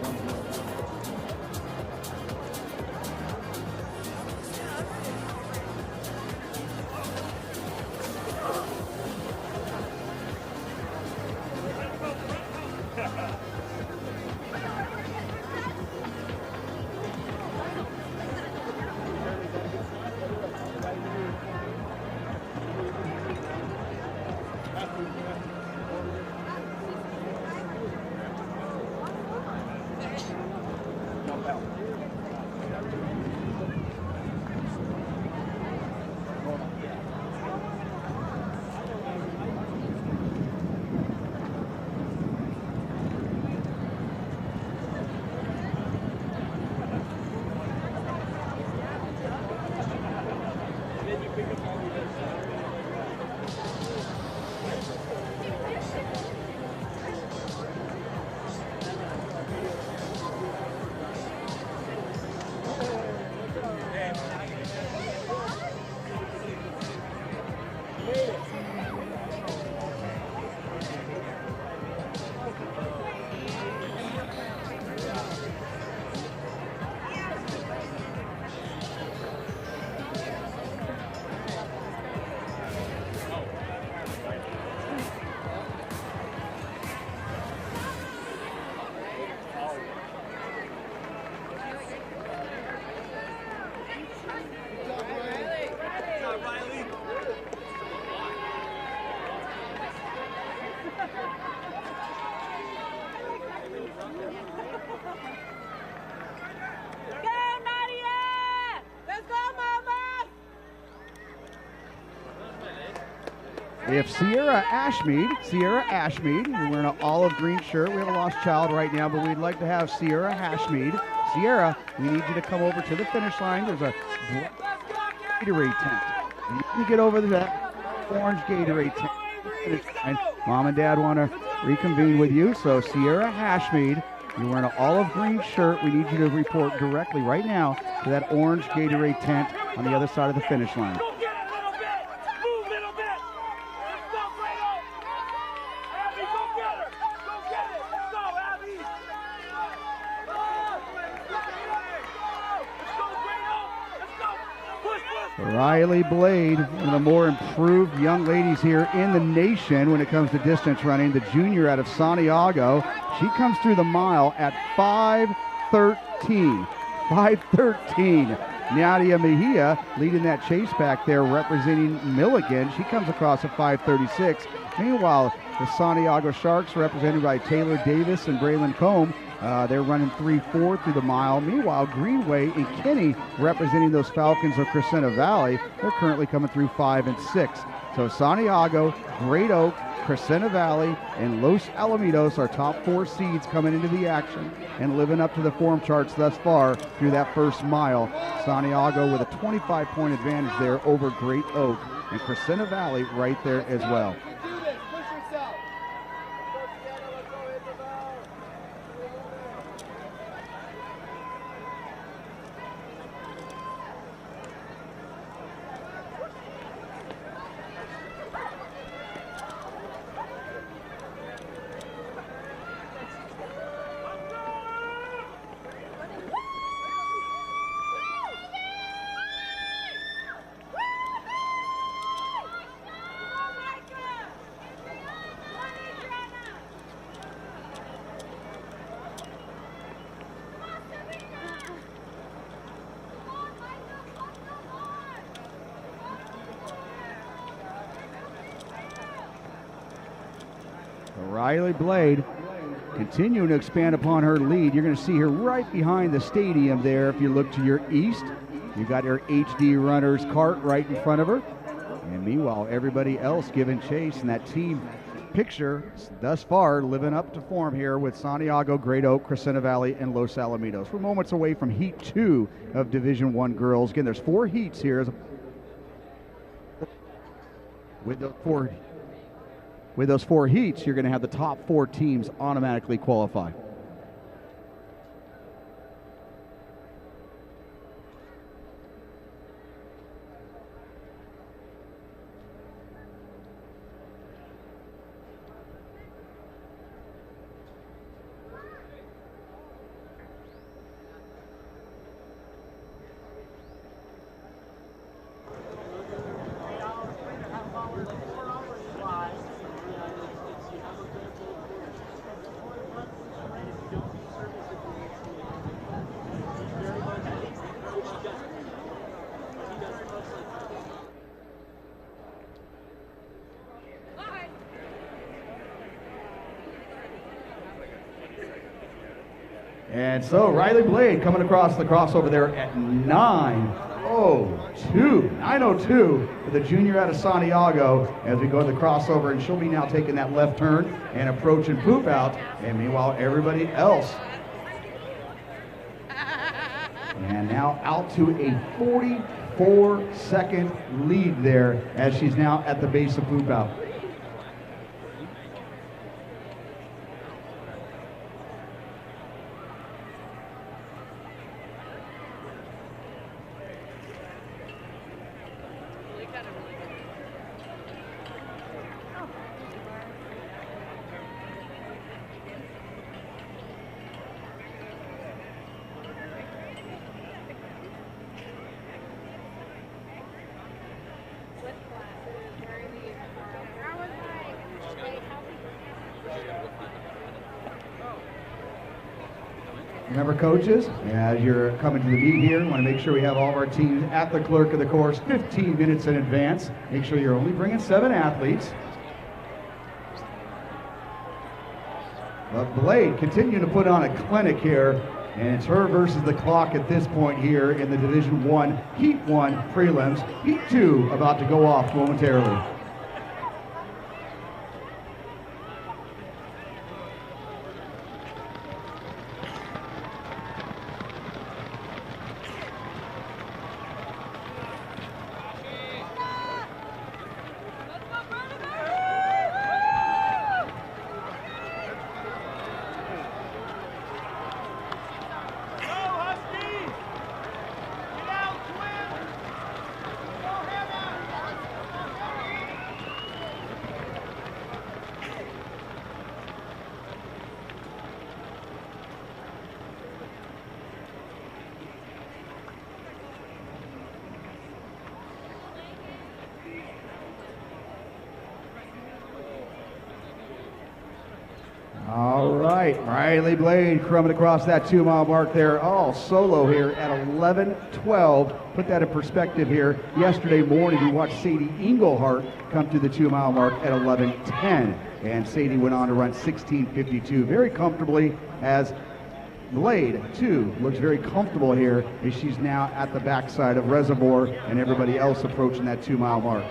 If Sierra Ashmead, you're wearing an olive green shirt. We have a lost child right now, but we'd like to have Sierra Ashmead. Sierra, we need you to come over to the finish line. There's a Gatorade tent. And you can get over to that orange Gatorade tent. And Mom and Dad want to reconvene with you. So Sierra Ashmead, you're wearing an olive green shirt. We need you to report directly right now to that orange Gatorade tent on the other side of the finish line. Riley Blade, one of the more improved young ladies here in the nation when it comes to distance running, the junior out of Santiago. She comes through the mile at 5:13. 5:13. Nadia Mejia leading that chase back there, representing Milligan. She comes across at 5:36. Meanwhile, the Santiago Sharks, represented by Taylor Davis and Braylon Combe, they're running 3:4 through the mile. Meanwhile, Greenway and Kinney, representing those Falcons of Crescenta Valley, they're currently coming through 5 and 6. So Santiago, Great Oak, Crescenta Valley, and Los Alamitos are top 4 seeds coming into the action and living up to the form charts thus far through that first mile. Santiago with a 25-point advantage there over Great Oak, and Crescenta Valley right there as well. Riley Blade continuing to expand upon her lead. You're going to see her right behind the stadium there. If you look to your east, you've got her HD Runners cart right in front of her. And meanwhile, everybody else giving chase, and that team picture thus far living up to form here with Santiago, Great Oak, Crescenta Valley, and Los Alamitos. We're moments away from Heat 2 of Division I girls. Again, there's 4 heats here with the 4. with those 4 heats, you're going to have the top 4 teams automatically qualify. And so Riley Blade coming across the crossover there at 9:02 for the junior out of Santiago as we go to the crossover, and she'll be now taking that left turn and approaching poop out. And meanwhile, everybody else. And now out to a 44-second lead there as she's now at the base of poop out. Remember, coaches, as you're coming to the meet here, we want to make sure we have all of our teams at the clerk of the course 15 minutes in advance. Make sure you're only bringing 7 athletes. But Blade continuing to put on a clinic here, and it's her versus the clock at this point here in the Division 1 Heat 1 Prelims. Heat 2 about to go off momentarily. All right, Riley Blade coming across that 2-mile mark there, all solo here at 11:12. Put that in perspective here. Yesterday morning, we watched Sadie Englehart come to the 2-mile mark at 11:10, and Sadie went on to run 16:52 very comfortably, as Blade, too, looks very comfortable here as she's now at the backside of Reservoir and everybody else approaching that 2-mile mark.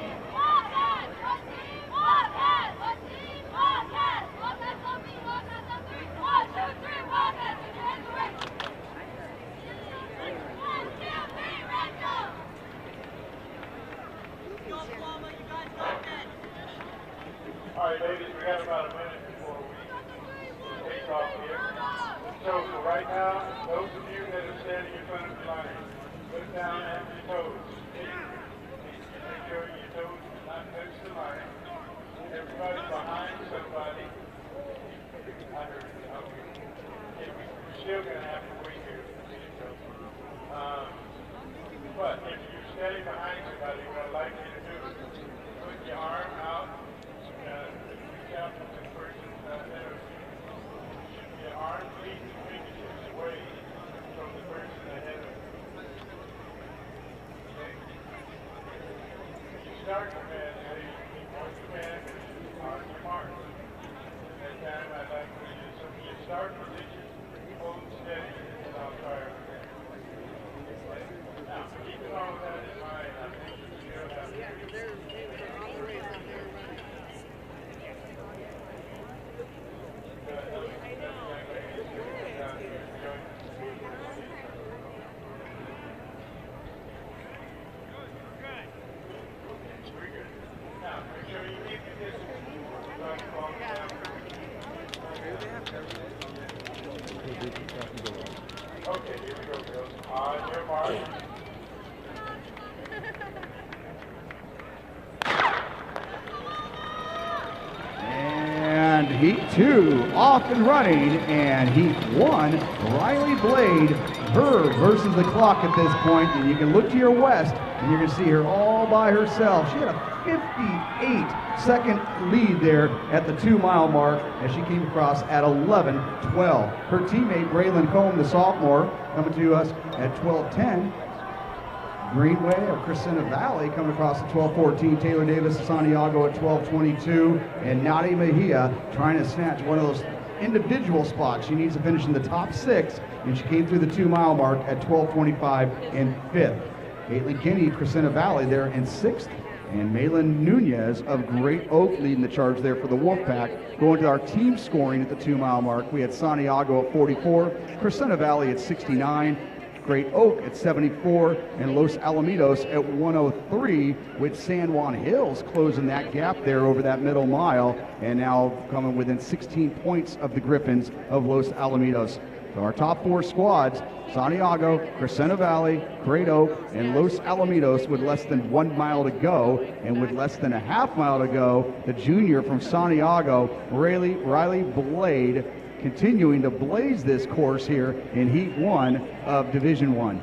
All right, ladies, we got about a minute before we take off here. So for right now, those of you that are standing in front of the line, put down at your toes. Make sure your toes do not touch the line. Everybody behind somebody. I heard it. Okay. We're still going to have to wait here. But if you're standing behind somebody, what I'd like you to do is put your arm out. Reach out to the person there. Your arm leads the fingertips away from the person ahead of you. Okay? You start command, one command is on your mark. At that time, I'd like for you to, so you start position, hold steady, and I'll fire again. Okay? Now, keeping all of that in mind, I think you still have to Now, make sure you keep your distance. Okay, here we go, girls. On your mark. And heat 2 off and running, and heat 1, Riley Blade, her versus the clock at this point, and you can look to your west and you're going to see her all by herself. She had a 58-second lead there at the 2-mile mark as she came across at 11:12. Her teammate Braylon Combe, the sophomore, coming to us at 12:10. Greenway of Crescenta Valley coming across at 12:14. Taylor Davis of Santiago at 12:22. And Nadia Mejia trying to snatch one of those individual spots. She needs to finish in the top 6, and she came through the 2-mile mark at 12:25 in 5th. Caitlin Kinney, Crescenta Valley there in 6th. And Malin Nunez of Great Oak leading the charge there for the Wolfpack. Going to our team scoring at the 2-mile mark, we had Santiago at 44, Crescenta Valley at 69, Great Oak at 74, and Los Alamitos at 103, with San Juan Hills closing that gap there over that middle mile, and now coming within 16 points of the Griffins of Los Alamitos. So our top 4 squads, Santiago, Crescenta Valley, Great Oak, and Los Alamitos with less than 1 mile to go, and with less than a half mile to go, the junior from Santiago, Riley Blade, continuing to blaze this course here in Heat 1 of Division 1.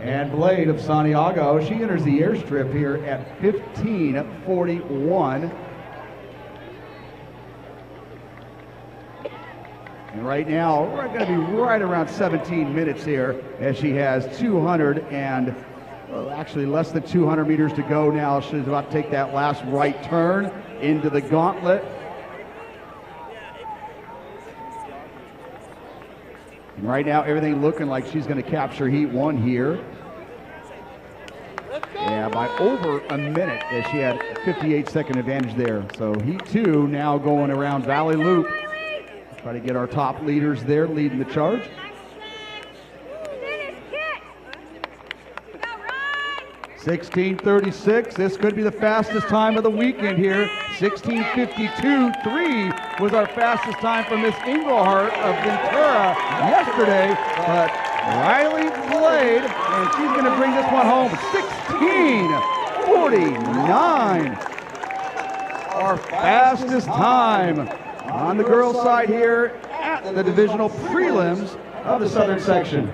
And Blade of Santiago, she enters the airstrip here at 15:41. And right now, we're going to be right around 17 minutes here as she has 200 and, well, actually less than 200 meters to go now. She's about to take that last right turn into the gauntlet. And right now, everything looking like she's going to capture Heat 1 here. Yeah, by over a minute, as she had a 58-second advantage there. So Heat 2 now going around Valley Loop. Try to get our top leaders there leading the charge. 16:36. This could be the fastest time of the weekend here. 16:52.3 was our fastest time for Miss Englehart of Ventura yesterday. But Riley Blade, and she's going to bring this one home. 16:49. Our fastest time on the girls' side here at the divisional prelims of the Southern section.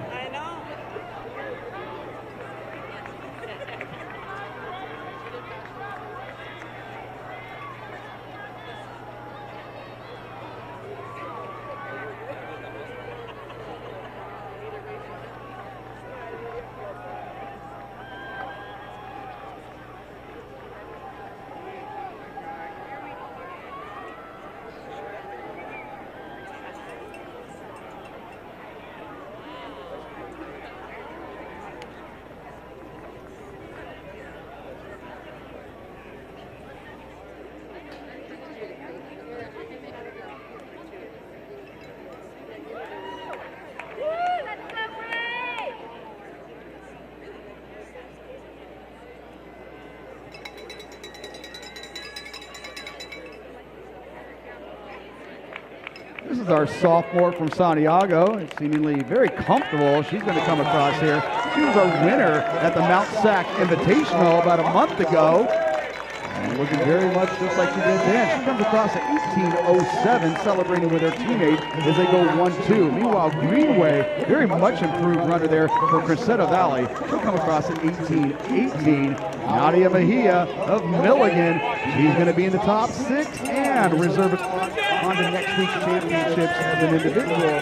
This is our sophomore from Santiago, seemingly very comfortable. She's going to come across here. She was our winner at the Mt SAC Invitational about a month ago. And looking very much just like she did then. She comes across at 18:07, celebrating with her teammate as they go 1-2. Meanwhile, Greenway, very much improved runner there for Crescenta Valley. She'll come across at 18:18. Nadia Mejia of Milligan, she's going to be in the top 6 and reserve it on to next week's championships as an individual.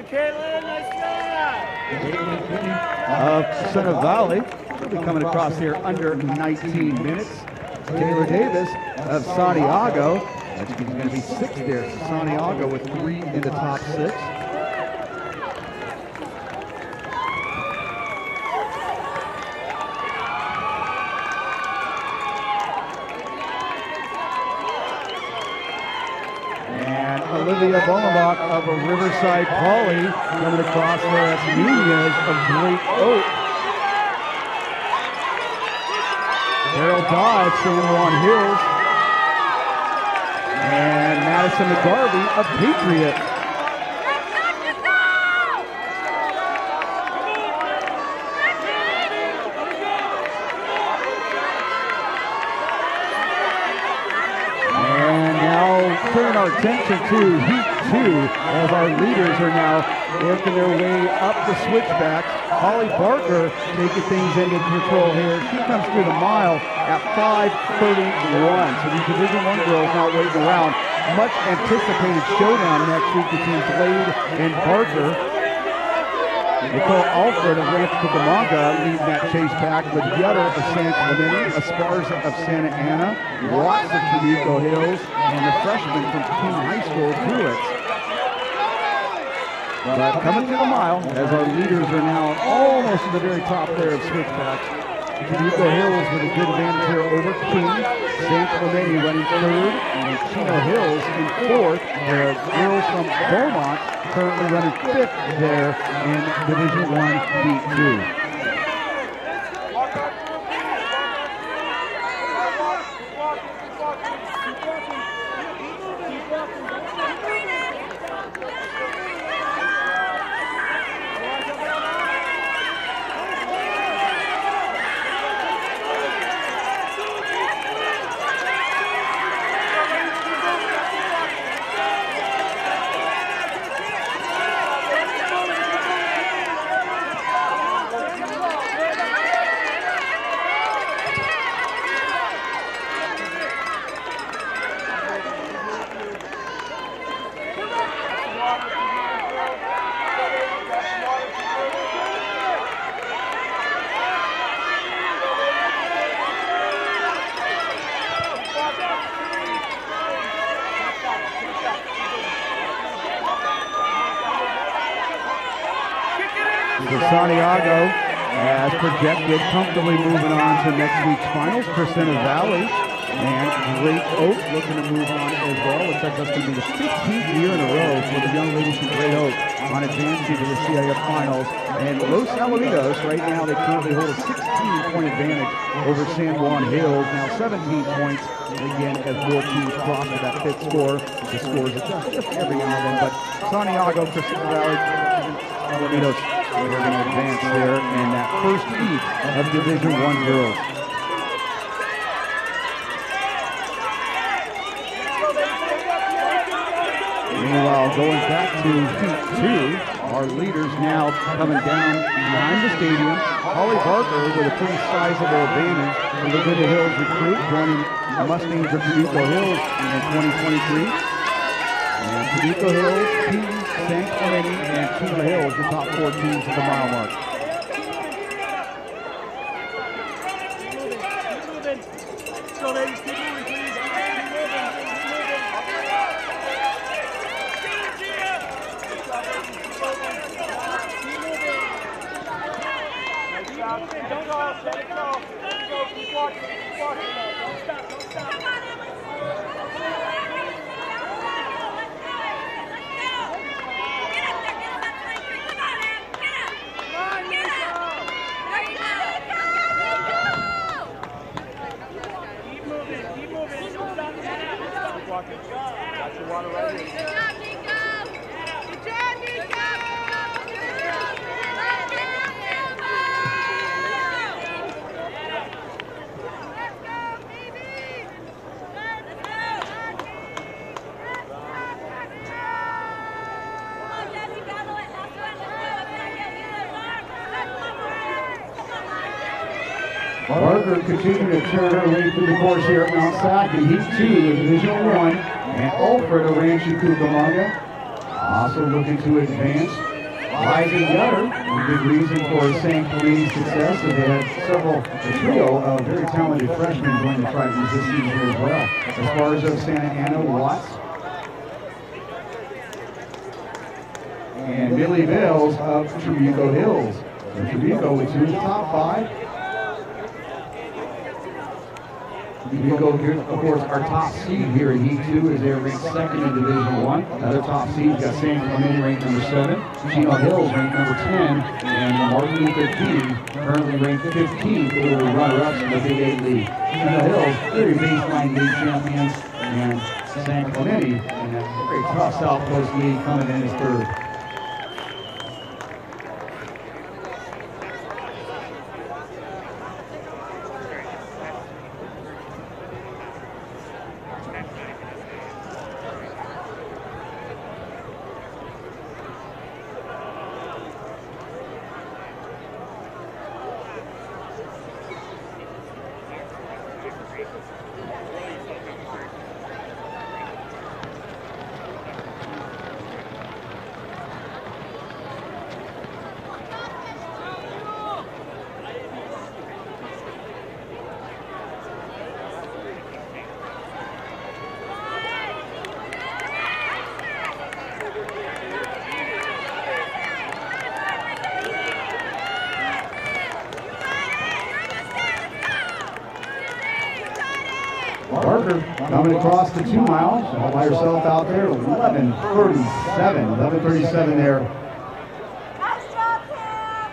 Caitlin, nice job! Of Crescenta Valley, she'll be coming across here under 19 minutes. Taylor Davis of Santiago, she's going to be 6th there. Santiago with 3 in the top 6. And Olivia Bonamont of Riverside Poly coming across there as Nunez of Great Oak. Carol Dodd, San Juan Hills. And Madison McGarvey of Patriot. And now turn our attention to Heat 2 as our leaders are now working their way up the switchbacks. Holly Barker taking things into control here. She comes through the mile at 5:31. So these Division I girls not waiting around. Much anticipated showdown next week between Blade and Barker. Nicole Alfred of Rancho Cucamonga leading that chase back with Yetter of San Clemente, Esparza of Santa Ana, Watts of Tribuco Hills, and the freshman from King High School, Druids. But coming through the mile, as our leaders are now almost to the very top there of switchbacks. Tribuco Hills with a good advantage here over King. San Clemente running 3rd, and Chino Hills in 4th. The girls from Beaumont currently running 5th there in Division I Heat 2. Santiago, as projected, comfortably moving on to next week's finals. Crescenta Valley and Great Oak looking to move on as well. Looks like that's going to be the 15th year in a row for the young ladies from Great Oak on advancing to the CIF finals. And Los Alamitos, right now, they currently hold a 16-point advantage over San Juan Hills. Now 17 points, again, as more teams cross to that 5th score. The scores adjust just every now and then. But Santiago, Crescenta Valley, Alamitos, we're going to advance there in that first heat of Division I girls. Meanwhile, going back to Heat 2, our leaders now coming down behind the stadium. Holly Barker with a pretty sizable advantage from the Laguna Hills recruit, joining the Mustangs of Tribuco Hills in 2023. And Tribuco Hills, King, San Clemente, and Chino Hills, the top 4 teams at the mile mark. So ladies, keep moving, please. Keep moving. Don't go, let it go. Keep walking, keep walking. Don't stop, don't stop. Keep moving. Don't stop. Got your water right here. Barker continuing to turn her way through the course here at Mt SAC in Heat 2 in Division 1. And Alfred of Rancho Cucamonga also looking to advance. Liza Gutter, a big reason for St. Clementi's success, and they had a trio of very talented freshmen join the Tritons this season as well. As far as Santa Ana, Watts, and Millie Bales of Trabuco Hills. So Trabuco with 2 in the top 5. Trabuco, of course, our top seed here in Heat 2 is they're ranked 2nd in Division 1. Other top seeds got San Clemente ranked number 7, Chino Hills ranked number 10, and Martin Luther King currently ranked 15th for the runner-ups in the Big 8 League. Chino Hills, very baseline league champions, and San Clemente in a very tough South Coast league coming in as 3rd. Barker coming across the 2 miles, all by herself out there, 11:37 there. Nice job, Cam!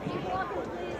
Keep walking, please.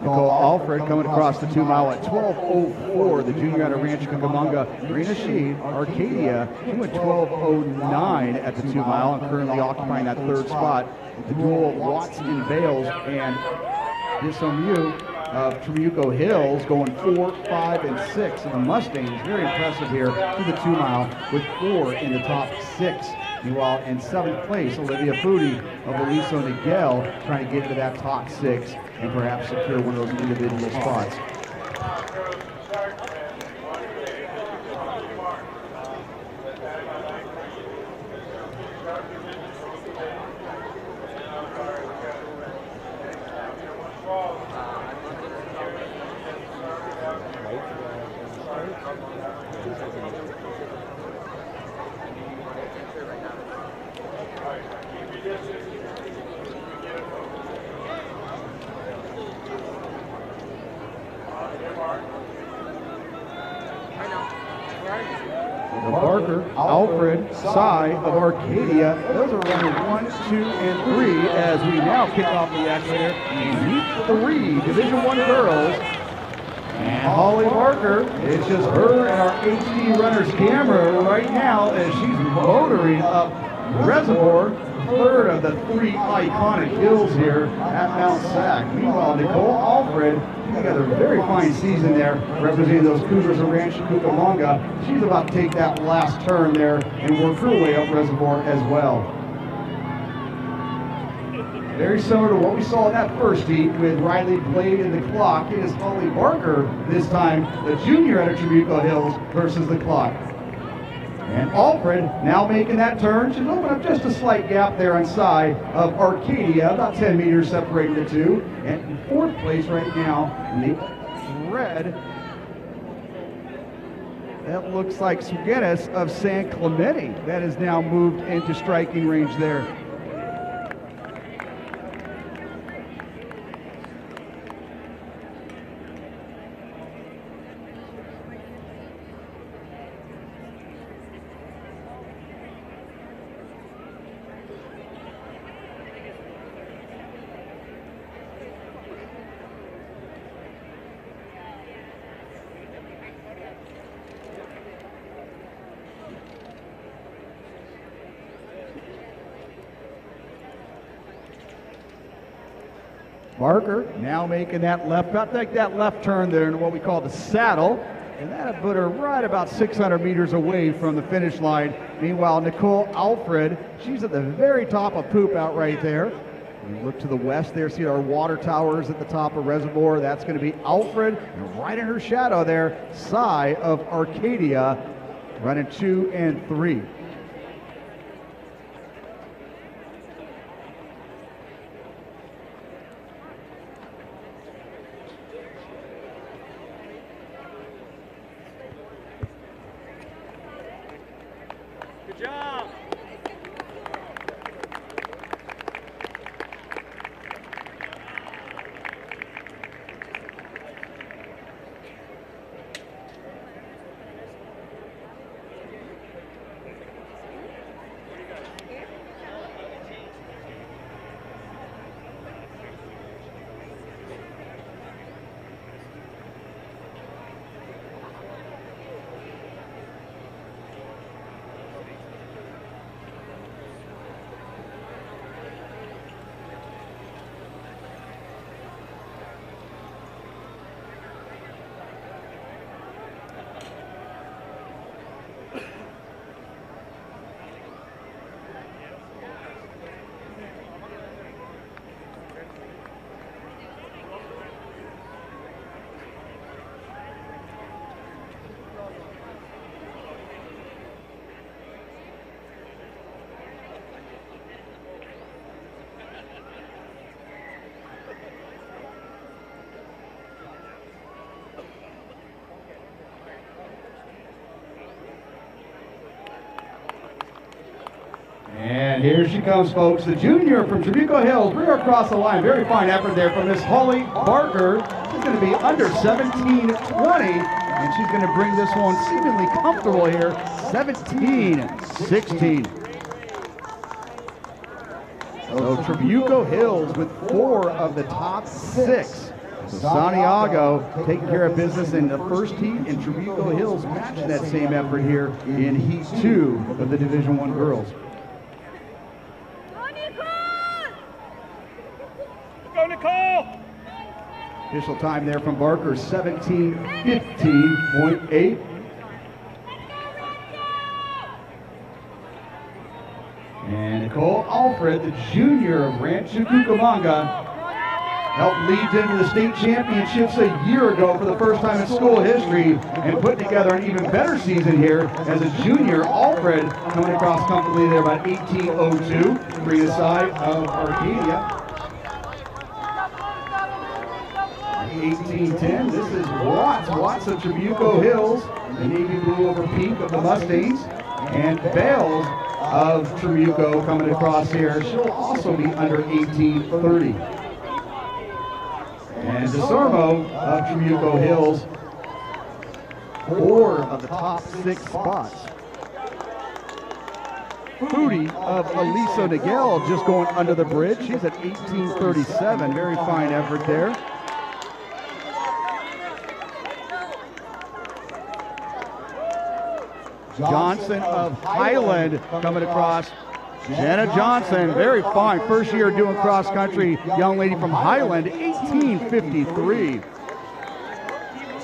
Nicole Alfred coming across the 2 mile at 12:04. The junior out of Rancho Cucamonga, Marina Sheed, Arcadia, she went 12:09 at the 2 mile and currently occupying that 3rd spot. The duel of Watts and Bales and SMU of Trabuco Hills going 4, 5, and 6. And the Mustangs, very impressive here to the 2 mile with 4 in the top 6. Meanwhile, in 7th place, Olivia Foodie of Aliso Niguel trying to get into that top 6 and perhaps secure one of those individual spots. Barker, Alfred, Cy of Arcadia. Those are runners 1, 2, and 3 as we now kick off the action here in Heat 3, Division 1 girls. And Holly Barker, it's just her and our HD Runners camera right now as she's motoring up Reservoir, 3rd of the 3 iconic hills here at Mt SAC. Meanwhile, Nicole Alfred, together a very fine season there, representing those Cougars of Rancho Cucamonga. She's about to take that last turn there and work her way up Reservoir as well. Very similar to what we saw in that first heat with Riley Blade and the clock. It is Holly Barker this time, the junior out of Trabuco Hills versus the clock. And Alfred now making that turn. She's opened up just a slight gap there on side of Arcadia, about 10 meters separating the two. And in 4th place right now in the red, that looks like Suguenes of San Clemente. That has now moved into striking range there. Barker now making that left, about to take that left turn there in what we call the saddle. And that'll put her right about 600 meters away from the finish line. Meanwhile, Nicole Alfred, she's at the very top of poop out right there. You look to the west there, see our water towers at the top of Reservoir. That's going to be Alfred. And right in her shadow there, Cy of Arcadia, running 2 and 3. Good job. And here she comes, folks. The junior from Trabuco Hills. Bring her across the line. Very fine effort there from Miss Holly Barker. She's going to be under 17:20, and she's going to bring this one seemingly comfortable here, 17:16. So Trabuco Hills with 4 of the top 6. So Santiago taking care of business in the first heat, and Trabuco Hills matching that same effort here in Heat 2 of the Division I girls. Go, Nicole! Official time there from Barker, 17:15.8. And Nicole Alfred, the junior of Rancho Cucamonga, helped lead them to the state championships a year ago for the first time in school history, and put together an even better season here as a junior. Alfred coming across comfortably there about 18:02, bringing aside of Arcadia. 18:10. This is Watts of Trabuco Hills, the navy blue over pink of the Mustangs, and Bales of Trabuco coming across here. She'll also be under 18:30. And DeSormo of Trabuco Hills, 4 of the top 6 spots. Foodie of Aliso Niguel just going under the bridge. She's at 18:37. Very fine effort there. Johnson of Highland coming across. Jenna Johnson, very fine. First year doing cross country. Young lady from Highland, 18:53.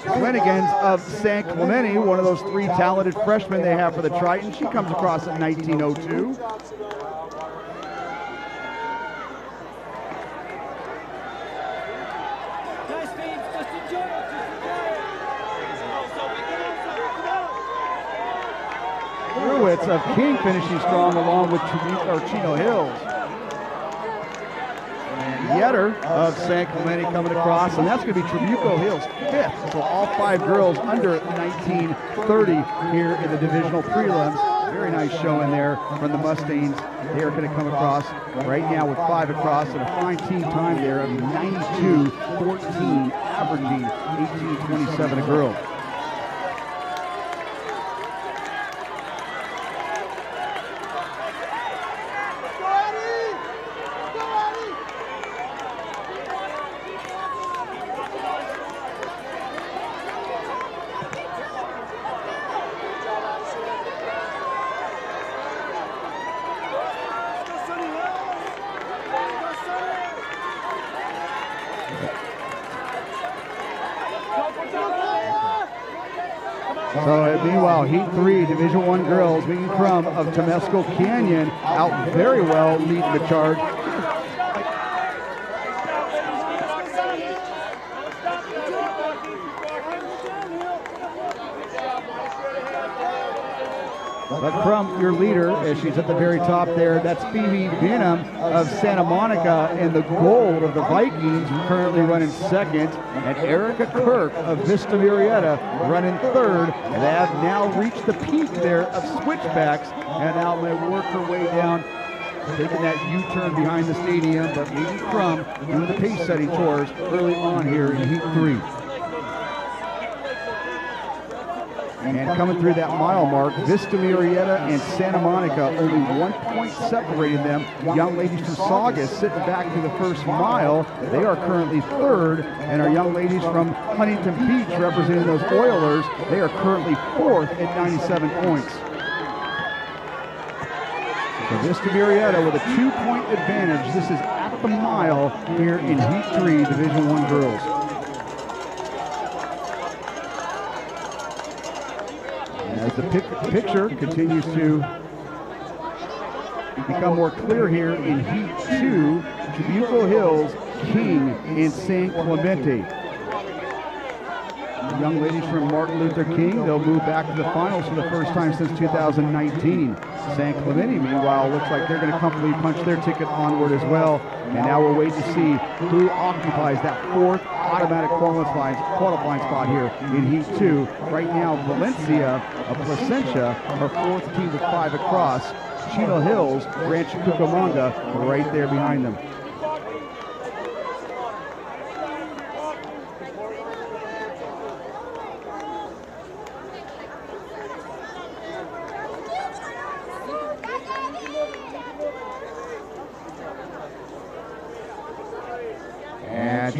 Flanagan's of San Clemente, one of those 3 talented freshmen they have for the Triton. She comes across at 19:02. Ruitz of King finishing strong along with Chino Hills. And Yetter of San Clemente coming across, and that's going to be Trabuco Hills 5th. So all 5 girls under 19:30 here in the divisional prelims. Very nice showing there from the Mustangs. They are going to come across right now with 5 across, and a fine team time there of 92:14, averaging 18:27 a girl. So meanwhile, Heat 3, Division I girls, Megan Crum of Temescal Canyon out very well, leading the charge. But Crum, your leader, as she's at the very top there, that's Phoebe Benham of Santa Monica in the gold of the Vikings, currently running second, and Erica Kirk of Vista Murrieta running third. And they have now reached the peak there of switchbacks, and now may work her way down, taking that U-turn behind the stadium, but Megan Crum doing the pace-setting chores early on here in Heat 3. And coming through that mile mark, Vista Murrieta and Santa Monica, only 1 point separating them. Young ladies from Saugus sitting back to the first mile. They are currently third. And our young ladies from Huntington Beach, representing those Oilers, they are currently fourth at 97 points. So Vista Murrieta with a 2-point advantage. This is at the mile here in Heat 3, Division I girls. As the picture continues to become more clear here in Heat 2, Trabuco Hills, King, and San Clemente. The young ladies from Martin Luther King, they'll move back to the finals for the first time since 2019. San Clemente, meanwhile, looks like they're going to comfortably punch their ticket onward as well. And now we'll wait to see who occupies that fourth automatic qualifying spot here in Heat 2. Right now, Valencia of Placentia, our fourth team with 5 across. Chino Hills, Rancho Cucamonga, right there behind them.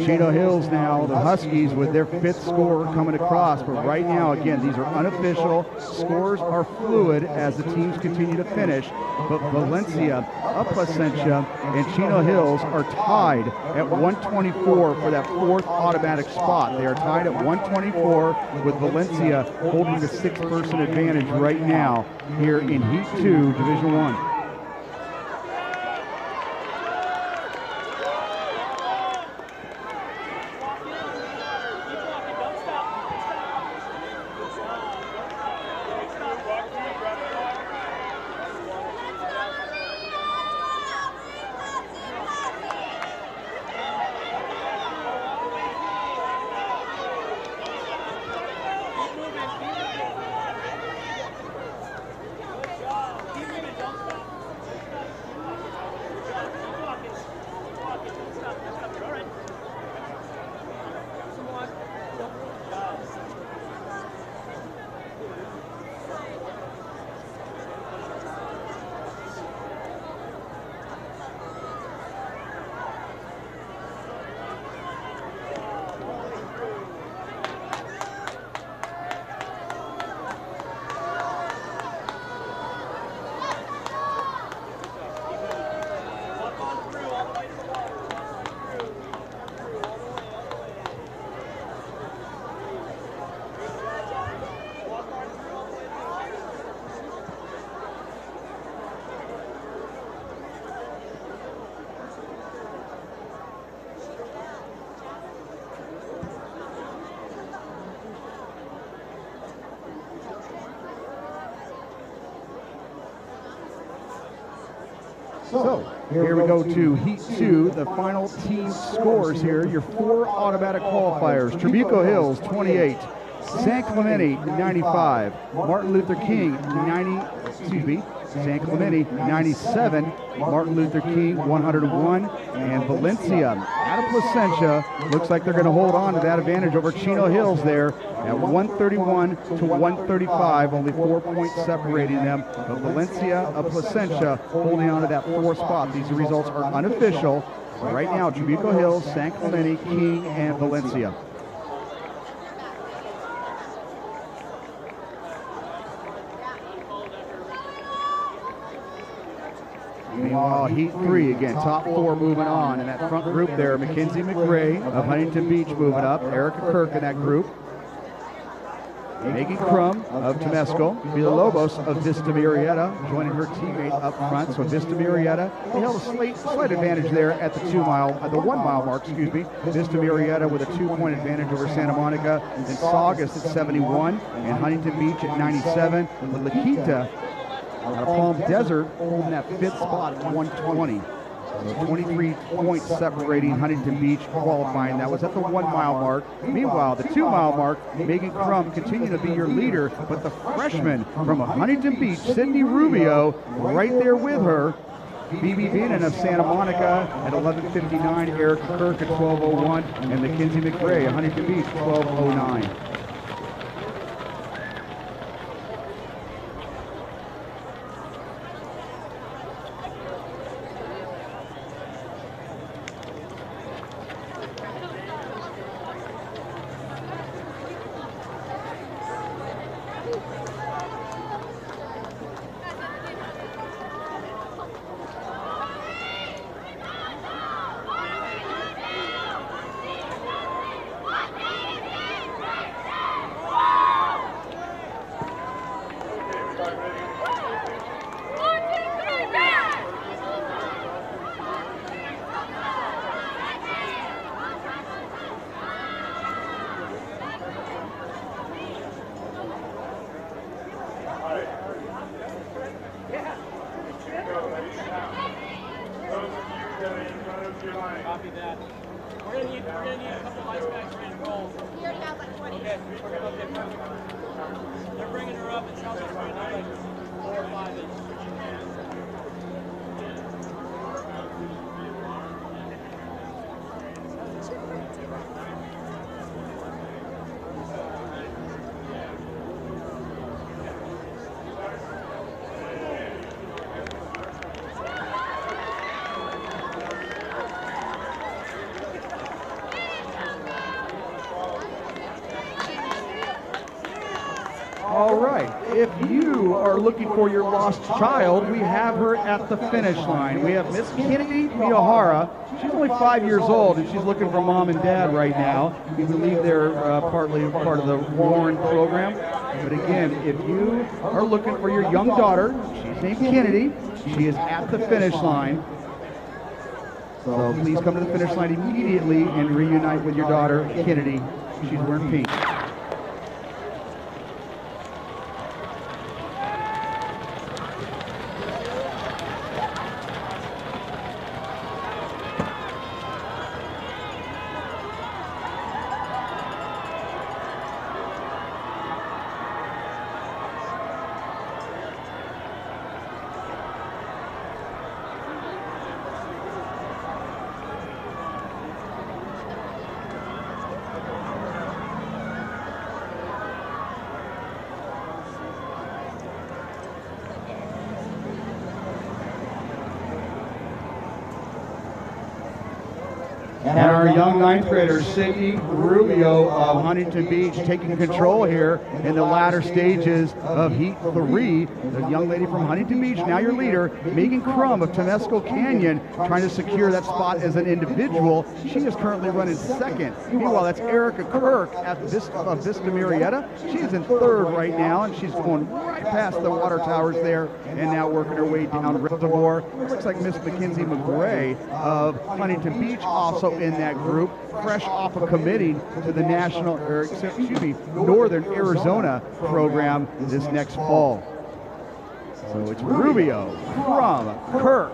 Chino Hills now, the Huskies with their 5th score coming across, but right now, again, these are unofficial. Scores are fluid as the teams continue to finish, but Valencia, of Placentia, and Chino Hills are tied at 124 for that 4th automatic spot. They are tied at 124 with Valencia holding the 6-person advantage right now here in Heat 2, Division I. So here we go to Heat 2, the final team scores here. Your 4 automatic qualifiers: Trabuco Hills 28, San Clemente 95, Martin Luther King San Clemente 97, Martin Luther King 101, and Valencia out of Placentia looks like they're going to hold on to that advantage over Chino Hills there at 131 to 135, only 4 points separating them. But Valencia of Placentia holding on to that 4th spot. These results are unofficial. Right now, Trabuco Hills, San Clemente, King, and Valencia. Meanwhile, Heat 3, again, top 4 moving on. In that front group there, Mackenzie McRae of Huntington Beach moving up. Erica Kirk in that group. Megan Crum of Temescal, Villalobos of Vista Murrieta, joining her teammate up front. So Vista Murrieta, they held a slight advantage there at the 1 mile mark, excuse me. Vista Murrieta with a 2-point advantage over Santa Monica, then Saugus at 71, and Huntington Beach at 97, with La Quinta out of Palm Desert holding that 5th spot at 120. So 23 points separating Huntington Beach qualifying. That was at the 1 mile mark. Meanwhile, the 2 mile mark, Megan Crum continued to be your leader, but the freshman from Huntington Beach, Sydney Rubio, right there with her. Phoebe Beenan of Santa Monica at 11:59, Erica Kirk at 12:01, and Mackenzie McRae of Huntington Beach 12:09. Copy that. We're gonna need a couple ice bags ready to roll. We already have like 20. Okay, perfect. They're bringing her up. It sounds like we're gonna need like 4 or 5 inches. All right, if you are looking for your lost child, we have her at the finish line. We have Miss Kennedy Miyahara. She's only 5 years old, and she's looking for mom and dad right now. We believe they're partly part of the Warren program. But again, if you are looking for your young daughter, she's named Kennedy. She is at the finish line. So please come to the finish line immediately and reunite with your daughter, Kennedy. She's wearing pink. And our young ninth grader, Sydney Rubio of Huntington Beach, taking control here in the latter stages of Heat 3. The young lady from Huntington Beach, now your leader, Megan Crum of Temescal Canyon, trying to secure that spot as an individual. She is currently running second. Meanwhile, that's Erica Kirk at Vista Murrieta. She's in third right now, and she's going right past the water towers there, and now working her way down Reservoir. It looks like Miss Mackenzie McRae of Huntington Beach also in that group, fresh off of committing to the Northern Arizona program this next fall. So it's Rubio, Crum, Kirk.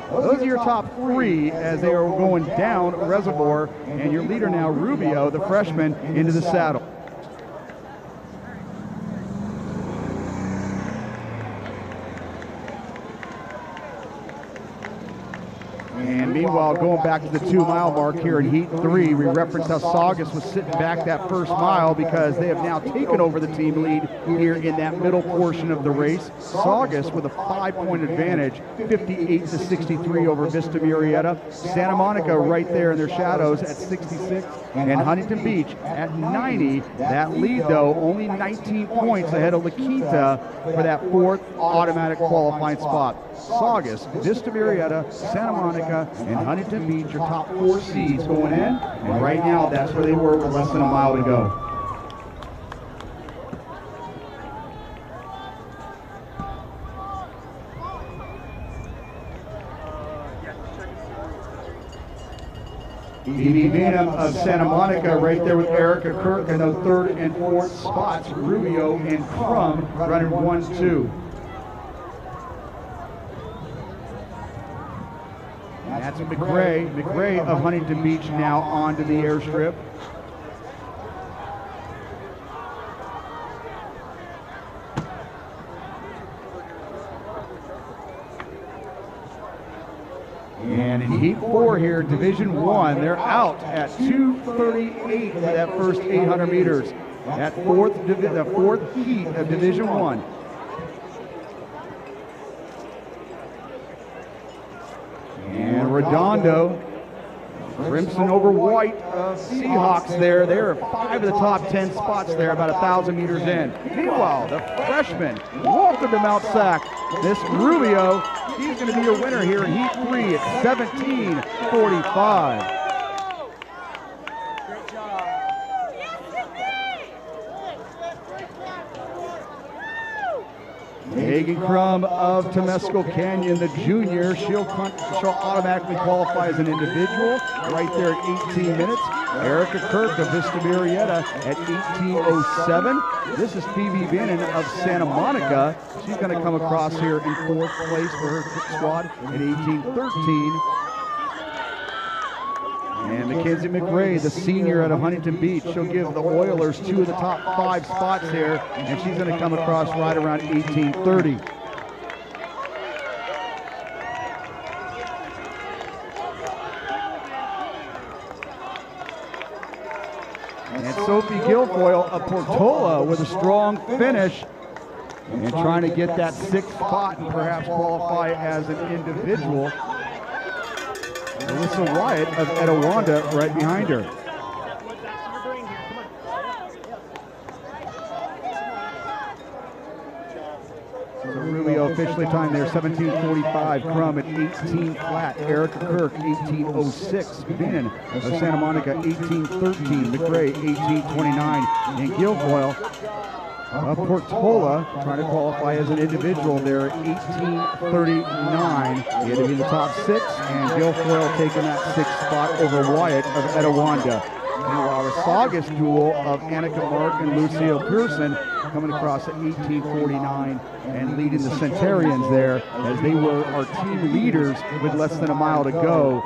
Those are your top three as they are going down Reservoir, and your leader now, Rubio, the freshman, into the saddle. And meanwhile, going back to the 2 mile mark here in Heat 3, we referenced how Saugus was sitting back that first mile because they have now taken over the team lead here in that middle portion of the race. Saugus with a 5-point advantage, 58-63 over Vista Murrieta. Santa Monica right there in their shadows at 66, and Huntington Beach at 90. That lead, though, only 19 points ahead of La Quinta for that 4th automatic qualifying spot. Saugus, Vista Murrieta, Santa Monica, and Huntington Beach, your top 4 seeds going in, and right now that's where they were with less than a mile to go. Evie Venom of Santa Monica right there with Erica Kirk in those third and fourth spots. Rubio and Crum running 1-2. That's McRae. McRae of Huntington Beach now onto the airstrip. And in Heat 4 here, Division 1, they're out at 2:38 for that first 800 meters. That the fourth heat of Division 1. And Redondo, crimson over white Seahawks there. They're 5 of the top 10 spots there, about 1,000 meters in. Meanwhile, the freshman, welcome to Mt SAC. This Rubio, he's going to be your winner here in Heat 3 at 17:45. Megan Crum of Temescal Canyon, the junior, she'll automatically qualify as an individual right there at 18 minutes. Erica Kirk of Vista Marietta at 18:07. This is Phoebe Bannon of Santa Monica. She's going to come across here in fourth place for her squad at 18:13. And Mackenzie McRae, the senior out of Huntington Beach, she'll give the Oilers 2 of the top 5 spots here, and she's going to come across right around 18:30. And Sophie Guilfoyle of Portola with a strong finish and trying to get that 6th spot and perhaps qualify as an individual. Alyssa Wyatt of Etiwanda right behind her. So Rubio officially timed there, 17:45. Crum at 18 flat. Erica Kirk, 18:06. Bannon of Santa Monica, 18:13. McRae, 18:29. And Guilfoyle of Portola trying to qualify as an individual there at 18:39. He had to be in the top 6, and Guilfoyle taking that 6th spot over Wyatt of Etiwanda. Meanwhile, the Saugus duel of Annika Mark and Lucille Pearson coming across at 18:49 and leading the Centurions there as they were our team leaders with less than a mile to go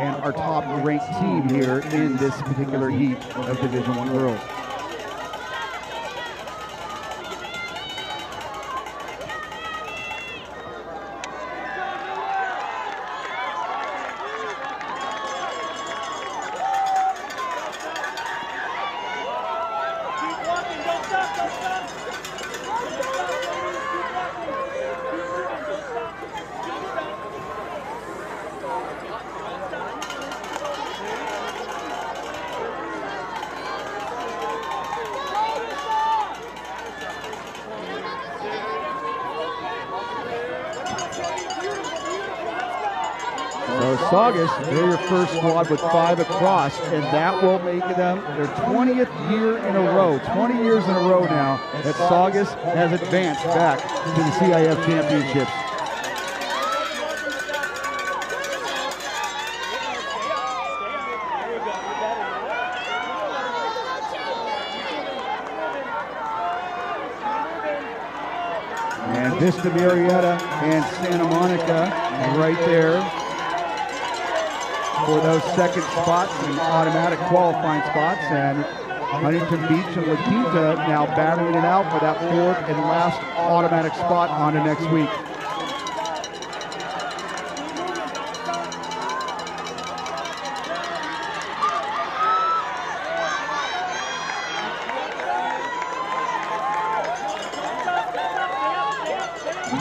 and our top ranked team here in this particular heat of Division I girls. So Saugus, they're your first squad with 5 across, and that will make them their 20th year in a row. 20 years in a row now that Saugus has advanced back to the CIF championships. And Vista Marietta and Santa Monica right there for those second spots and automatic qualifying spots, and Huntington Beach and La Quinta now battling it out for that 4th and last automatic spot on to next week.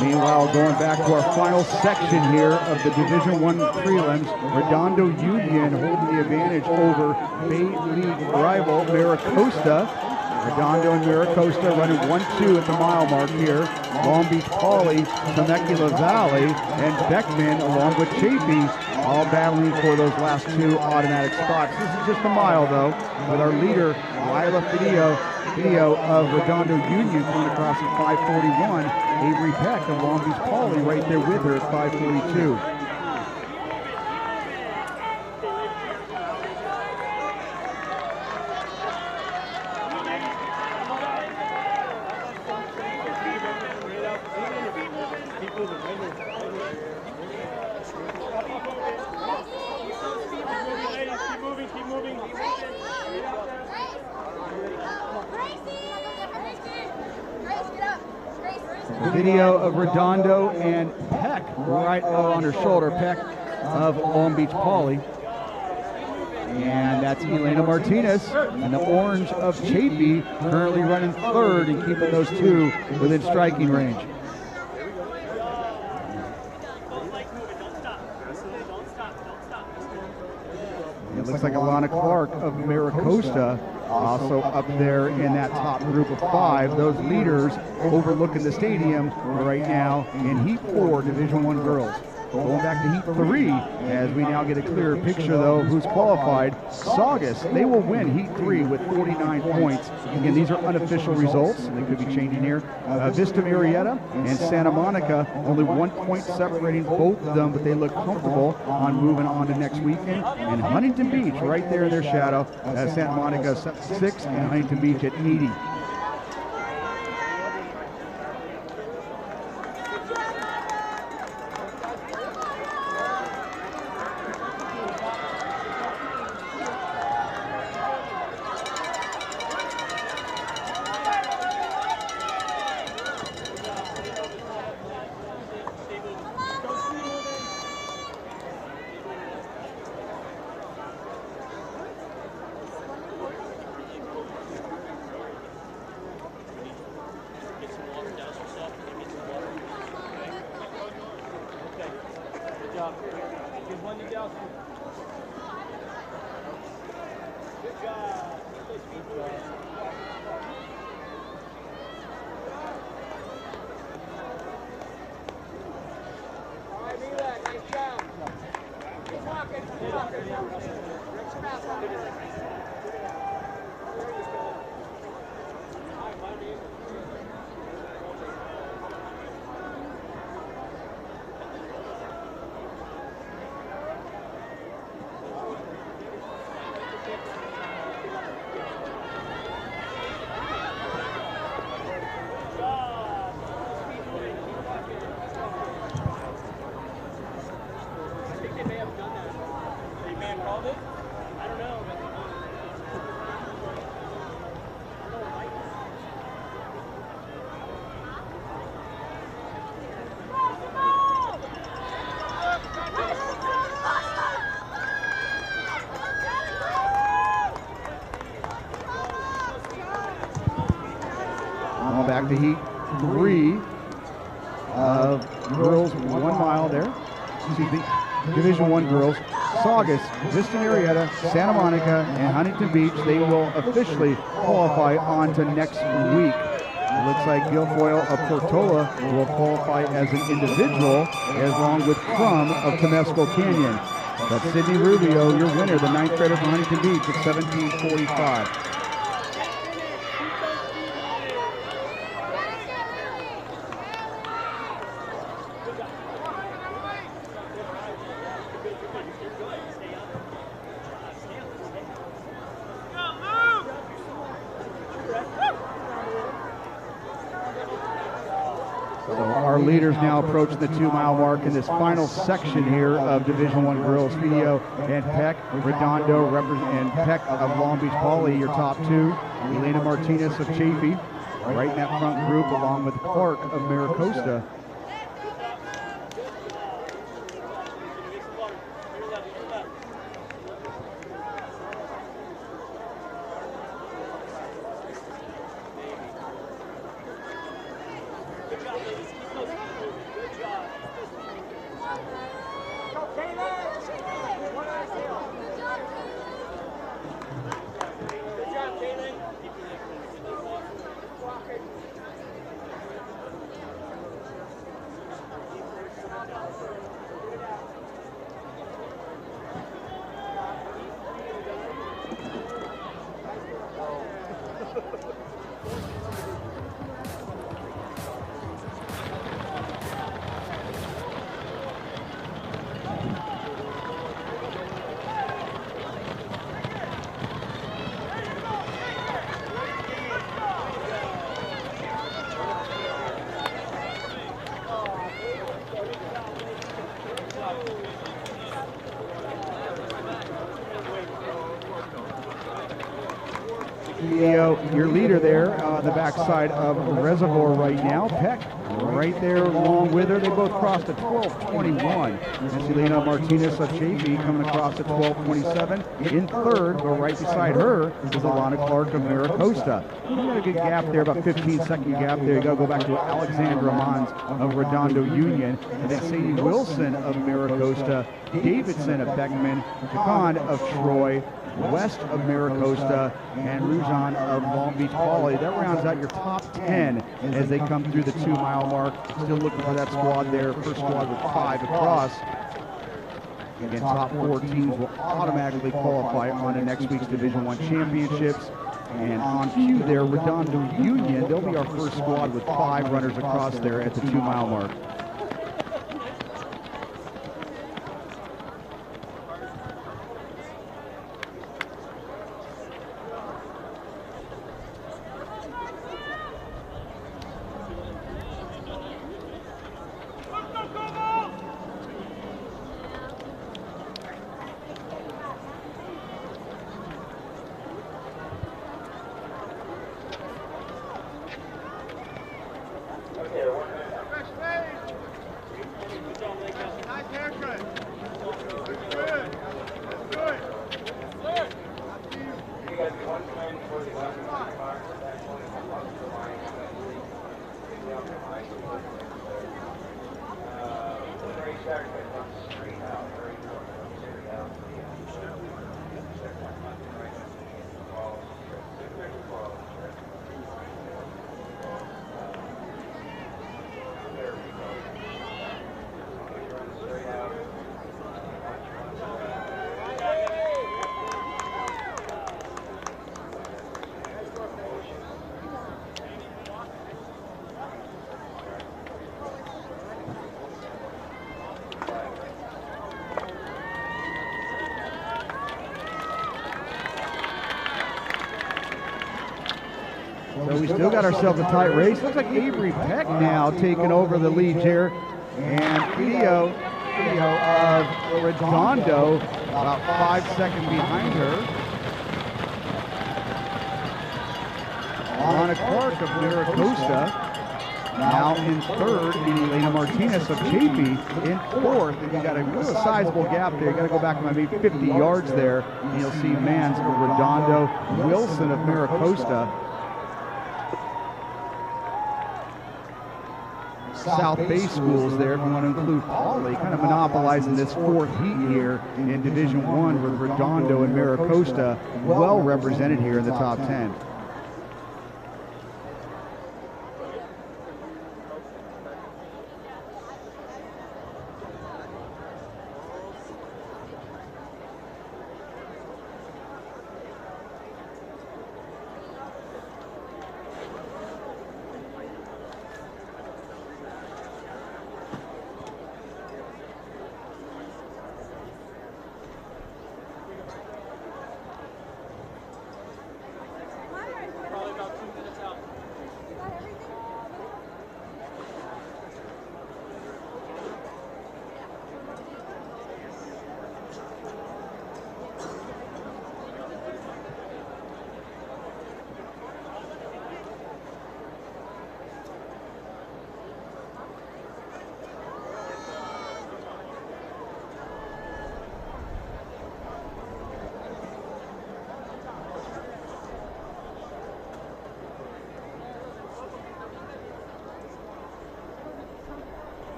Meanwhile, going back to our final section here of the Division I prelims, Redondo Union holding the advantage over Bay League rival Maricosta. Redondo and Maricosta running 1-2 at the mile mark here. Long Beach Poly, Temecula Valley, and Beckman along with Chafee all battling for those last 2 automatic spots. This is just a mile though, with our leader, Lila Fidio of Redondo Union coming across at 5:41. Avery Peck of Long Beach Poly right there with her at 5:42. video of Redondo and Peck right on her shoulder. Peck of Long Beach Poly. And that's Elena Martinez and the orange of Chafee currently running third and keeping those two within striking range. It looks like Alana Clark of Maricosta also up there in that top group of 5. Those leaders overlooking the stadium right now in Heat 4 Division I girls. Going back to Heat 3 as we now get a clearer picture, though, of who's qualified. Saugus, they will win Heat 3 with 49 points. Again, these are unofficial results. They could be changing here. Vista Murrieta and Santa Monica, only 1 point separating both of them, but they look comfortable on moving on to next weekend. And Huntington Beach right there in their shadow. Santa Monica 6 and Huntington Beach at 80. Back to Heat 3 of girls 1 mile there. Excuse me, Division I girls. Saugus, Vista Murrieta, Santa Monica, and Huntington Beach, they will officially qualify on to next week. It looks like Guilfoyle of Portola will qualify as an individual, along with Crum of Temescal Canyon. But Sydney Rubio, your winner, the 9th grader from Huntington Beach at 17:45. Leaders now approaching the 2 mile mark in this final section here of Division I girls. Video and Peck, Redondo, and Peck of Long Beach Poly, your top 2. Elena Martinez of Chafee, right in that front group, along with Clark of Maricosta. Your leader there on the backside of Reservoir right now. Peck right there along with her. They both crossed at 12:21. And Selena Martinez of JP coming across at 12:27. In third, but right beside her is Alana Clark of Maricosta. You got a good gap there, about 15-second gap there. You got to go back to Alexandra Mons of Redondo Union. And then Sadie Wilson of Maricosta, Davidson of Beckman, Khan of Troy, West of Maricosta, and Rujan of Long Beach Poly. That rounds out your top 10 as they come through the 2-mile mark. Still looking for that squad there. First squad with 5 across. Again, top 4 teams will automatically qualify on to next week's Division I championships. And on cue there, Redondo Union, they'll be our first squad with 5 runners across there at the 2-mile mark. So we still got ourselves a tight race. Looks like Avery Peck now taking over the lead here. And video of Redondo about 5 seconds behind her. Alana Clark of Maricosta now in third, and Elena Martinez of JP in fourth. And you got a real sizable gap there. You got to go back maybe 50 yards there. And you'll see Mans of Redondo, Wilson of Maricosta. South Bay schools there, if you want to include Poly, kind of monopolizing this 4th heat here in Division I with Redondo and Maricosta well represented here in the top 10.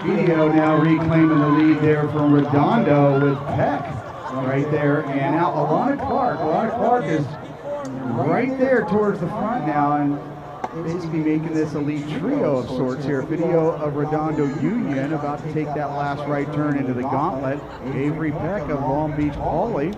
Video now reclaiming the lead there from Redondo with Peck right there. And now Alana Clark. Alana Clark is right there towards the front now and basically making this elite trio of sorts here. Video of Redondo Union about to take that last right turn into the gauntlet. Avery Peck of Long Beach Poly.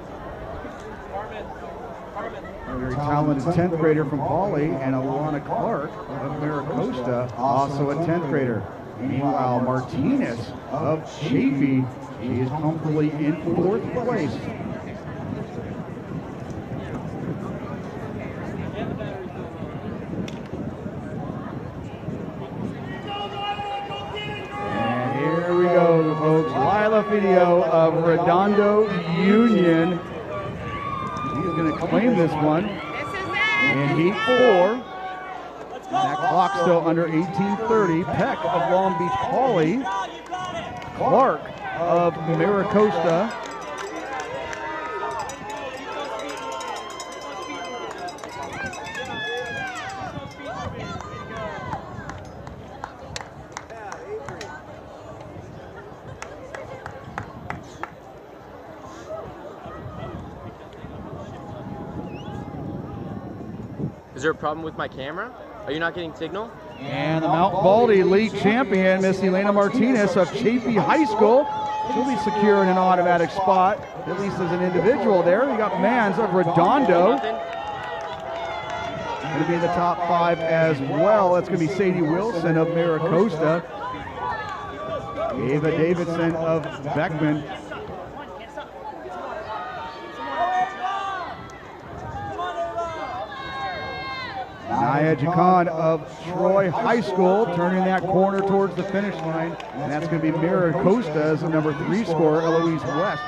very talented 10th grader from Pauley, and Alana Clark of Maricosta, also a 10th grader. Meanwhile, Martinez of Chafee, she is comfortably in 4th place. And here we go, folks. Lila video of Redondo Union. He's going to claim this one in Heat 4. That clock still under 18:30. Peck of Long Beach Pauley. Clark of Maricosta. Is there a problem with my camera? Are you not getting signal? And the Mount Baldy league champion, Miss Elena Martinez of Chafee High School. She'll be securing an automatic spot, at least as an individual there. You got Mans of Redondo. Going to be in the top 5 as well. That's going to be Sadie Wilson of Maricosta. Ava Davidson of Beckman. Naya Jacan of Troy High School turning that corner towards the finish line. And that's going to be Maricosta as the number 3 scorer, Eloise West.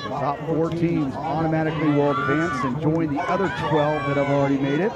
The top 4 teams automatically will advance and join the other 12 that have already made it.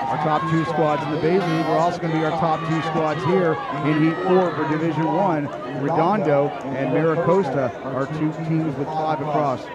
Our top 2 squads in the Bay League are also going to be our top 2 squads here in Heat 4 for Division 1. Redondo and Maricosta are 2 teams with 5 across.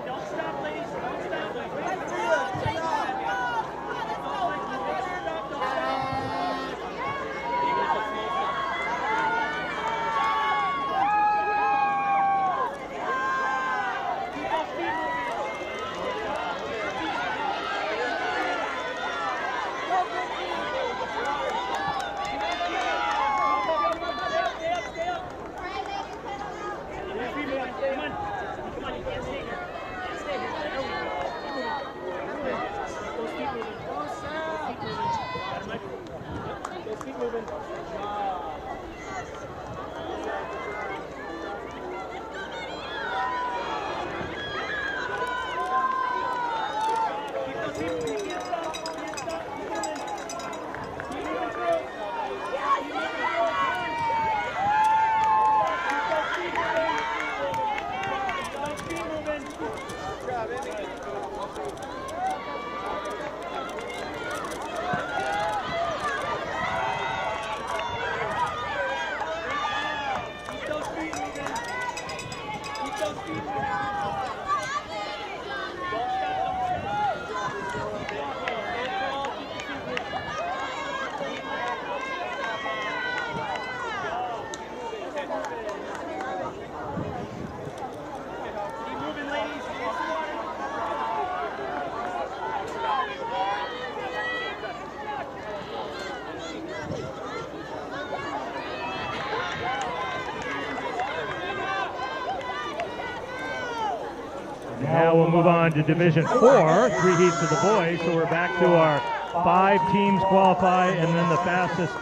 Now we'll move on to Division 4, 3 heats of the boys. So we're back to our 5 teams qualify, and then the fastest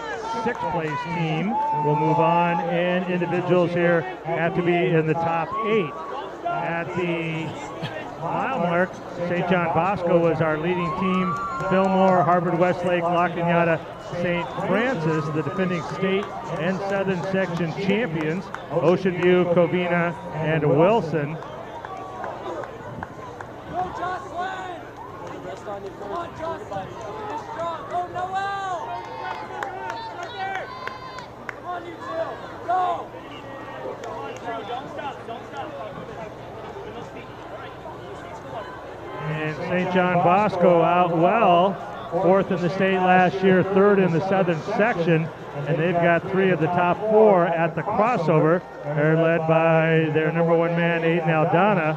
6th place team will move on, and individuals here have to be in the top 8. At the mile mark, St. John Bosco was our leading team. Fillmore, Harvard Westlake, La Cañada, St. Francis, the defending state and southern section champions, Ocean View, Covina, and Wilson. Go, Jocelyn! Come on, Jocelyn! Finish strong! Go, Noel! Come on, you two! Go! Come on, Drew, don't stop. And St. John Bosco out well, 4th in the state last year, 3rd in the southern section, and they've got 3 of the top 4 at the crossover. They're led by their number 1 man, Aiden Aldana.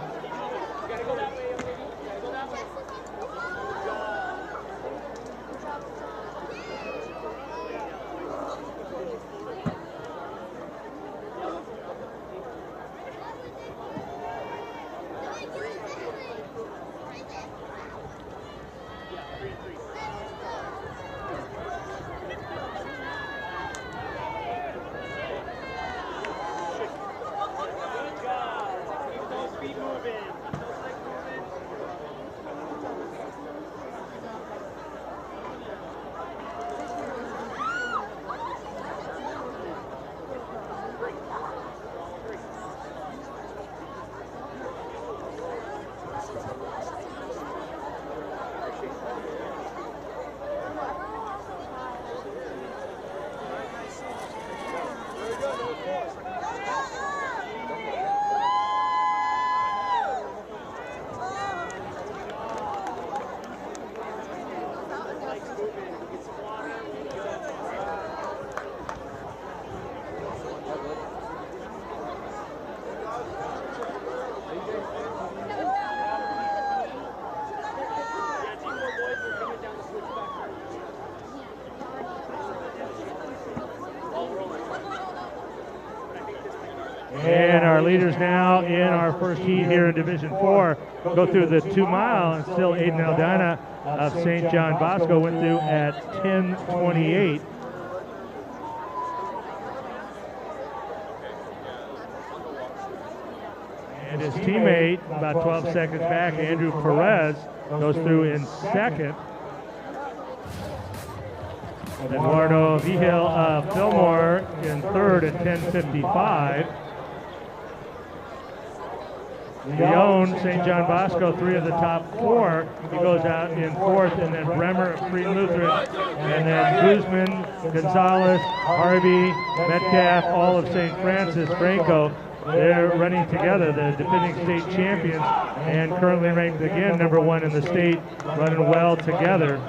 And our leaders now in our first heat here in Division 4 go through the 2 mile, and still Aiden Aldana of St. John Bosco went through at 10:28. And his teammate, about 12 seconds back, Andrew Perez, goes through in 2nd. Eduardo Vigil of Fillmore in 3rd at 10:55. Leon, St. John Bosco, 3 of the top 4. He goes out in 4th, and then Bremer of Free Lutheran, and then Guzman, Gonzalez, Harvey, Metcalf, all of St. Francis, Franco. They're running together, the defending state champions, and currently ranked again number 1 in the state, running well together.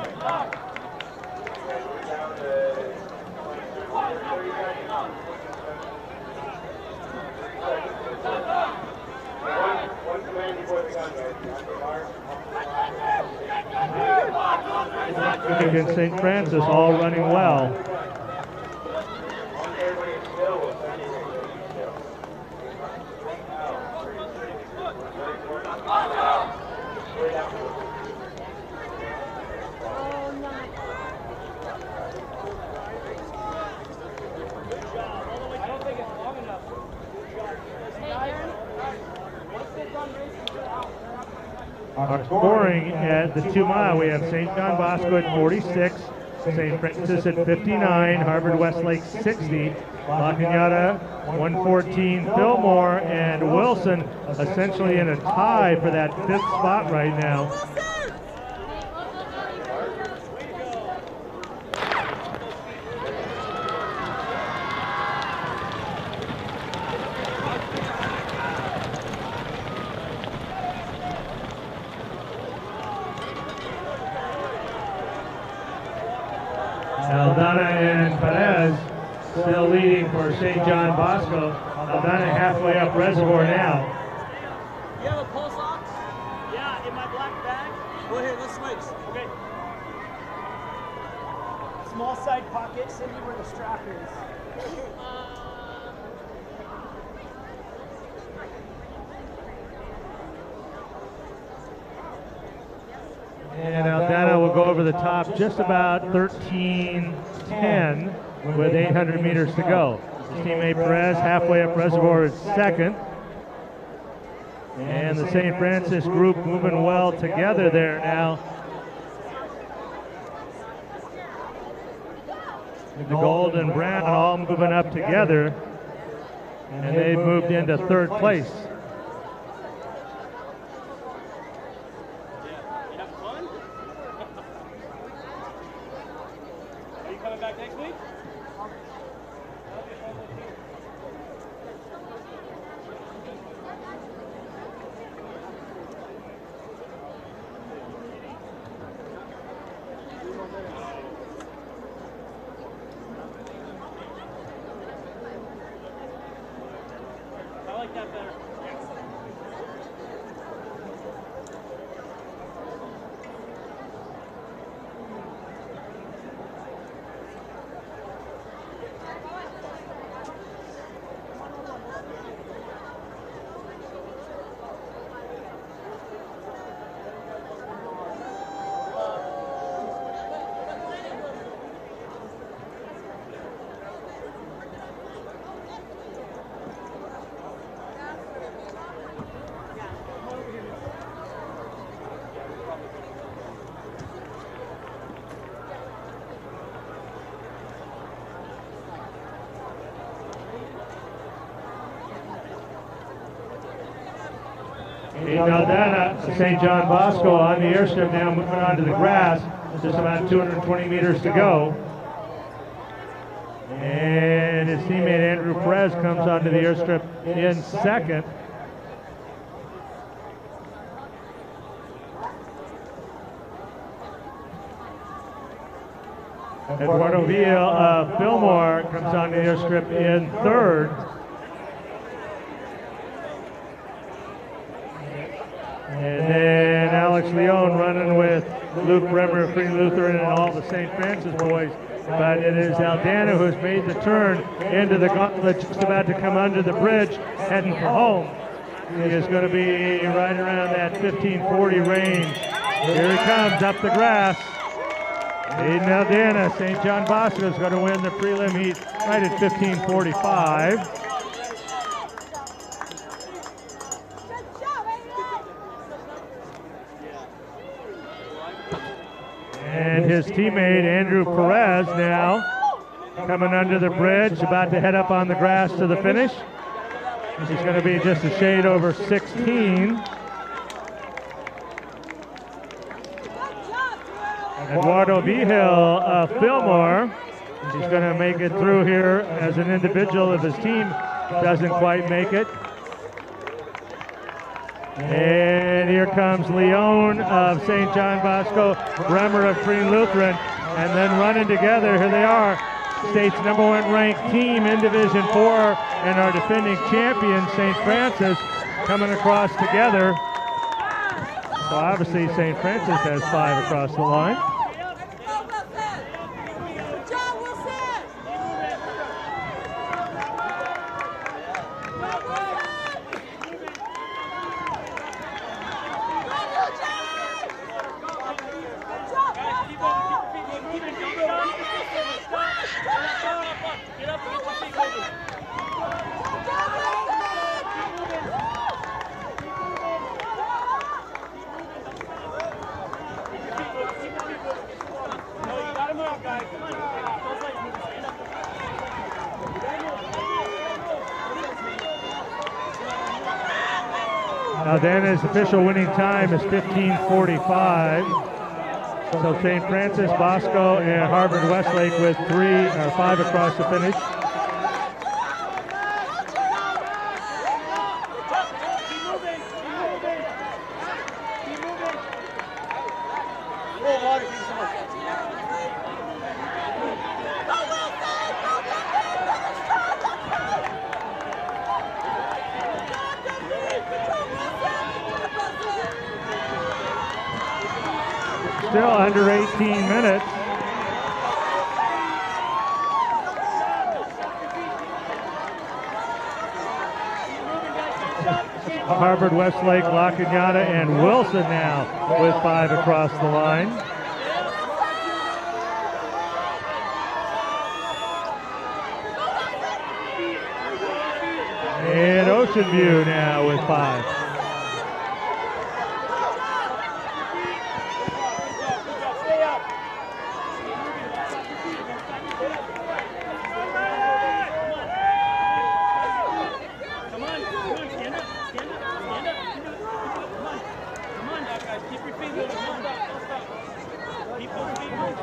Against St. Francis, all running well. Our scoring at the 2 mile, we have St. John Bosco at 46, St. Francis at 59, Harvard Westlake 60, La Cañada 114, Fillmore and Wilson essentially in a tie for that 5th spot right now. Aldana and Perez still leading for St. John Bosco. Aldana halfway up reservoir now. You have a pulse ox? Yeah, in my black bag. Well, here, let's switch. Okay. Small side pocket. Send me where the strap is. over the top, just about 13:10 with 800 meters to go. His teammate Perez halfway up reservoir is second. And the St. Francis group moving well together there now. The gold and brown all moving up together, and they've moved into third place. You having fun? Are you coming back next week? I like that better. Aldana, St. John Bosco on the airstrip now, moving onto the grass. Just about 220 meters to go. And his teammate Andrew Perez comes onto the airstrip in second. Eduardo Fillmore comes onto the airstrip in third. And then Alex Leon running with Luke Bremer of Free Lutheran and all the St. Francis boys. But it is Aldana who has made the turn into the gauntlet, just about to come under the bridge, heading for home. He is going to be right around that 1540 range. Here he comes up the grass. Aiden Aldana, St. John Bosco is going to win the prelim heat right at 1545. And his teammate Andrew Perez now coming under the bridge, about to head up on the grass to the finish. He's going to be just a shade over 16. Eduardo Vigil of Fillmore, he's going to make it through here as an individual if his team doesn't quite make it. And here comes Leon of St. John Bosco, Bremer of Free Lutheran, and then running together, here they are, state's #1 ranked team in Division 4 and our defending champion, St. Francis, coming across together. So obviously St. Francis has 5 across the line. Aldana's official winning time is 15:45. So St. Francis, Bosco, and Harvard Westlake with 5 across the finish. Still under 18 minutes. Harvard, Westlake, La Cañada, and Wilson now with 5 across the line. And Ocean View now with 5. Stay up. Come on, stand up. Come on, now, guys, keep your feet moving. Don't stop. Keep those feet moving.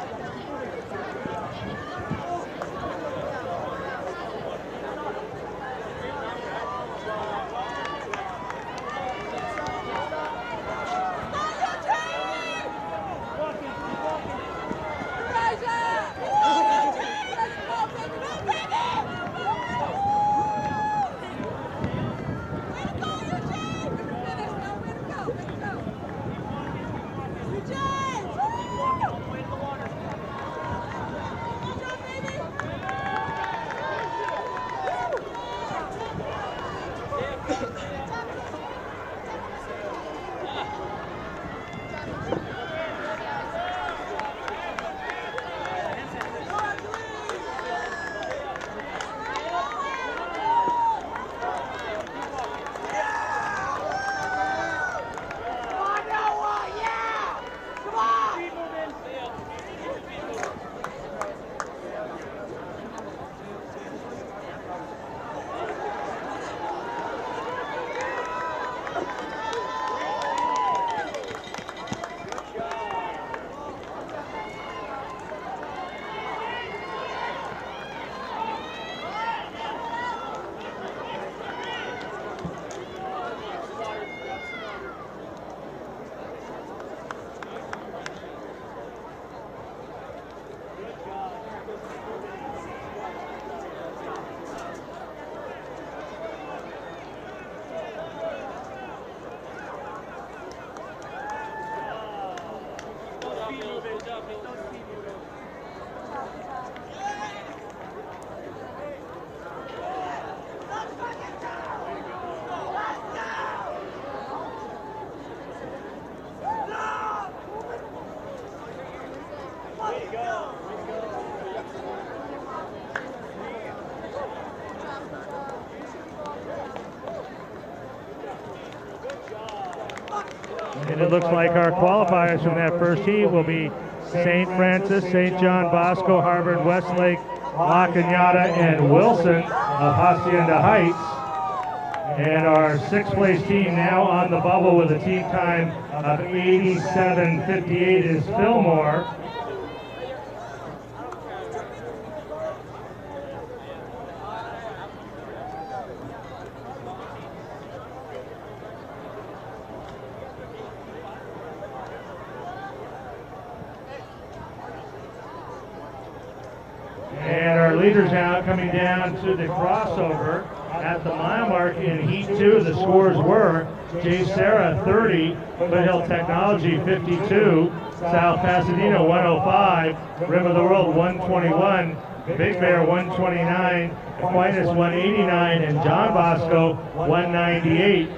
And it looks like our qualifiers from that first heat will be St. Francis, St. John Bosco, Harvard, Westlake, La Cañada, and Wilson of Hacienda Heights. And our 6th place team now on the bubble with a team time of 87.58 is Fillmore. Leaders now coming down to the crossover at the mile mark in Heat 2. The scores were J. Sarah 30, Foothill Technology 52, South Pasadena 105, Rim of the World 121, Big Bear 129, Aquinas 189, and John Bosco 198.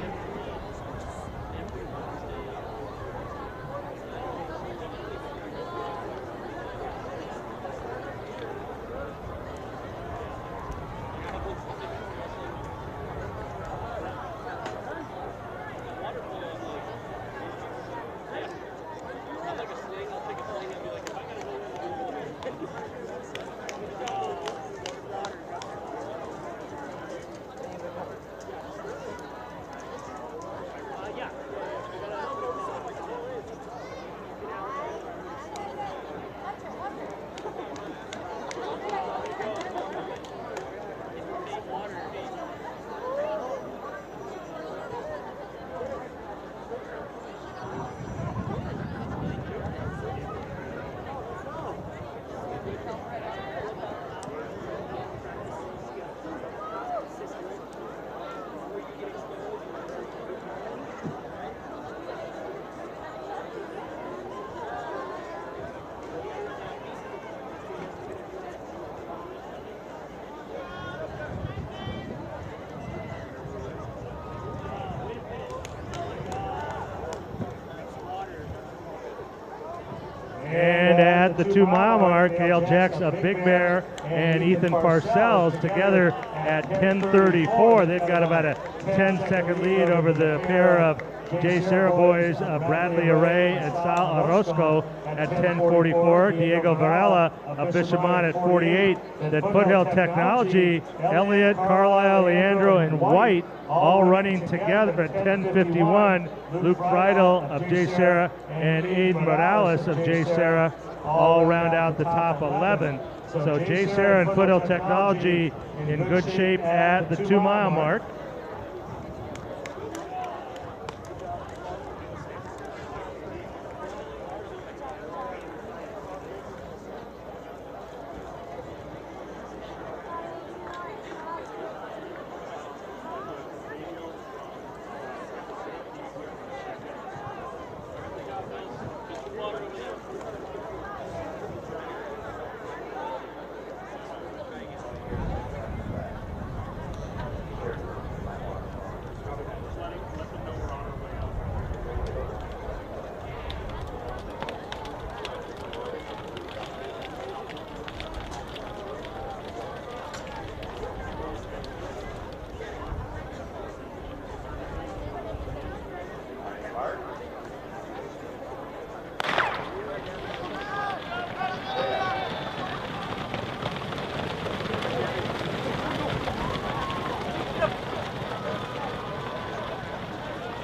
And at the 2 mile mark, Cale Jacks of Big Bear and Ethan Parcells together at 10:34. They've got about a 10-second lead over the pair of J. Sarah boys, Bradley Array and Sal Orozco at 10:44. Diego Varela of Bishamon at 48. Then Foothill Technology, Elliott, Carlisle, Leandro, and White all running together at 10:51. Luke Friedel of J. Sarah and Aiden Morales of J. Sarah all round out the top 11. So J. Sarah and Foothill Technology in good shape at the 2-mile mark.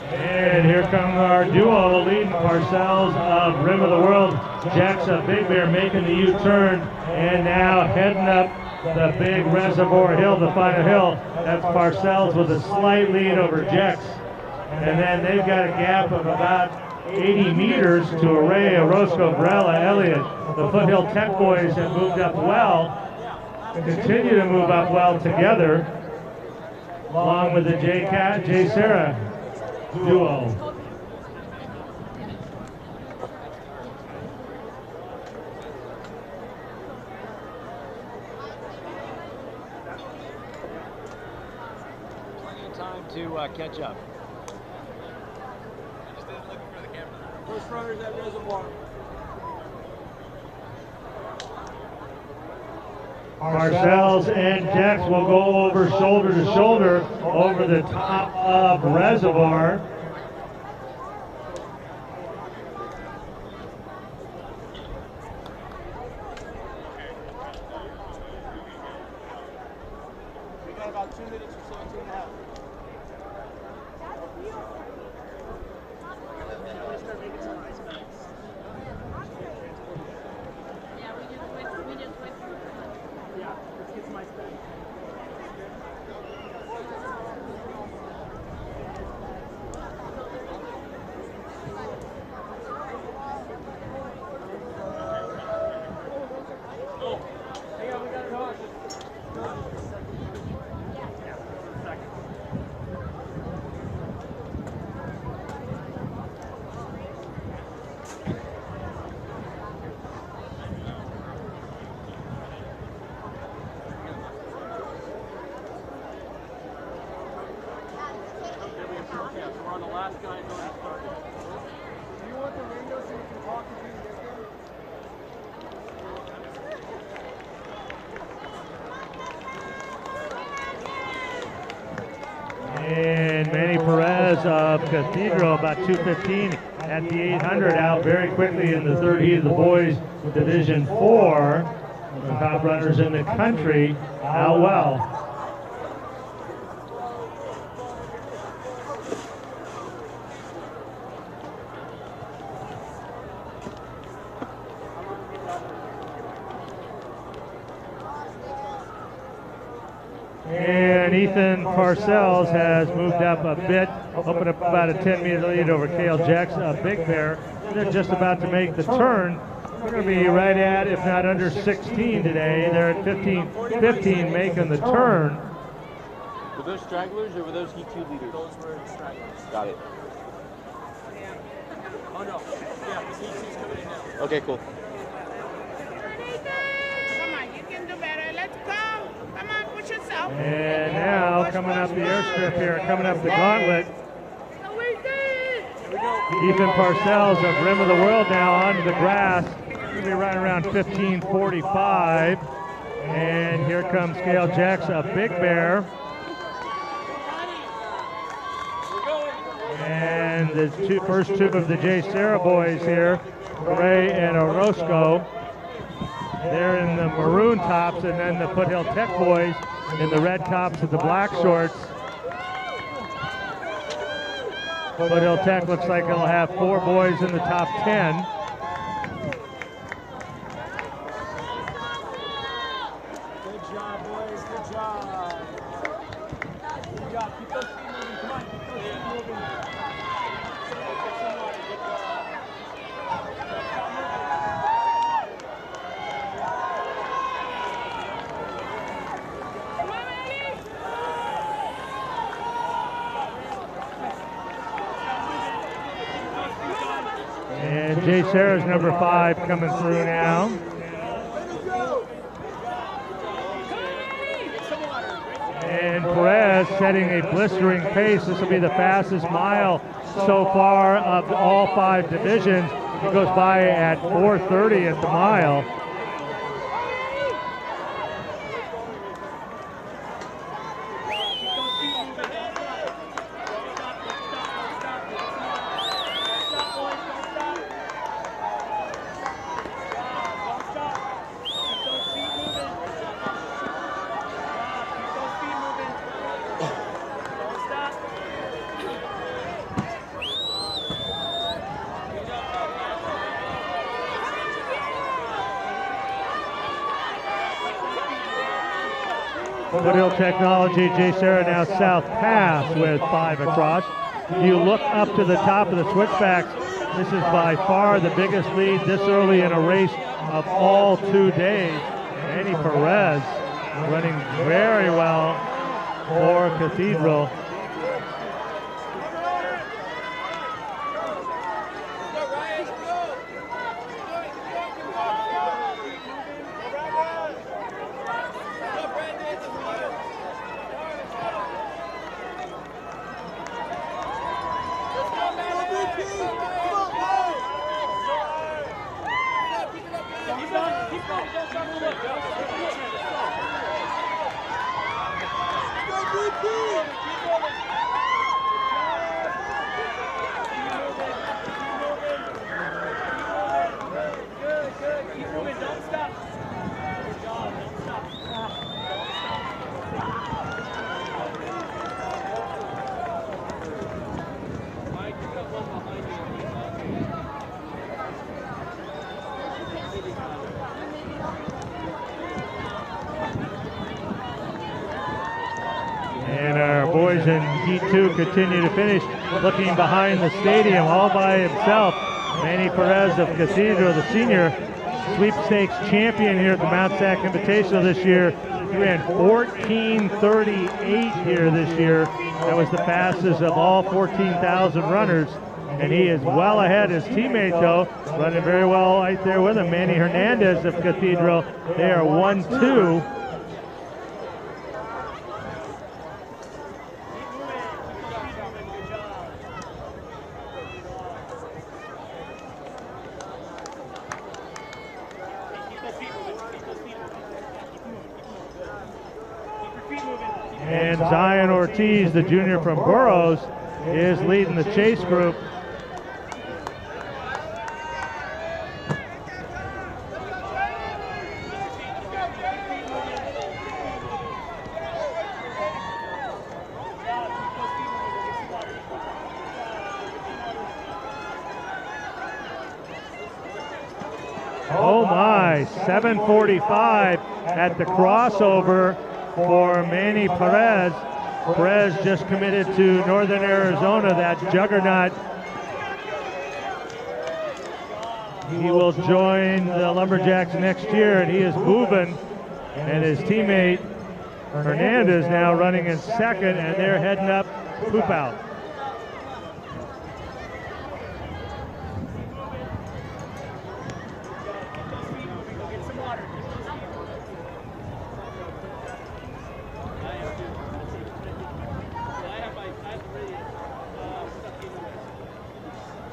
And here comes our duo leading Parcells of Rim of the World. Jackson Big Bear making the U-turn and now heading up the big reservoir hill, the final hill. That's Parcells with a slight lead over Jex. And then they've got a gap of about 80 meters to Array, Orozco, Varela, Elliott. The Foothill Tech boys have moved up well, continue to move up well together, along with the J. Sarah duo. Plenty of time to catch up. First runners at reservoir. Parcells and Jex will go over shoulder to shoulder over the top of reservoir. We got about 2 minutes or so, 2.5. Yeah, let's get some ice back. Oh, hang on, we got it on. We're on the last guy going to start. Do you want the radio so you can talk to me? And Manny Perez of Cathedral, about 2:15 at the 800, out very quickly in the third heat of the boys Division 4. The top runners in the country out well. And Ethan Parcells has moved up a bit, opened up about a 10-meter lead over Cale Jackson, a Big Bear. They're just about to make the turn. We're going to be right at, if not under 16 today. They're at 15 making the turn. Were those stragglers or were those Heat 2 leaders? Those were stragglers. Got it. Oh no. Yeah, the Heat 2's coming in now. Okay, cool. Come on, you can do better. Let's go. Come on, push yourself. And now coming up the airstrip here, coming up the gauntlet. Ethan Parcells of Rim of the World now onto the grass. He'll be right around 15:45. And here comes Gail Jacks, a big bear. And the first two of the J. Sarah boys here, Ray and Orozco. They're in the maroon tops, and then the Foothill Tech boys in the red tops with the black shorts. Foothill Tech looks like it'll have 4 boys in the top 10. Good job, boys. Good job. Good job. Keep those feet moving. Come on, keep those feet moving. And Jay Sarah's number 5 coming through now. And Perez setting a blistering pace. This will be the fastest mile so far of all 5 divisions. He goes by at 4:30 at the mile. Foothill Technology, Jay Sarah now South Pass with 5 across. You look up to the top of the switchbacks. This is by far the biggest lead this early in a race of all 2 days. Manny Perez running very well for Cathedral. And our boys in Heat 2 continue to finish. Looking behind the stadium all by himself, Manny Perez of Cathedral, the senior sweepstakes champion here at the Mt SAC Invitational this year. He ran 14:38 here this year. That was the fastest of all 14,000 runners. And he is well ahead. His teammate, though, running very well right there with him, Manny Hernandez of Cathedral. They are 1-2. And Zion Ortiz, the junior from Burroughs, is leading the chase group. Oh my, 7:45 at the crossover for Manny Perez. Perez just committed to Northern Arizona, that juggernaut. He will join the Lumberjacks next year, and he is moving. And his teammate Hernandez now running in second, and they're heading up Poop Out.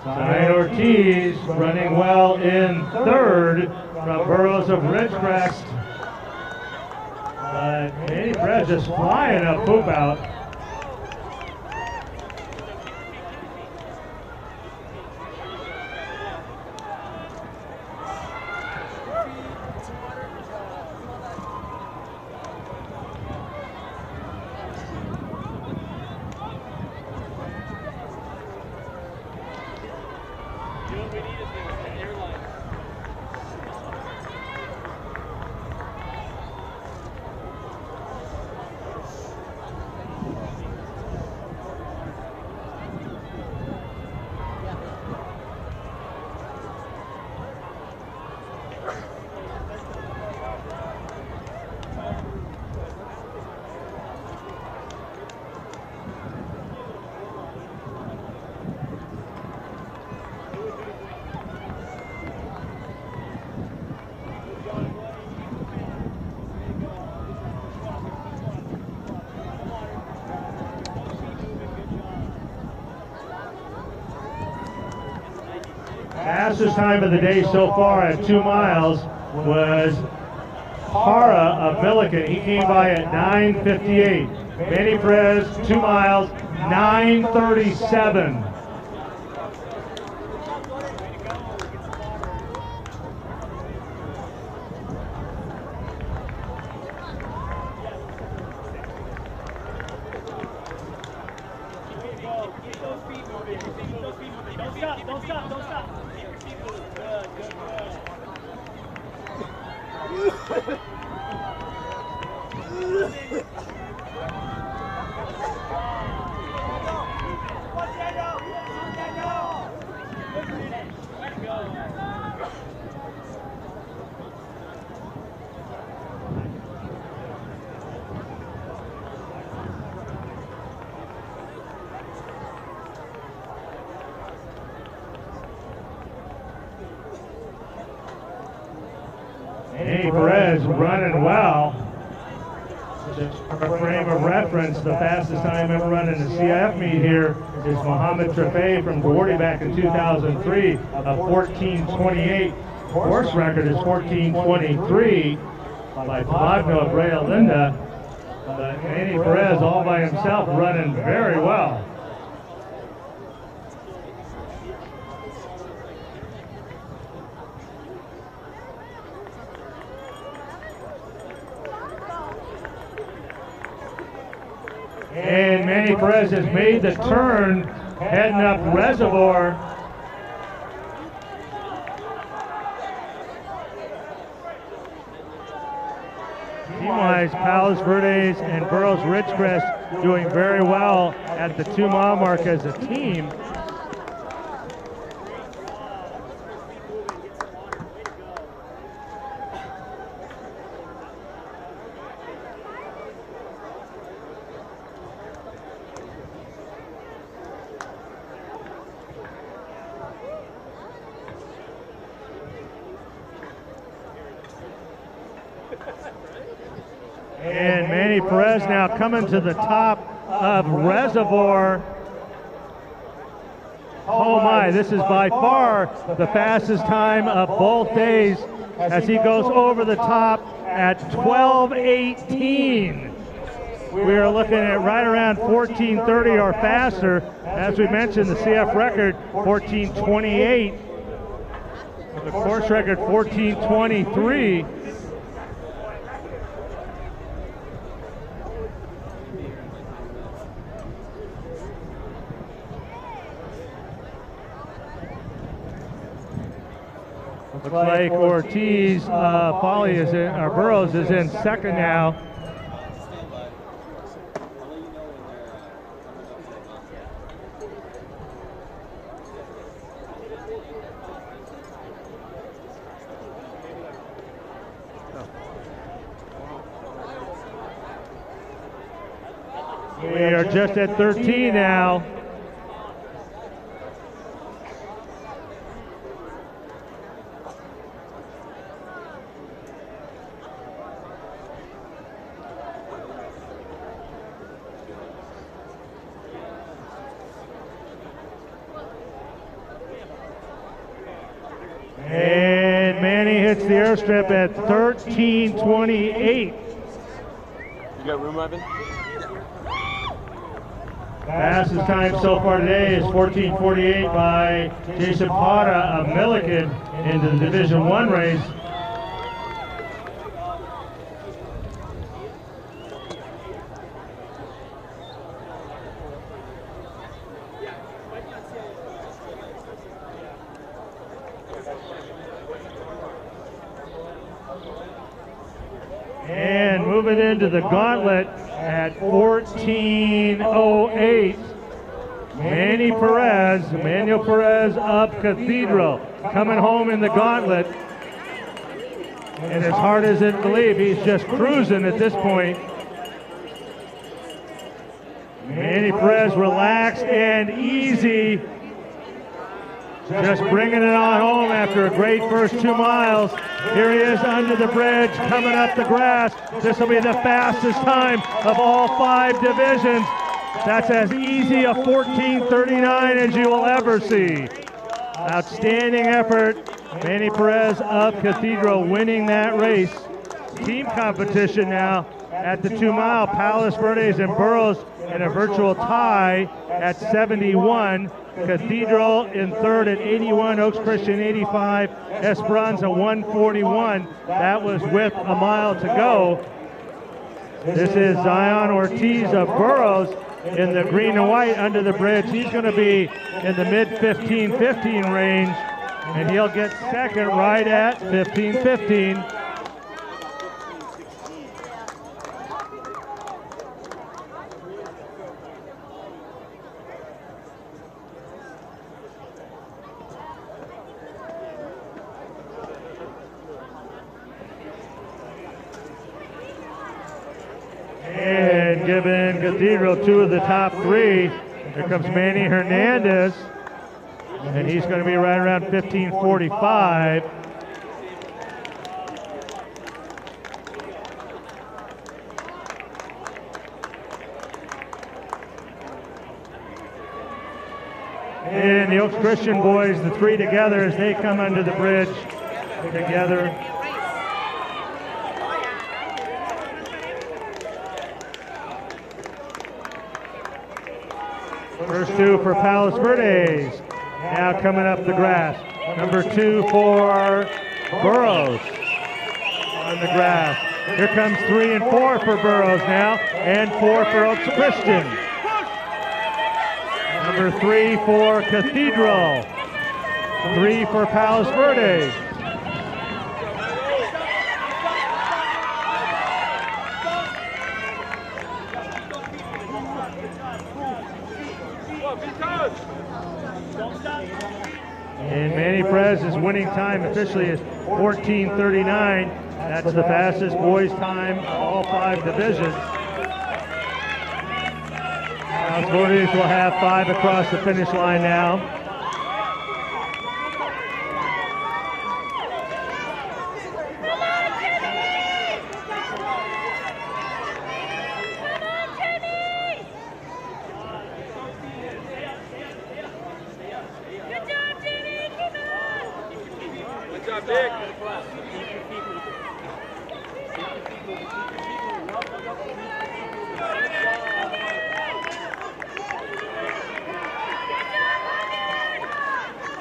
Zion Ortiz running well in third from Burroughs of Ridgecrest. Manny Perez just flying a poop out. Fastest time of the day so far at 2 miles was Para of Milliken. He came by at 9:58. Manny Perez, 2 miles, 9:37. Manny Perez running well. Just for frame of reference, the fastest time ever run in the CIF meet here is Mohammed Trefei from Gordy back in 2003 of 14:28. Course record is 14:23 by Pagno of Rea Linda. But Manny Perez all by himself running very well. And Manny Perez has made the turn, heading up Reservoir. Team-wise, Palos Verdes and Burroughs Ridgecrest doing very well at the 2 mile mark as a team. And Manny Perez now coming to the top of Reservoir. Oh my, this is by far the fastest time of both days as he goes over the top at 12:18. We are looking at right around 14:30 or faster. As we mentioned, the CF record 14:28. The course record 14:23. Looks like Ortiz, Polly is in, or Burroughs is in second now. We are just at 13 now. And Manny hits the airstrip at 13:28. You got room, Evan? Fastest time so far today is 14:48 by Jason Potta of Milliken into the Division I race. And moving into the gauntlet at 14:08, Manuel Perez up Cathedral, coming home in the gauntlet. And as hard as it believe, he's just cruising at this point. Manny Perez relaxed and easy, just bringing it on home after a great first 2 miles. Here he is under the bridge, coming up the grass. This will be the fastest time of all 5 divisions. That's as easy a 14:39 as you will ever see. Outstanding effort. Manny Perez of Cathedral winning that race. Team competition now at the 2 mile. Palos Verdes and Burros in a virtual tie at 71. Cathedral in third at 81, Oaks Christian 85, Esperanza 141. That was with a mile to go. This is Zion Ortiz of Burros in the green and white under the bridge. He's going to be in the mid 15:15 range, and he'll get second right at 15:15. And giving Cathedral 2 of the top 3. Here comes Manny Hernandez, and he's going to be right around 15:45. And the Oaks Christian boys, the 3 together as they come under the bridge together. First 2 for Palos Verdes. Now coming up the grass. Number 2 for Burros on the grass. Here comes 3 and 4 for Burros now, and 4 for Oaks Christian. Number 3 for Cathedral. 3 for Palos Verdes. And Manny Perez's winning time officially is 14:39. That's the fastest boys time of all 5 divisions. Palos Verdes will have 5 across the finish line now.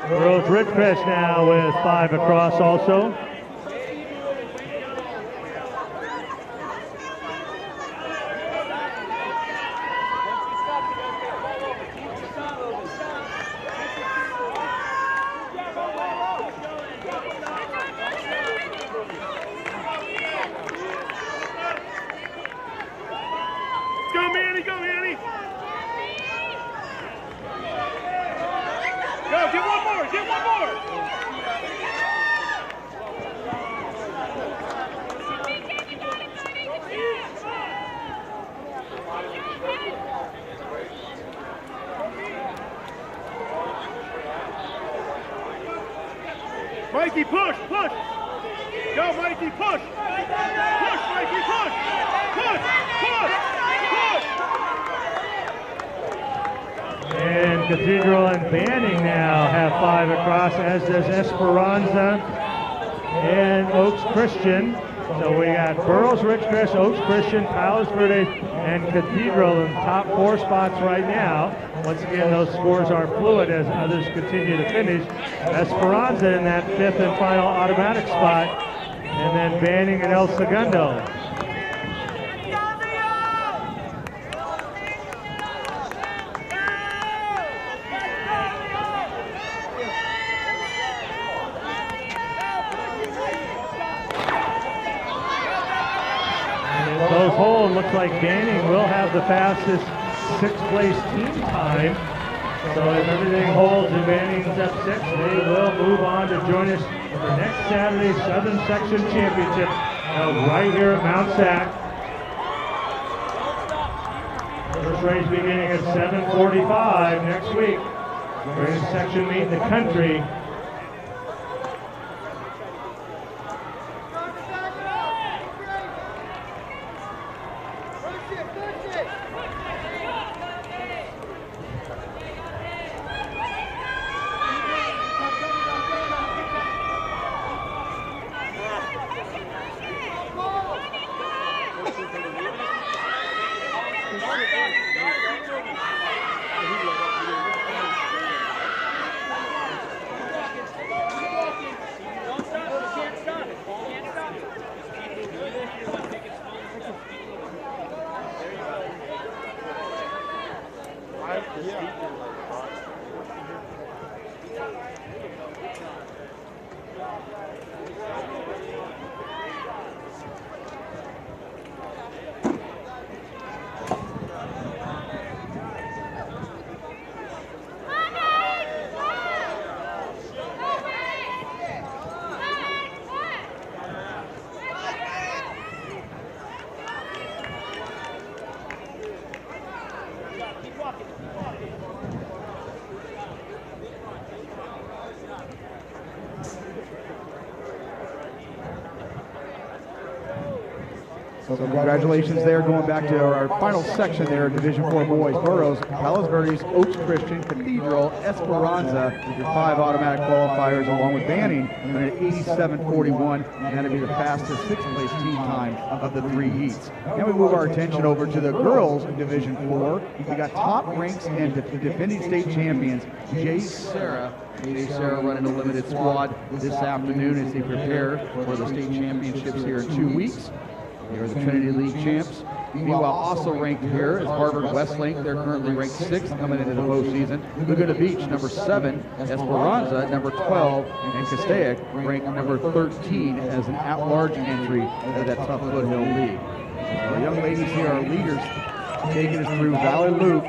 Burros Ridgecrest now with 5 across also. Mikey, push, push. Go, Mikey, push. Push, Mikey, push. Push, push, push. And Cathedral and Banning now have 5 across, as does Esperanza and Oaks Christian. So we got Burroughs, Ridgecrest, Oaks Christian, Palos Verdes, and Cathedral in the top 4 spots right now. Once again, those scores are fluid as others continue to finish. Esperanza in that 5th and final automatic spot, and then Banning and El Segundo. Those hold, looks like Banning will have the fastest 6th place team time. So if everything holds and Banning's up 6, they will move on to join us for the next Saturday's Southern Section Championship held right here at Mt SAC. First race beginning at 7:45 next week. Greatest section meet in the country. So congratulations there, going back to our final section there, Division 4 boys. Burroughs, Palos Verdes, Oaks Christian, Cathedral, Esperanza, your 5 automatic qualifiers, along with Banning, and at 87.41, and that'll be the fastest 6th place team time of the 3 heats. Now we move our attention over to the girls Division 4. We got top ranks and defending state champions, Jay Sarah. Jay Sarah running a limited squad this afternoon as they prepare for the state championships here in 2 weeks. They're the Trinity League champs. Meanwhile, also ranked here is Harvard Westlake. They're currently ranked 6th coming into the postseason. Laguna Beach, number 7. Esperanza, number 12. And Castaic, ranked number 13 as an at-large entry to that tough foothill league. So the young ladies here are leaders, taking us through Valley Loop.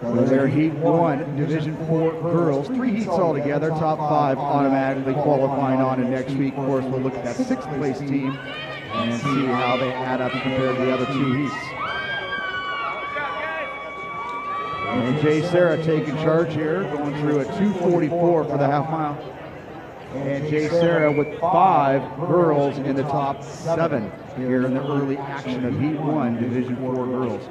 So they're Heat 1, Division 4 girls. 3 heats altogether, top 5 automatically qualifying on. And next week, of course, we'll look at that 6th place team and see how they add up compared to the other 2 heats. And Jay Sarah taking charge here, going through at 2:44 for the half mile. And Jay Sarah with 5 girls in the top 7 here in the early action of Heat 1, Division 4 girls.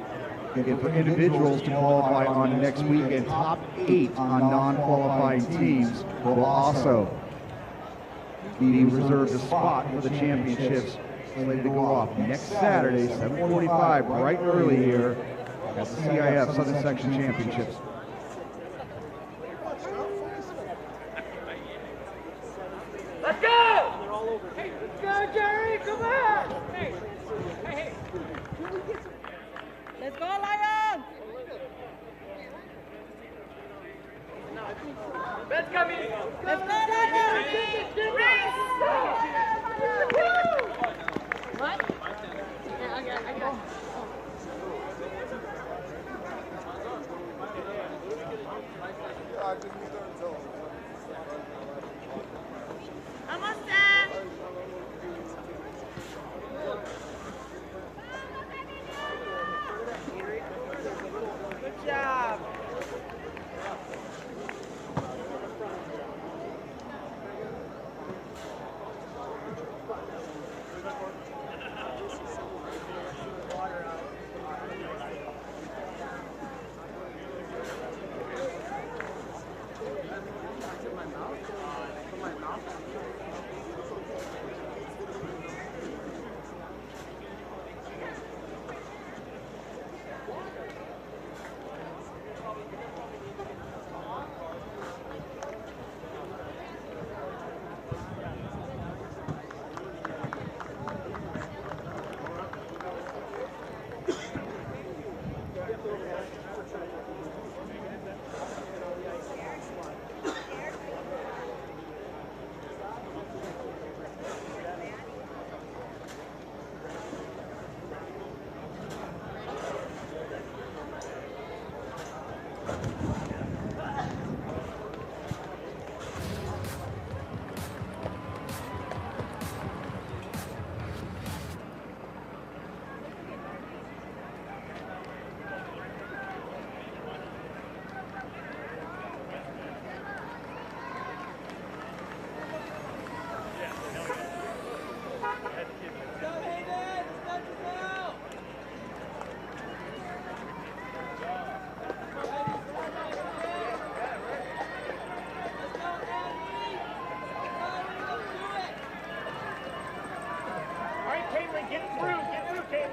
And for individuals to qualify on next weekend, top 8 on non-qualifying teams will also be reserved a spot for the championships slated to go off next Saturday, 7:45, bright early here at the CIF Southern Section Championships. Let's go! Let's go, Jerry! Come on! Hey! Hey! Let's go, Lions! Let's come in! Let's go, Lions! What? Yeah, I got Almost there! Good job!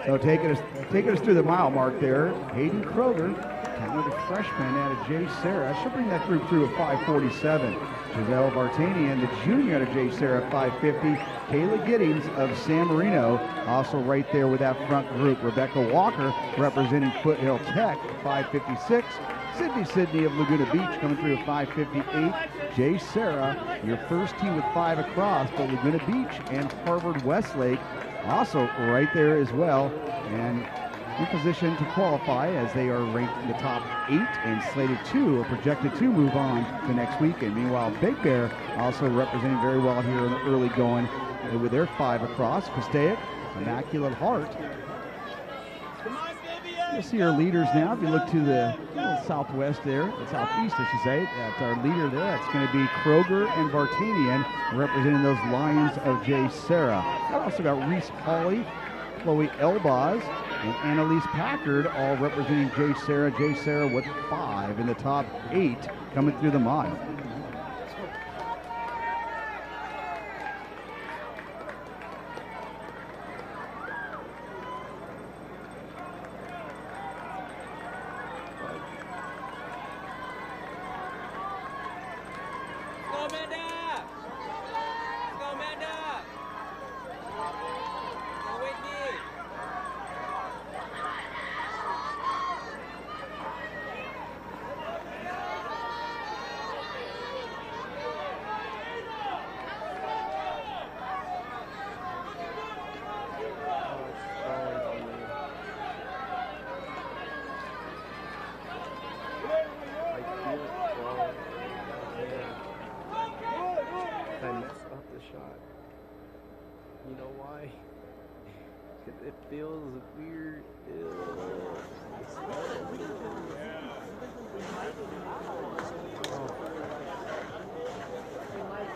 So taking us through the mile mark there, Hayden Kroger, talented freshman out of J. Sarah. She'll bring that group through at 5:47. Giselle Vartanian, the junior out of J. Sarah, 5:50. Kayla Giddings of San Marino, also right there with that front group. Rebecca Walker representing Foothill Tech, 5:56. Sydney of Laguna Beach coming through at 5:58. J. Sarah, your first team with 5 across, but Laguna Beach and Harvard Westlake also right there as well, and in position to qualify as they are ranked in the top 8 and slated to or projected to move on to next weekend. Meanwhile, Big Bear also representing very well here in the early going with their 5 across. Passaic, Immaculate Heart. You'll see our leaders now. If you look to the southwest there, southeast I should say, that's our leader there. That's going to be Kroger and Vartanian representing those Lions of J. Sarah. I've also got Reese Hawley, Chloe Elbaz, and Annalise Packard all representing J. Sarah. J. Sarah with 5 in the top 8 coming through the mile. It feels weird.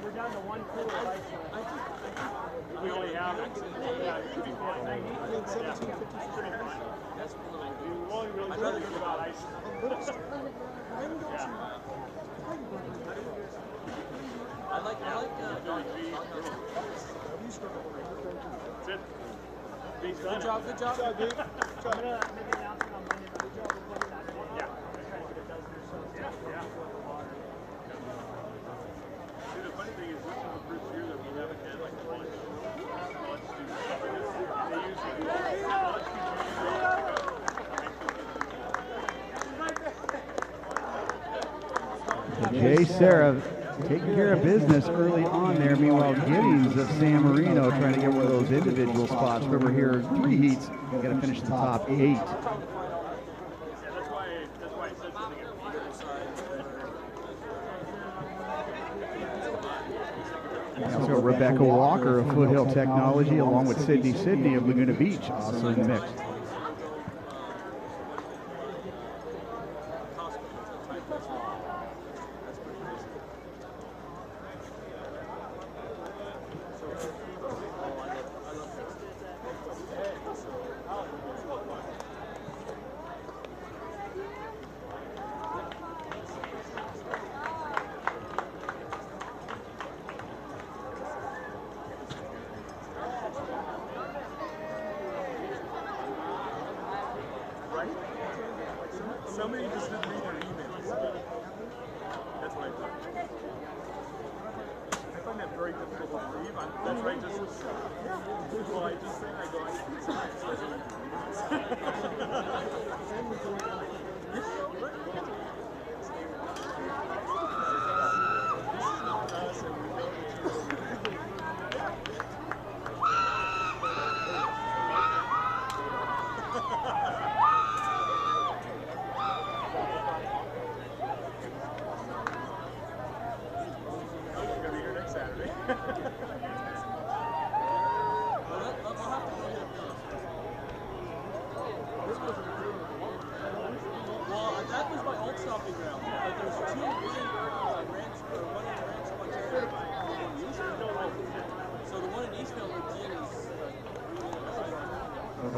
We're down to 1 cooler right now. We only have it. Yeah, it should be fine. 1750 should be fine. That's we'll only really good about ice. I like That's it. Good job, good job. Good job, dude. Maybe an announcement on Monday. Good job. Yeah. Yeah. See, the funny thing is, this is the first year that we haven't had like college students. They usually do college students. J. Sarah taking care of business early on there. Meanwhile, Giddings of San Marino trying to get one of those individual spots. Remember here, 3 heats, got to finish the top 8. Yeah, that's why it says something at the Also Rebecca Walker of Foothill Technology along with Sydney of Laguna Beach also in the mix. Somebody just didn't read their emails. That's what I thought. I find that very difficult to believe. That's right, just well, I just think I go, I think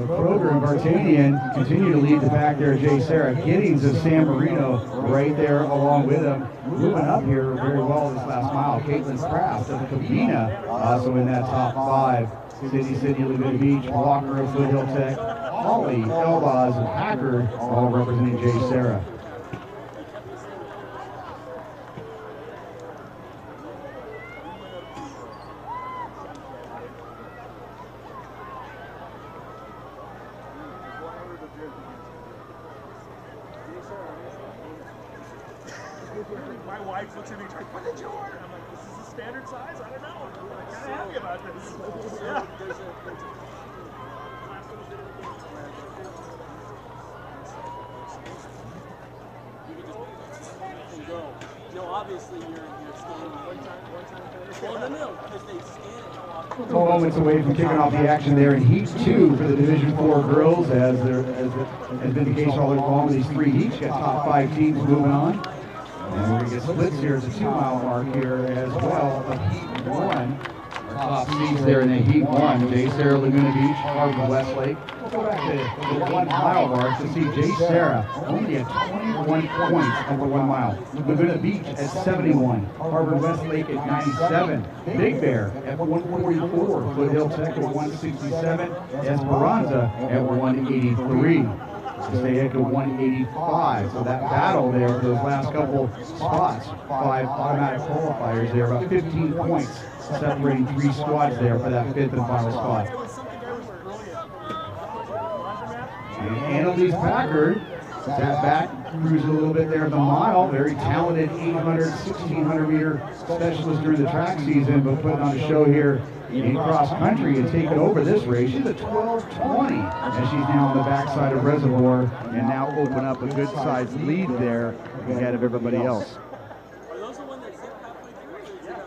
Kroger and Vartanian continue to lead the pack there. J. Sarah Giddings of San Marino right there along with them. Moving up here very well this last mile. Caitlin Kraft of Cabina also in that top 5. Sydney, Laguna Beach, Walker of Foothill Tech, Holly, Elbaz, and Packard, all representing Jay Sarah. My wife looks at me like, what did you order? I'm like, this is a standard size? I don't know. I'm kind of happy about this. Yeah. No, obviously you're scanning one time. No, because they scan it. Moments away from kicking off the action there in Heat 2 for the Division 4 girls, as has been the case all along with these 3 heats. Got top 5 teams moving on. And we're going to get splits here at the 2-mile mark here as well of Heat 1. Our top seeds there in the Heat 1, Jay Sarah, Laguna Beach, Harvard, Westlake. We'll go back to the 1-mile mark to see Jay Sarah only at 21 points over 1 mile. Laguna Beach at 71, Harvard, Westlake at 97, Big Bear at 144, Foothill Tech at 167, Esperanza at 183. Stay at 185. So that battle there for those last couple spots, 5 automatic qualifiers there, about 15 points separating 3 squads there for that 5th and final spot. And Annalise Packard sat back, cruised a little bit there at the mile. Very talented 800, 1600 meter specialist during the track season, but putting on a show here in cross country and taking over this race. She's a 12:20 as she's now on the backside of Reservoir and now open up a good sized lead there ahead of everybody else. Are those the ones that zip halfway through? Yeah.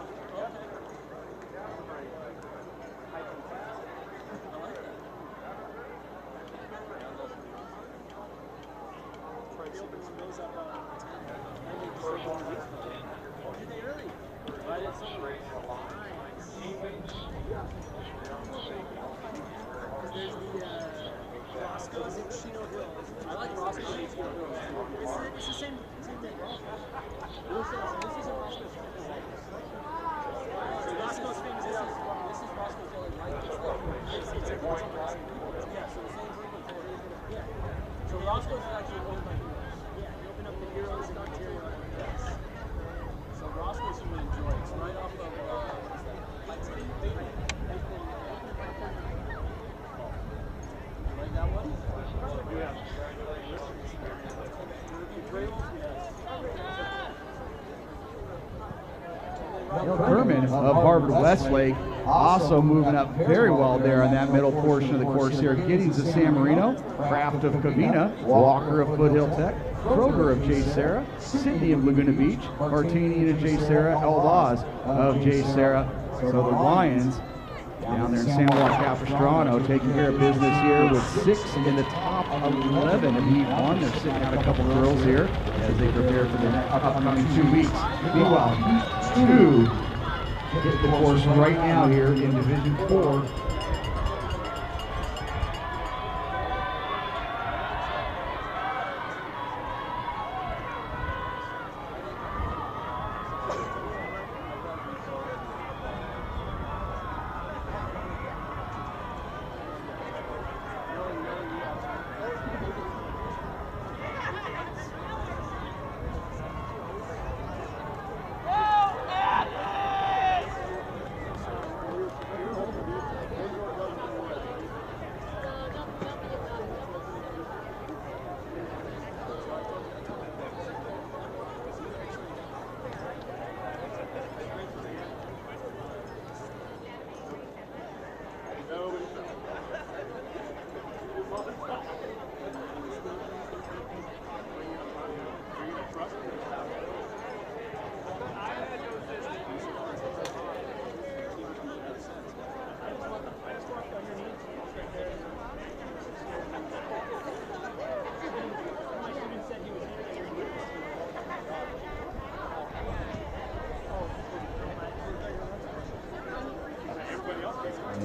Did they really? Why did someone there's the Roscoe's in Chino Hills. I like Roscoe's in Chino Hills. It's the same thing. This isn't Roscoe's famous. So Roscoe's famous. This is Roscoe's only light. It's a yeah, so the same group of yeah. So Roscoe's is actually owned by Heroes. Yeah, they opened up the Heroes in Ontario. Yes. So Roscoe's you would enjoy. It's right off of that one? Yeah. Kerman of Harvard Westlake also moving up very well there on that middle portion of the course here. Giddings of San Marino, Kraft of Covina, Walker of Foothill Tech, Kroger of Jay Sarah, Sydney of Laguna Beach, Martini of Jay Sarah, Elbaz of Jay Sarah. So the Lions down there in San Juan Capistrano taking care of business here with 6 in the top 11 of Heat 1. They're sitting out a couple girls here as they prepare for the upcoming 2 weeks. Meanwhile, Heat 2 hit the course right now here in Division 4.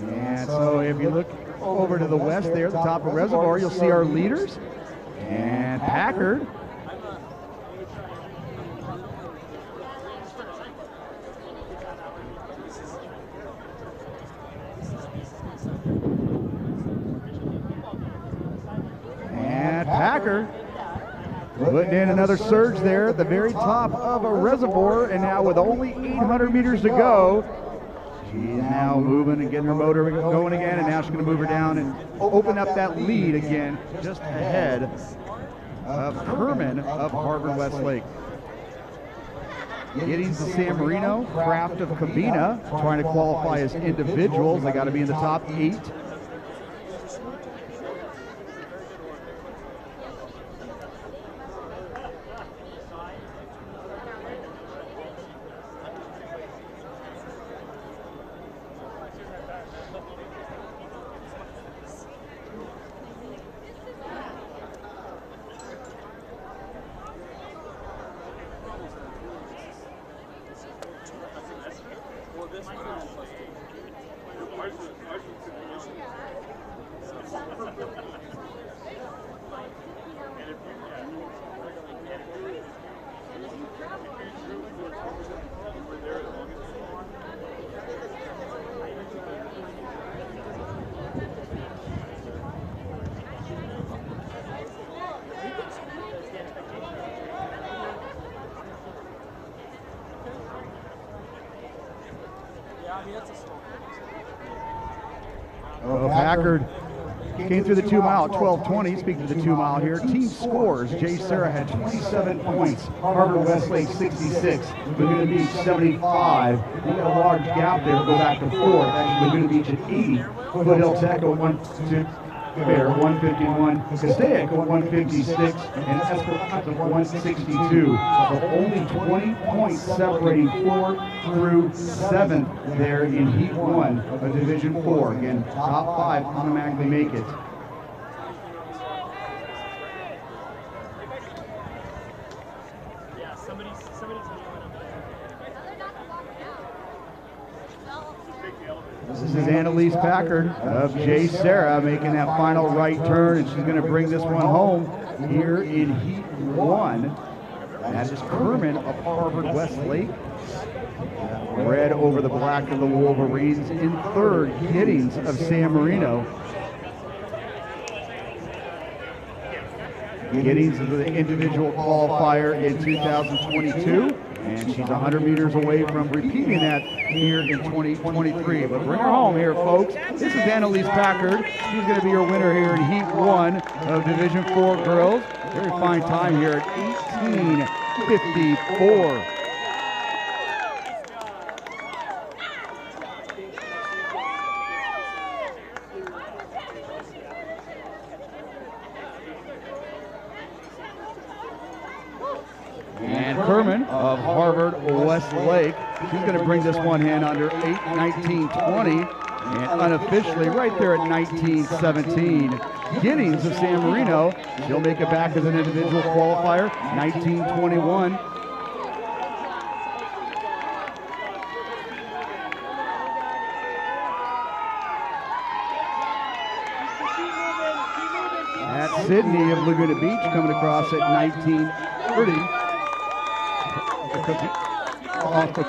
And so if you look over to the west there at the top of Reservoir, you'll see our leaders. And Packard Packer putting in another surge there at the very top of a reservoir, and now with only 800 meters to go, she's now moving and getting her motor going again, and now she's going to move her down and open up that lead again just ahead of Kerman of Harvard Westlake. Giddings to San Marino, Kraft of Cabina trying to qualify as individuals. They got to be in the top 8. Packard came through the 2 mile at 12:20. Speaking of the 2 mile here, team scores. Jay Sarah had 27 points. Harvard Westlake 66. Laguna Beach 75. They got a large gap there. Go back to 4. That's Laguna Beach at 80. Foothill Tech at 151. Castaic at 156. And Esperanza at 162. So only 20 points separating 4th through 7th there in Heat 1 of Division 4. Again, top 5 automatically make it. This is Annalise Packard of Jay Sarah making that final right turn, and she's going to bring this one home here in Heat 1. That is Kerman of Harvard Westlake. Red over the black of the Wolverines. In 3rd, Giddings of San Marino. Giddings is the individual qualifier in 2022. And she's 100 meters away from repeating that here in 2023. But bring her home here, folks. This is Annalise Packard. She's going to be your winner here in Heat 1 of Division 4 girls. Very fine time here at 18:54. Kerman of Harvard Westlake. She's going to bring this one in under 8:19:20 and unofficially right there at 19:17. Giddings of San Marino, she'll make it back as an individual qualifier, 19:21. That's Sydney of Laguna Beach coming across at 19:30. Also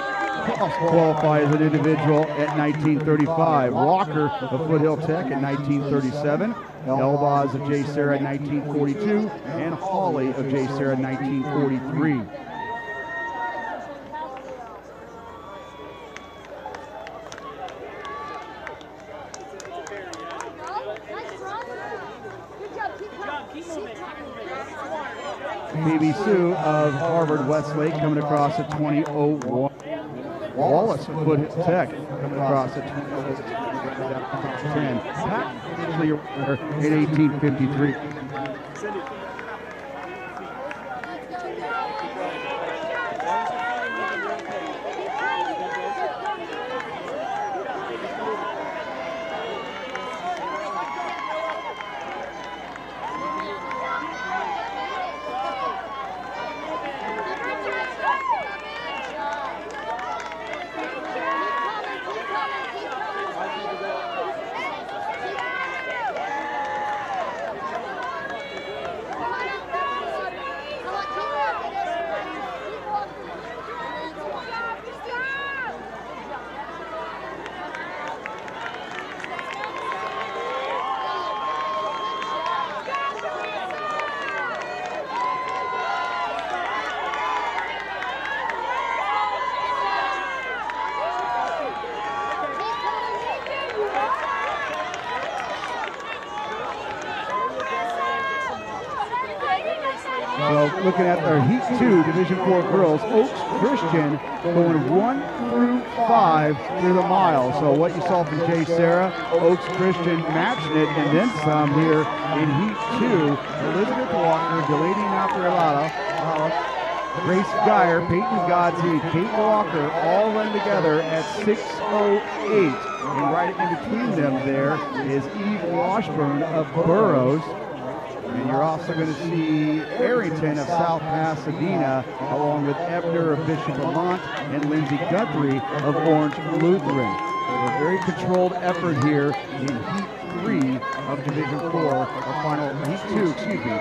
qualify as an individual at 19:35. Walker of Foothill Tech at 19:37. Elbaz of Jay Sarah at 19:42. And Hawley of Jay Sarah at 19:43. Phoebe Sue of Harvard Westlake coming across at 20:01. Wallace of Foothill Tech coming across at 20:10. Pat actually at 18:53. So looking at our Heat 2 Division 4 girls, Oaks Christian going 1 through 5 through the mile. So what you saw from Jay Sarah, Oaks Christian matching it and then some here in Heat 2. Elizabeth Walker, Delaney Naparelata, Grace Geyer, Peyton Godsey, Kate Walker all run together at 6:08. And right in between them there is Eve Washburn of Burroughs. And you're also going to see Arrington of South Pasadena, along with Ebner of Bishop Lamont and Lindsay Guthrie of Orange Lutheran. So a very controlled effort here in Heat 3 of Division 4, or final Heat 2, excuse me.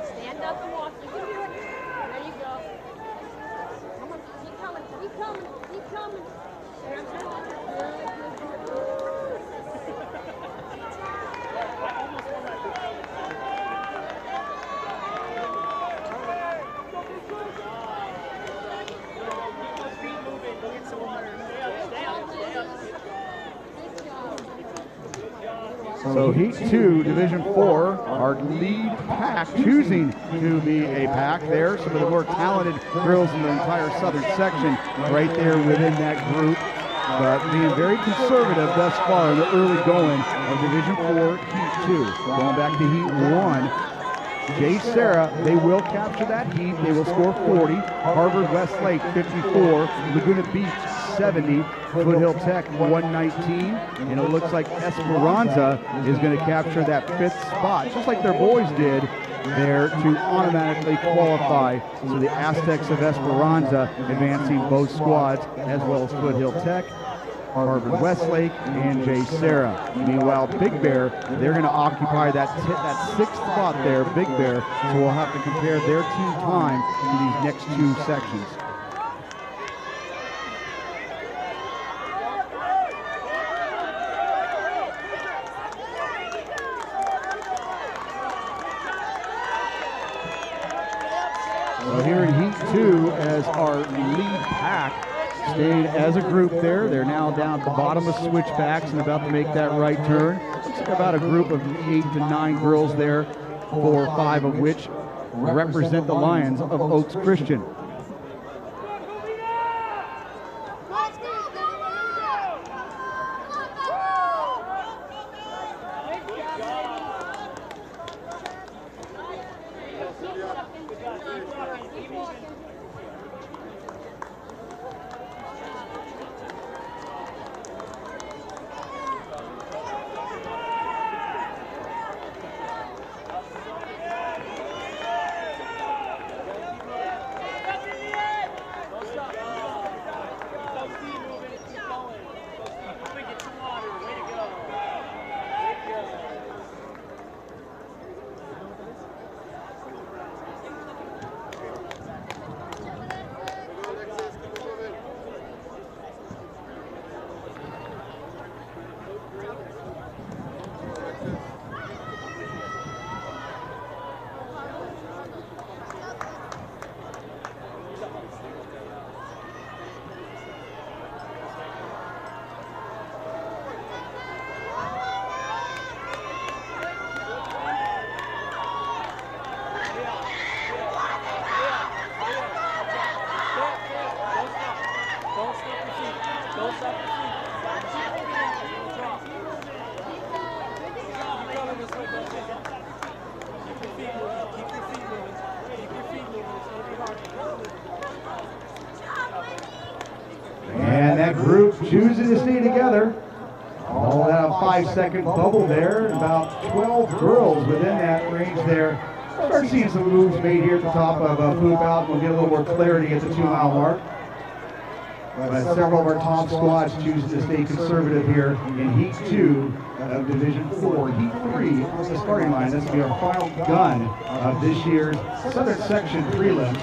Stand up and walk. You can do it. There you go. Come on, keep coming, keep coming, keep coming. So Heat 2, Division 4, our lead pack, choosing to be a pack there. Some of the more talented girls in the entire southern section right there within that group. But being very conservative thus far in the early going of Division 4, Heat 2. Going back to Heat 1, Jay Sarah, they will capture that heat. They will score 40. Harvard Westlake 54. Laguna Beach 70. Foothill Tech 119. And it looks like Esperanza is going to capture that 5th spot, just like their boys did there, to automatically qualify. So the Aztecs of Esperanza advancing both squads, as well as Foothill Tech, Harvard Westlake, and Jay Sarah. Meanwhile, Big Bear, they're going to occupy that 6th spot there, Big Bear. So we'll have to compare their team time to these next 2 sections. So here in Heat 2, as our lead pack stayed as a group there. They're now down at the bottom of switchbacks and about to make that right turn. Looks like about a group of 8 to 9 girls there, 4 or 5 of which represent the Lions of Oaks Christian. And that group choosing to stay together. All that a 5-second bubble there. About 12 girls within that range there. Start seeing some moves made here at the top of Poop Out. We'll get a little more clarity at the 2-mile mark. But several of our top squads choosing to stay conservative here in Heat 2 of Division 4. Heat 3 was the starting line. This will be our final gun of this year's Southern Section Prelims.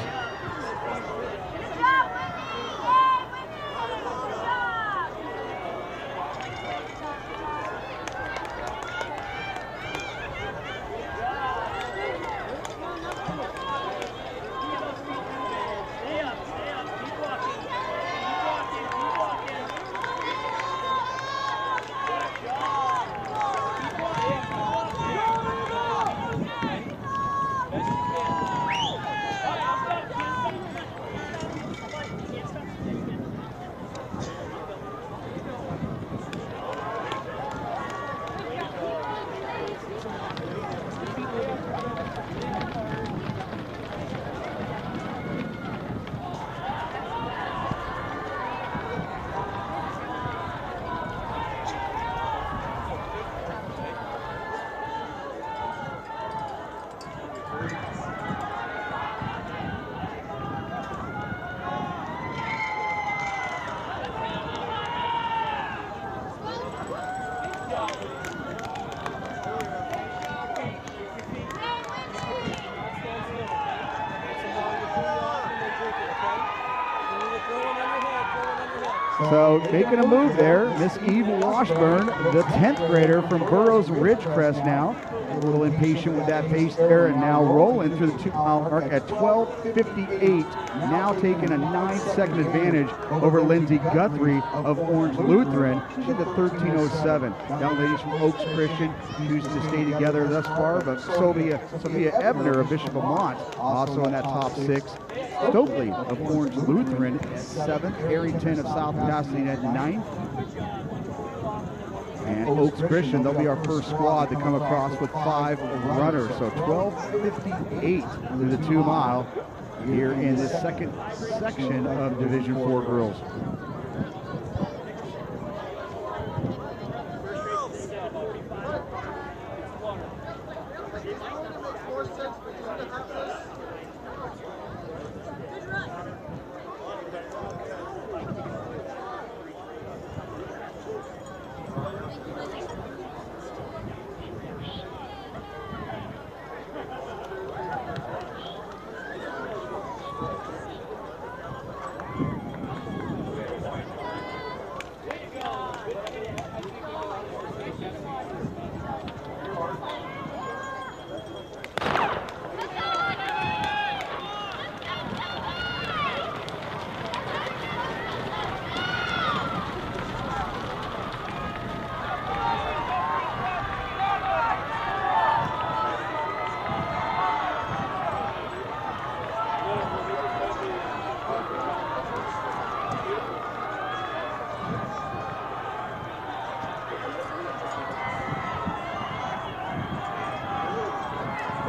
So making a move there, Miss Eve Washburn, the 10th grader from Burroughs Ridgecrest now. A little impatient with that pace there, and now rolling through the 2-mile mark at 12:58. Now taking a 9-second advantage over Lindsay Guthrie of Orange Lutheran. She's at 13:07. Young ladies from Oaks Christian choosing to stay together thus far, but Sophia Ebner of Bishop Vermont also in that top 6. Stokely of Orange Lutheran at 7th. Harrington of South Pasadena at 9th. And Oaks Christian, they'll be our first squad to come across with 5 runners. So 12:58 through the 2-mile here in the second section of Division 4 girls.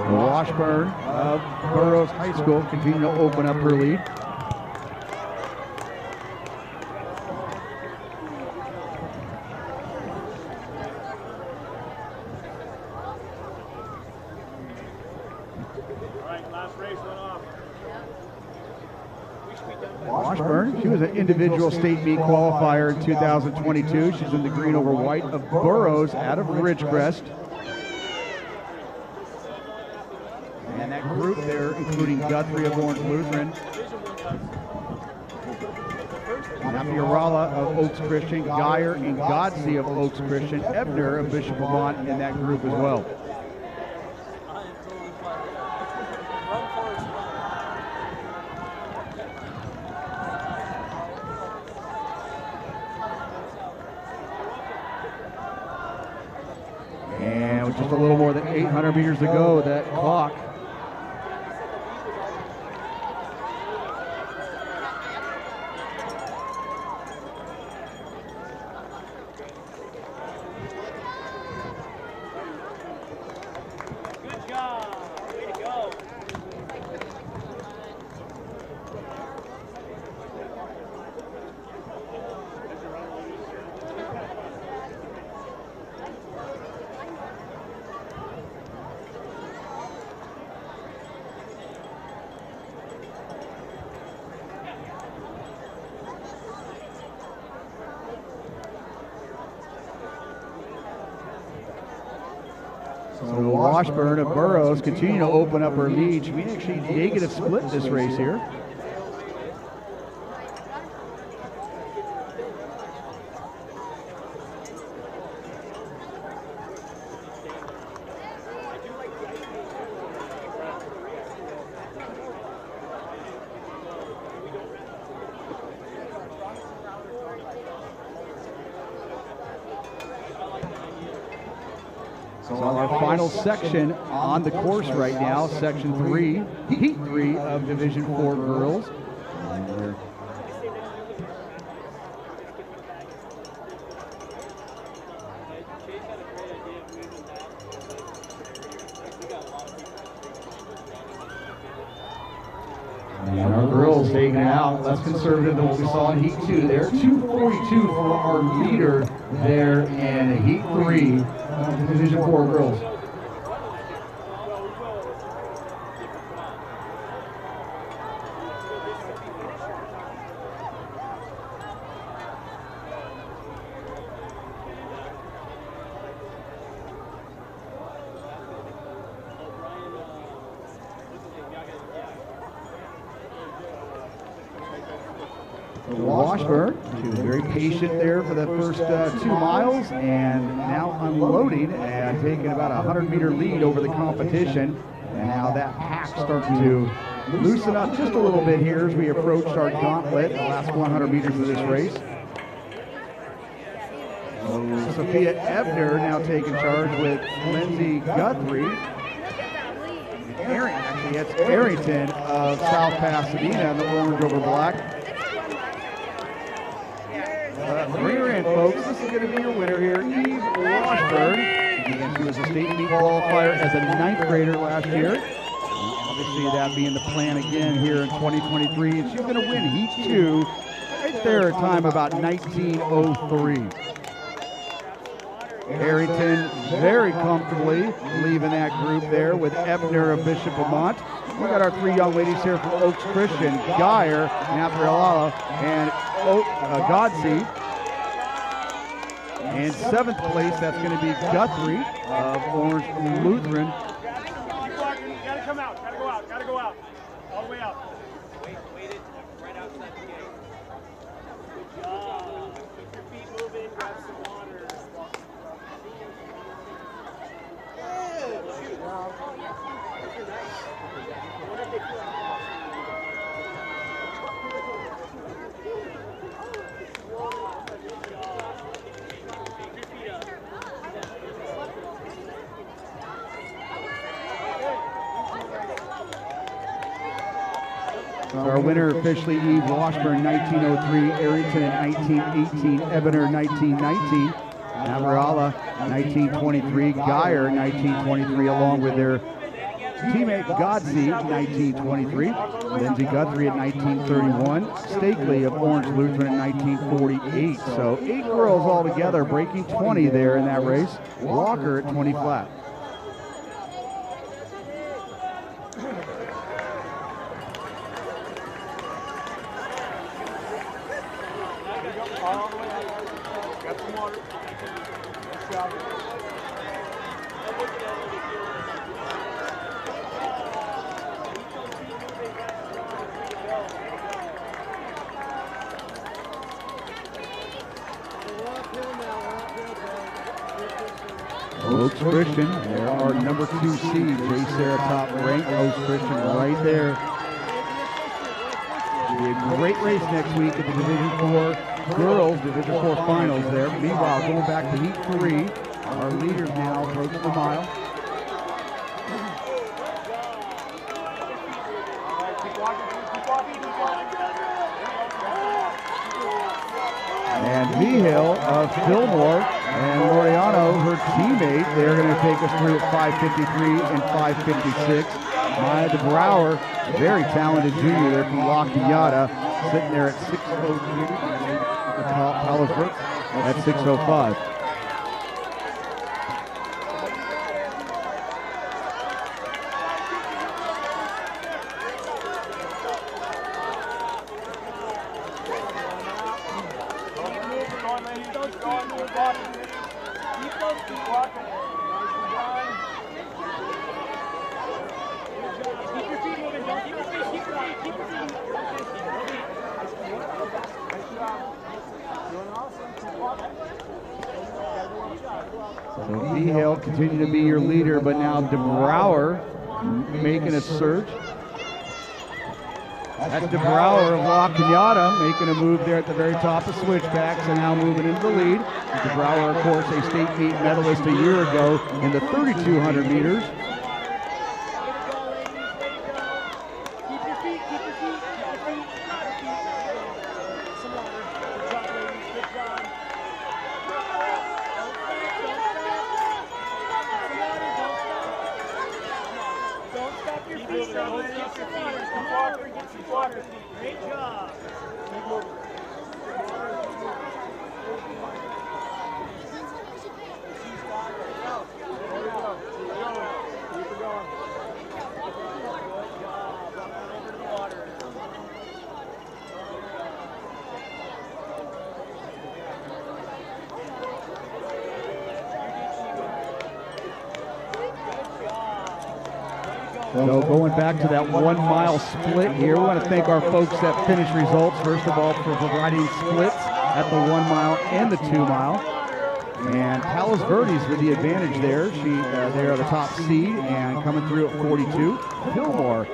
Washburn of Burroughs High School continue to open up her lead. Washburn, she was an individual state meet qualifier in 2022. She's in the green over white of Burroughs out of Ridgecrest. And that group there, including Guthrie of Orange Lutheran, Napiarala of Oaks Christian, Geyer and Godsey of Oaks Christian, Ebner of Bishop Vermont in that group as well. And with just a little more than 800 meters to go, that clock So Washburn of Burroughs continue to open up her lead. She may actually negative split this race here. So our final section on the course right now, section 3, heat 3 of Division 4 girls. And our girls taking it out, less conservative than what we saw in heat 2 there. 2:42 for our leader there in heat 3 of the Division 4 girls. Washburn She was very patient there for the first 2 miles, and now unloading and taking about a 100-meter lead over the competition. And now that pack's starting to loosen up just a little bit here as we approach our gauntlet, the last 100 meters of this race. Sophia Ebner now taking charge with Lindsay Guthrie. Actually, it's Arrington of South Pasadena in the orange over black. Bring her in, folks. This is going to be your winner here, Eve Washburn. Again, she was a state meet qualifier as a 9th grader last year. Obviously, that being the plan again here in 2023. And she's going to win Heat 2 right there at time about 19:03. Arrington very comfortably leaving that group there with Ebner of Bishop Vermont. We got our 3 young ladies here from Oaks Christian, Geyer, Naparalala, and Godsey. In 7th place, that's going to be Guthrie of Orange Lutheran. Gotta come out, gotta go out. All the way out. Waited right outside the gate. Good job. Keep your feet moving, grab some water. Our winner officially Eve Washburn, 1903, Arrington in 1918, Ebner 1919, Navarala 1923, Geyer 1923, along with their teammate Godsey 1923, Lindsay Guthrie at 1931, Stakely of Orange Lutheran in 1948. So 8 girls altogether breaking 20 there in that race. Walker at 20 flat. Got some water. Nice job. Oaks Christian, there are number 2 seed, Jay Sarah top ranked. Oaks Christian right there. It'll be a great race next week at the Division 4 Girls Division 4 Finals there. Meanwhile, going back to Heat 3, our leaders now approaching the mile. And Vigil of Fillmore and Loriano, her teammate, they're going to take us through at 5:53 and 5:56. Maya DeBrouwer, very talented junior there from La Cunada, sitting there at 6:02. Pallisbrook at 6:05. So Vigil continue to be your leader, but now DeBrouwer making a surge. That's DeBrouwer of La Cunada making a move there at the very top of switchbacks and now moving into the lead. DeBrouwer, of course, a state meet medalist a year ago in the 3,200 meters. Great job. Keep moving. So going back to that 1 mile split here, we want to thank our folks at Finish Results, first of all, for providing splits at the 1 mile and the 2 mile. And Palos Verdes with the advantage there. They're the top seed and coming through at 42. Fillmore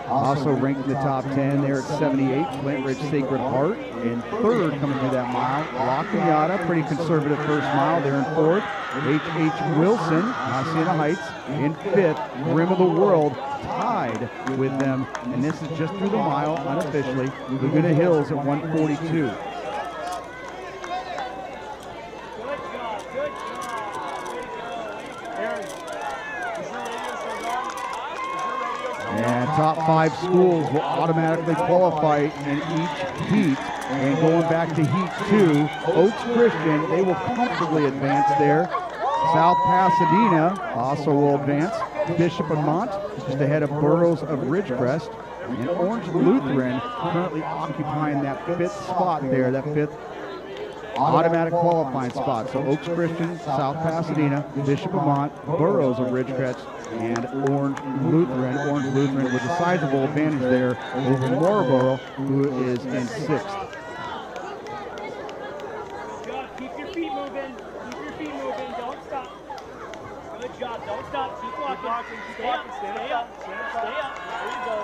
also ranked in the top 10 there at 78. Flint Ridge Sacred Heart in third coming through that mile. La Cunada, pretty conservative first mile there in fourth. H.H. Wilson, Hacienda Heights, in fifth. Rim of the World tied with them. And this is just through the mile unofficially. Laguna Hills at 142. And top 5 schools will automatically qualify in each heat. And going back to heat 2, Oaks Christian, they will comfortably advance there. South Pasadena also will advance. Bishop and Mont just ahead of Burroughs of Ridgecrest. And Orange Lutheran currently occupying that 5th spot there, that 5th automatic qualifying spot. So Oaks Christian, South Pasadena, Bishop of Mont, Burroughs of Ridgecrest, and Orange Lutheran. Orange Lutheran with a sizable advantage there over Marlboro, who is in 6th. Keep your feet moving. Keep your feet moving. Don't stop. Good job. Don't stop. Keep walking. Stay up. Stay up. Stay up. There you go.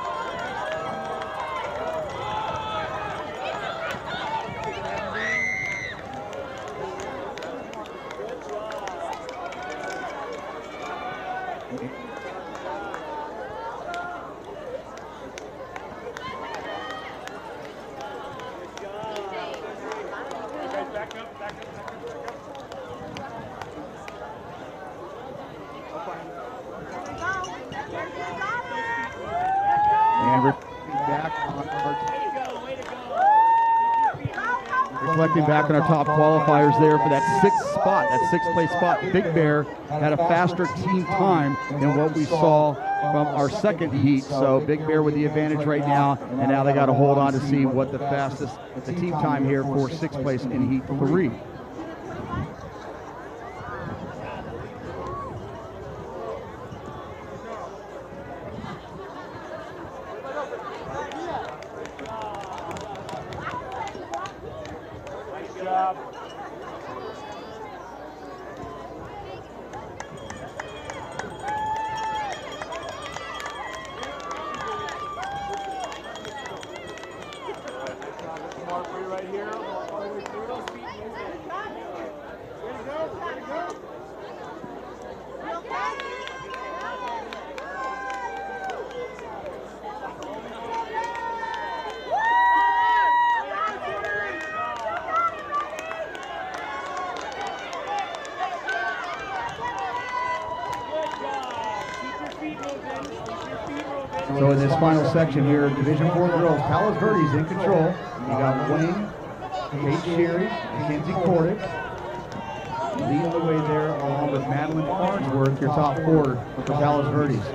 And reflecting back on our top qualifiers there for that 6th spot, that 6th place spot. Big Bear had a faster team time than what we saw from our second heat. So Big Bear with the advantage right now, and now they got to hold on to see what the fastest, the team time here for 6th place in heat 3. So in this final section here, Division 4 girls, Palos Verdes in control. You got Wayne, Kate Sherry, Mackenzie Cordick leading the way there, along with Madeline Farnsworth, your top 4 for Palos Verdes.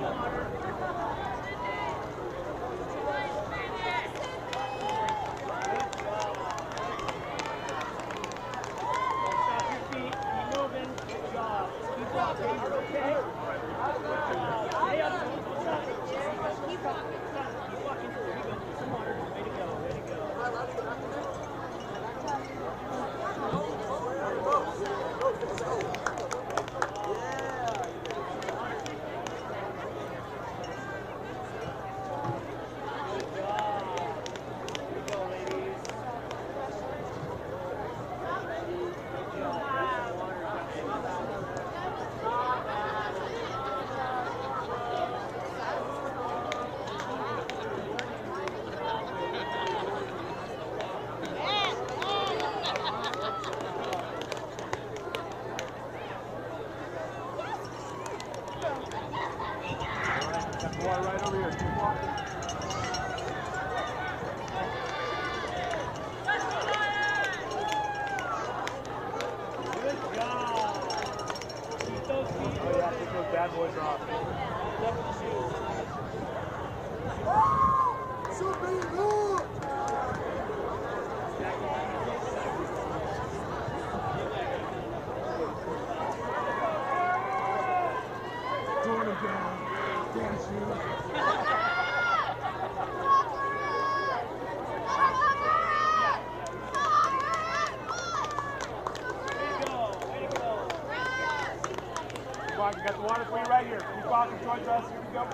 walk. We got the water for you right here. Keep walking towards us. Here we go.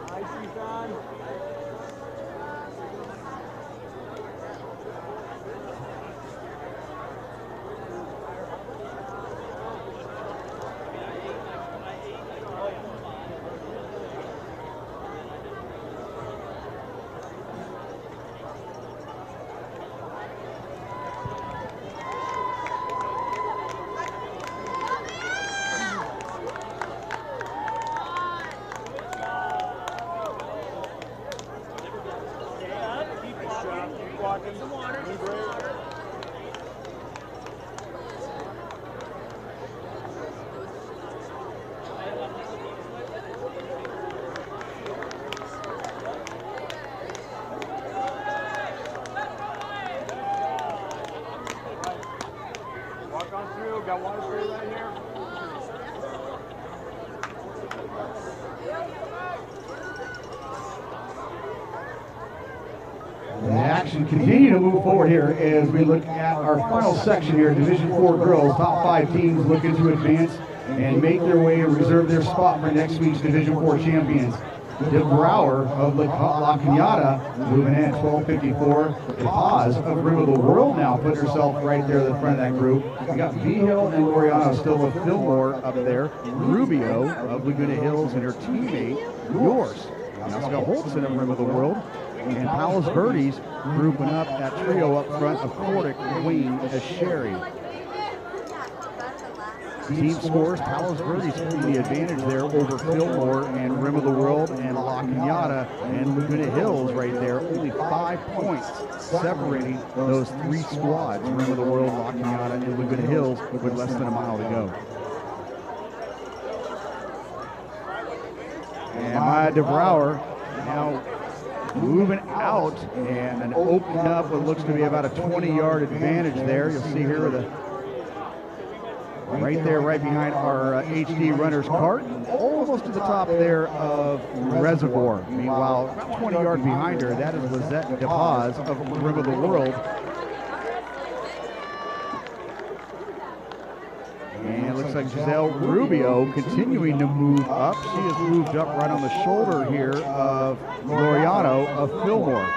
Nice, Ethan. Walk on through. Got water for you right here. The action continue to move forward here as we look at our final section here. Division 4 girls, top 5 teams looking to advance and make their way and reserve their spot for next week's Division 4 champions. De Brouwer of La Cañada moving in at 12:54. The Paz of Rim of the World now put herself right there in the front of that group. We got Vigil and Loriano still with Fillmore up there. Rubio of Laguna Hills and her teammate, Yours. We also got Holtzen of Rim of the World. And Palos Verdes grouping up that trio up front of Cordic, Wayne, as Sherry. Team scores, Palos Verdes holding the advantage there over Fillmore and Rim of the World and La Cañada and Laguna Hills right there. Only 5 points separating those 3 squads, Rim of the World, La Cañada, and Laguna Hills, with less than a mile to go. And Maya De Brouwer now moving out and opening up what looks to be about a 20-yard advantage there. You'll see here the right there, right behind our HD runner's cart, almost to the top there of Reservoir. Meanwhile, about 20 yards behind her, that is Lizette DePaz of Rim of the World. And it looks like Giselle Rubio continuing to move up. She has moved up right on the shoulder here of Loriano of Fillmore.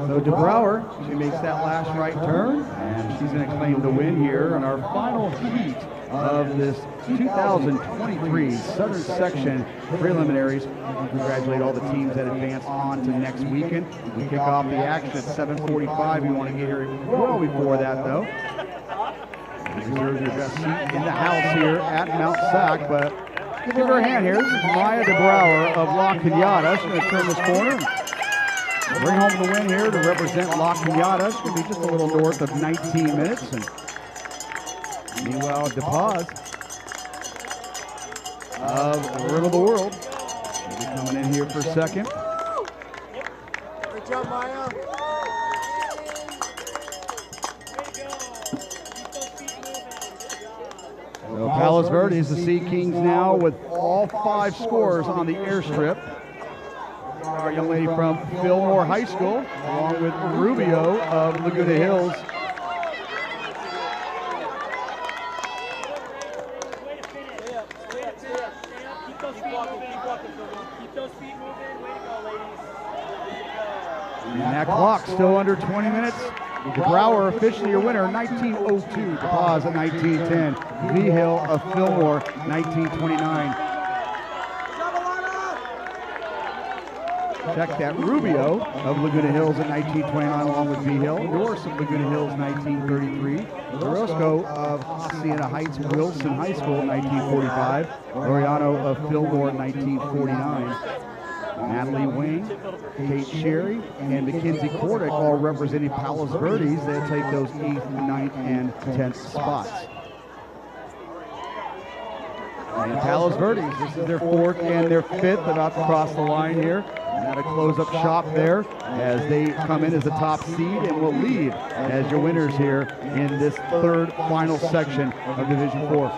So De Brouwer, she makes that last right turn, and she's going to claim the win here on our final heat of this 2023 Southern Section preliminaries. Congratulate all the teams that advance on to next weekend. We kick off the action at 7:45. We want to get here well before that, though. You deserve your best seat in the house here at Mt SAC, but give her a hand here. This is Maya DeBrouwer of La Cañada. She's going to turn this corner. Bring home the win here to represent La Cañada. It's going to be just a little north of 19 minutes. And meanwhile, DePaz of Rim of the World will be coming in here for second. Great job, Maya. So Palos Verdes, the Sea Kings now with all 5 scores on the airstrip. Our young lady from Fillmore High School, along with Rubio of Laguna Hills. And that clock still under 20 minutes. Brower officially your winner, 19:02. DePaz at 19:10. V-Hill of Fillmore, 19:29. Check that. Rubio of Laguna Hills at 19:29 along with V-Hill. Norris of Laguna Hills, 19:33. Orozco of Hacienda Heights Wilson High School, 19:45. Loriano of Fillmore, 19:49. Natalie Wayne, Kate Sherry, and Mackenzie Cordick all representing Palos Verdes. They'll take those 8th, 9th, and 10th spots. And Palos Verdes, this is their 4th and their 5th, about to cross the line here. And that'll close up shop there as they come in as the top seed and will lead as your winners here in this 3rd final section of Division 4.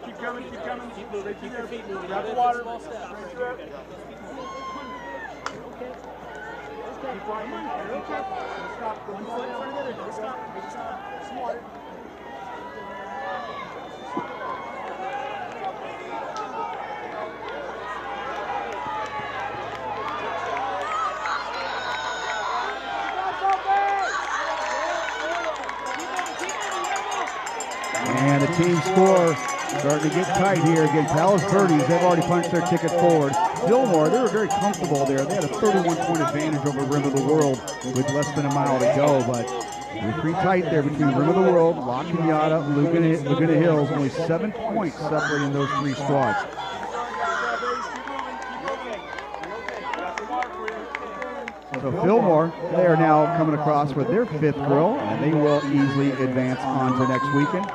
Keep coming. Keep moving. Keep your feet moving. Grab the water. Keep walking. Stop. 1 foot in front of the other. Don't stop. Some water. And the team score starting to get tight here. Again, Palos Verdes, they've already punched their ticket forward. Fillmore, they were very comfortable there. They had a 31-point advantage over Rim of the World with less than a mile to go, but they're pretty tight there between Rim of the World, La Cañada, Laguna Hills. Only 7 points separating those 3 squads. So Fillmore, they are now coming across with their 5th girl, and they will easily advance on to next weekend.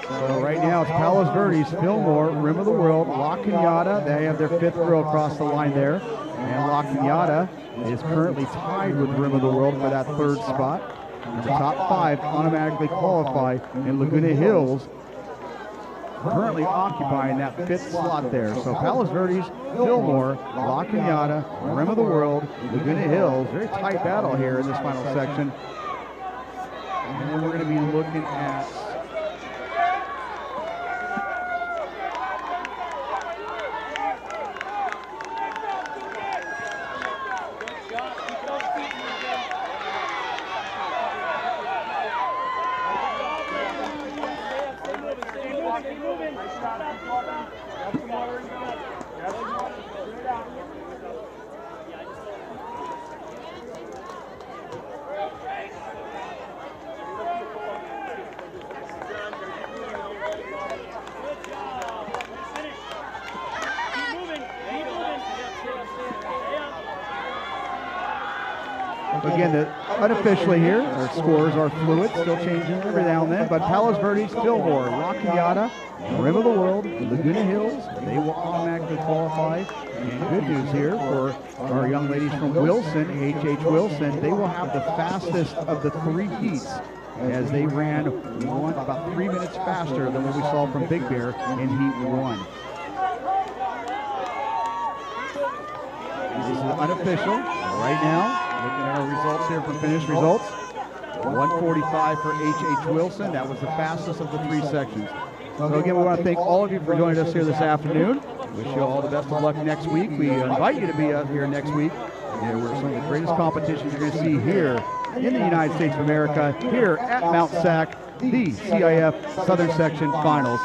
So right now it's Palos Verdes, Fillmore, Rim of the World, La Cañada. They have their 5th girl across the line there. And La Cañada is currently tied with Rim of the World for that 3rd spot. And the top 5 automatically qualify, and Laguna Hills currently occupying that 5th slot there. So Palos Verdes, Fillmore, La Cañada, Rim of the World, Laguna Hills. Very tight battle here in this final section. And then we're going to be looking at Again, unofficially here, our scores are fluid, still changing every now and then, but Palos Verdes, Fillmore, La Quillada, Rim of the World, Laguna Hills, they will automatically qualify. And good news here for our young ladies from Wilson, H.H. Wilson, they will have the fastest of the 3 heats as they ran about 3 minutes faster than what we saw from Big Bear in Heat 1. This is unofficial right now. Looking at our results here from finished results. 1:45 for H.H. Wilson. That was the fastest of the 3 sections. So again, we want to thank all of you for joining us here this afternoon. Wish you all the best of luck next week. We invite you to be out here next week. We're some of the greatest competitions you're going to see here in the United States of America, here at Mt SAC, the CIF Southern Section Finals.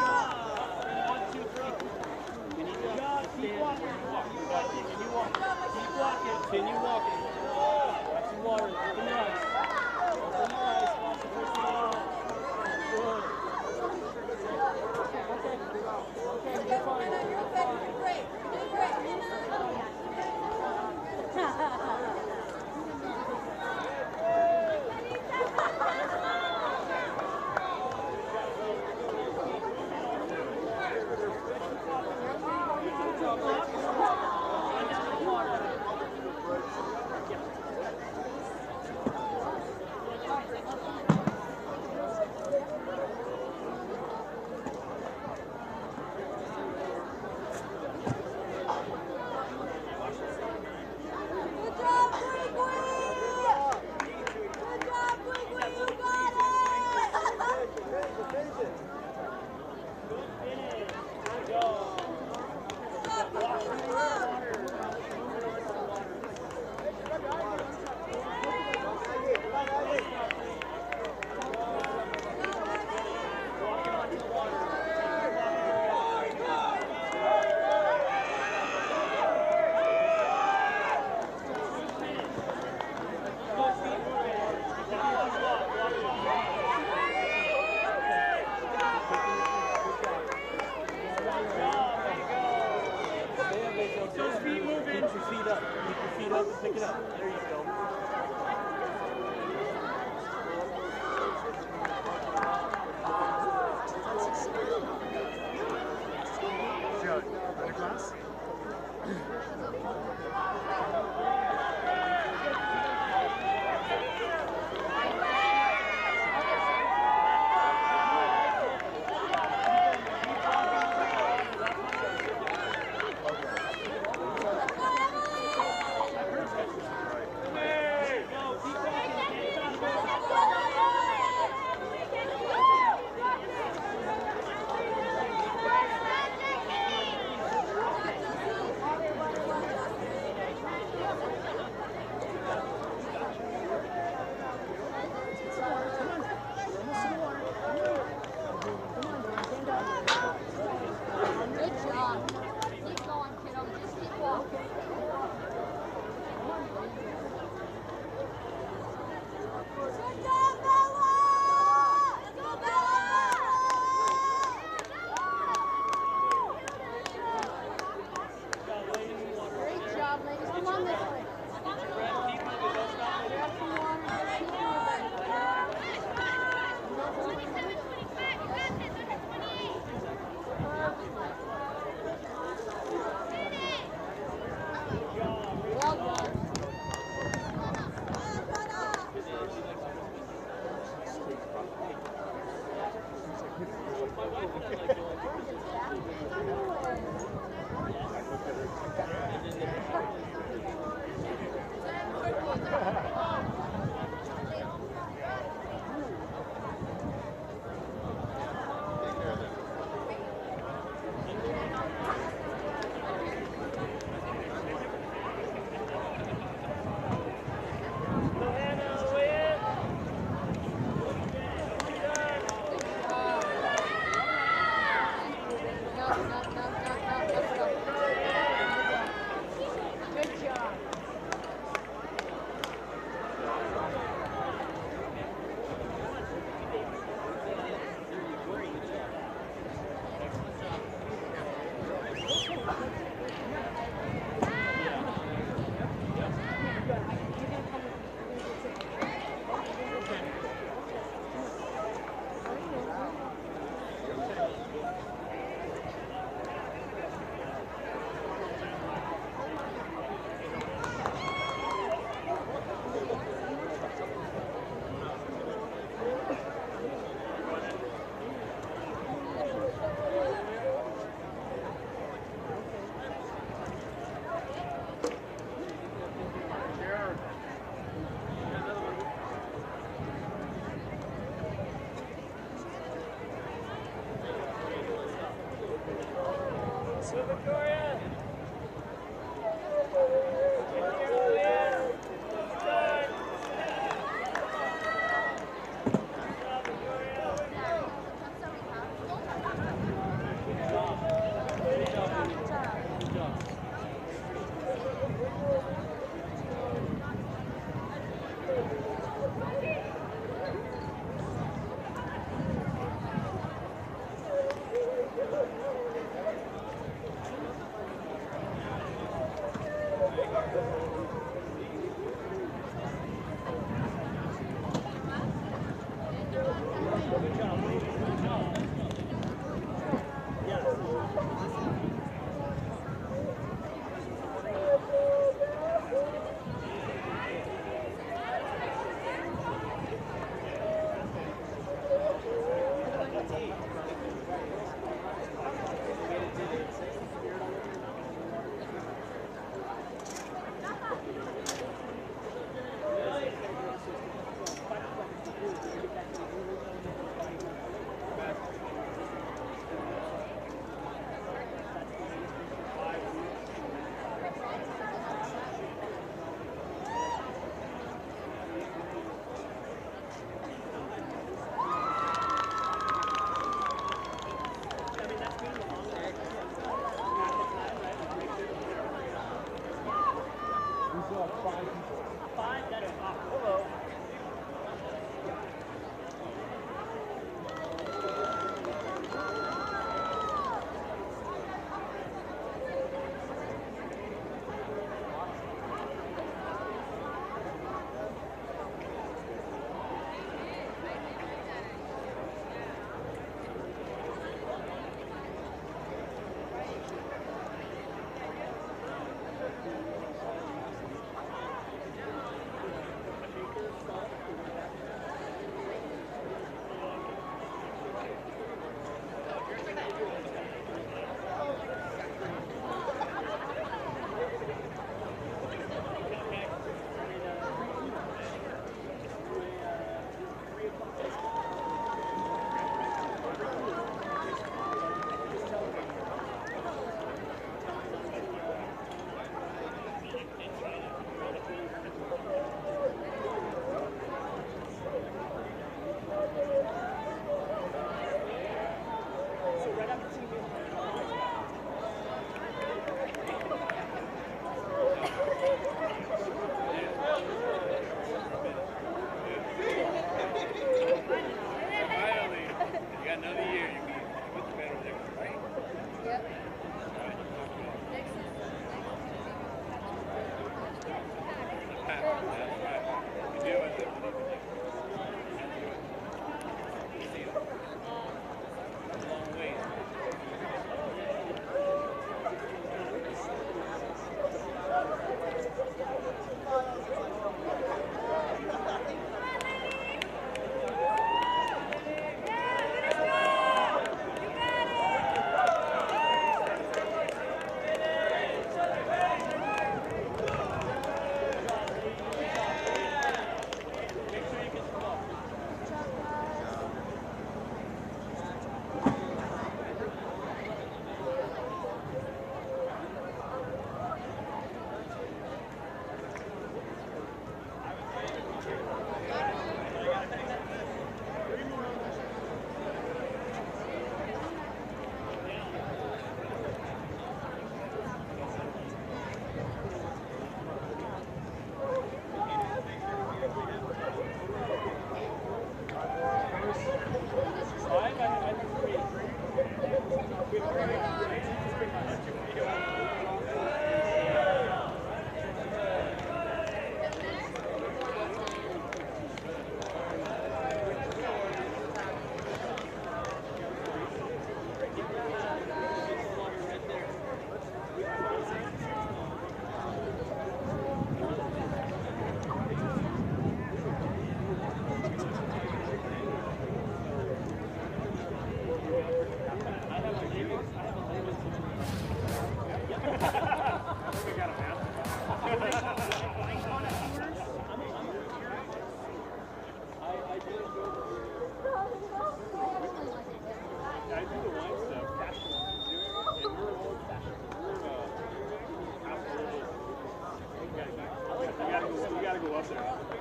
out there.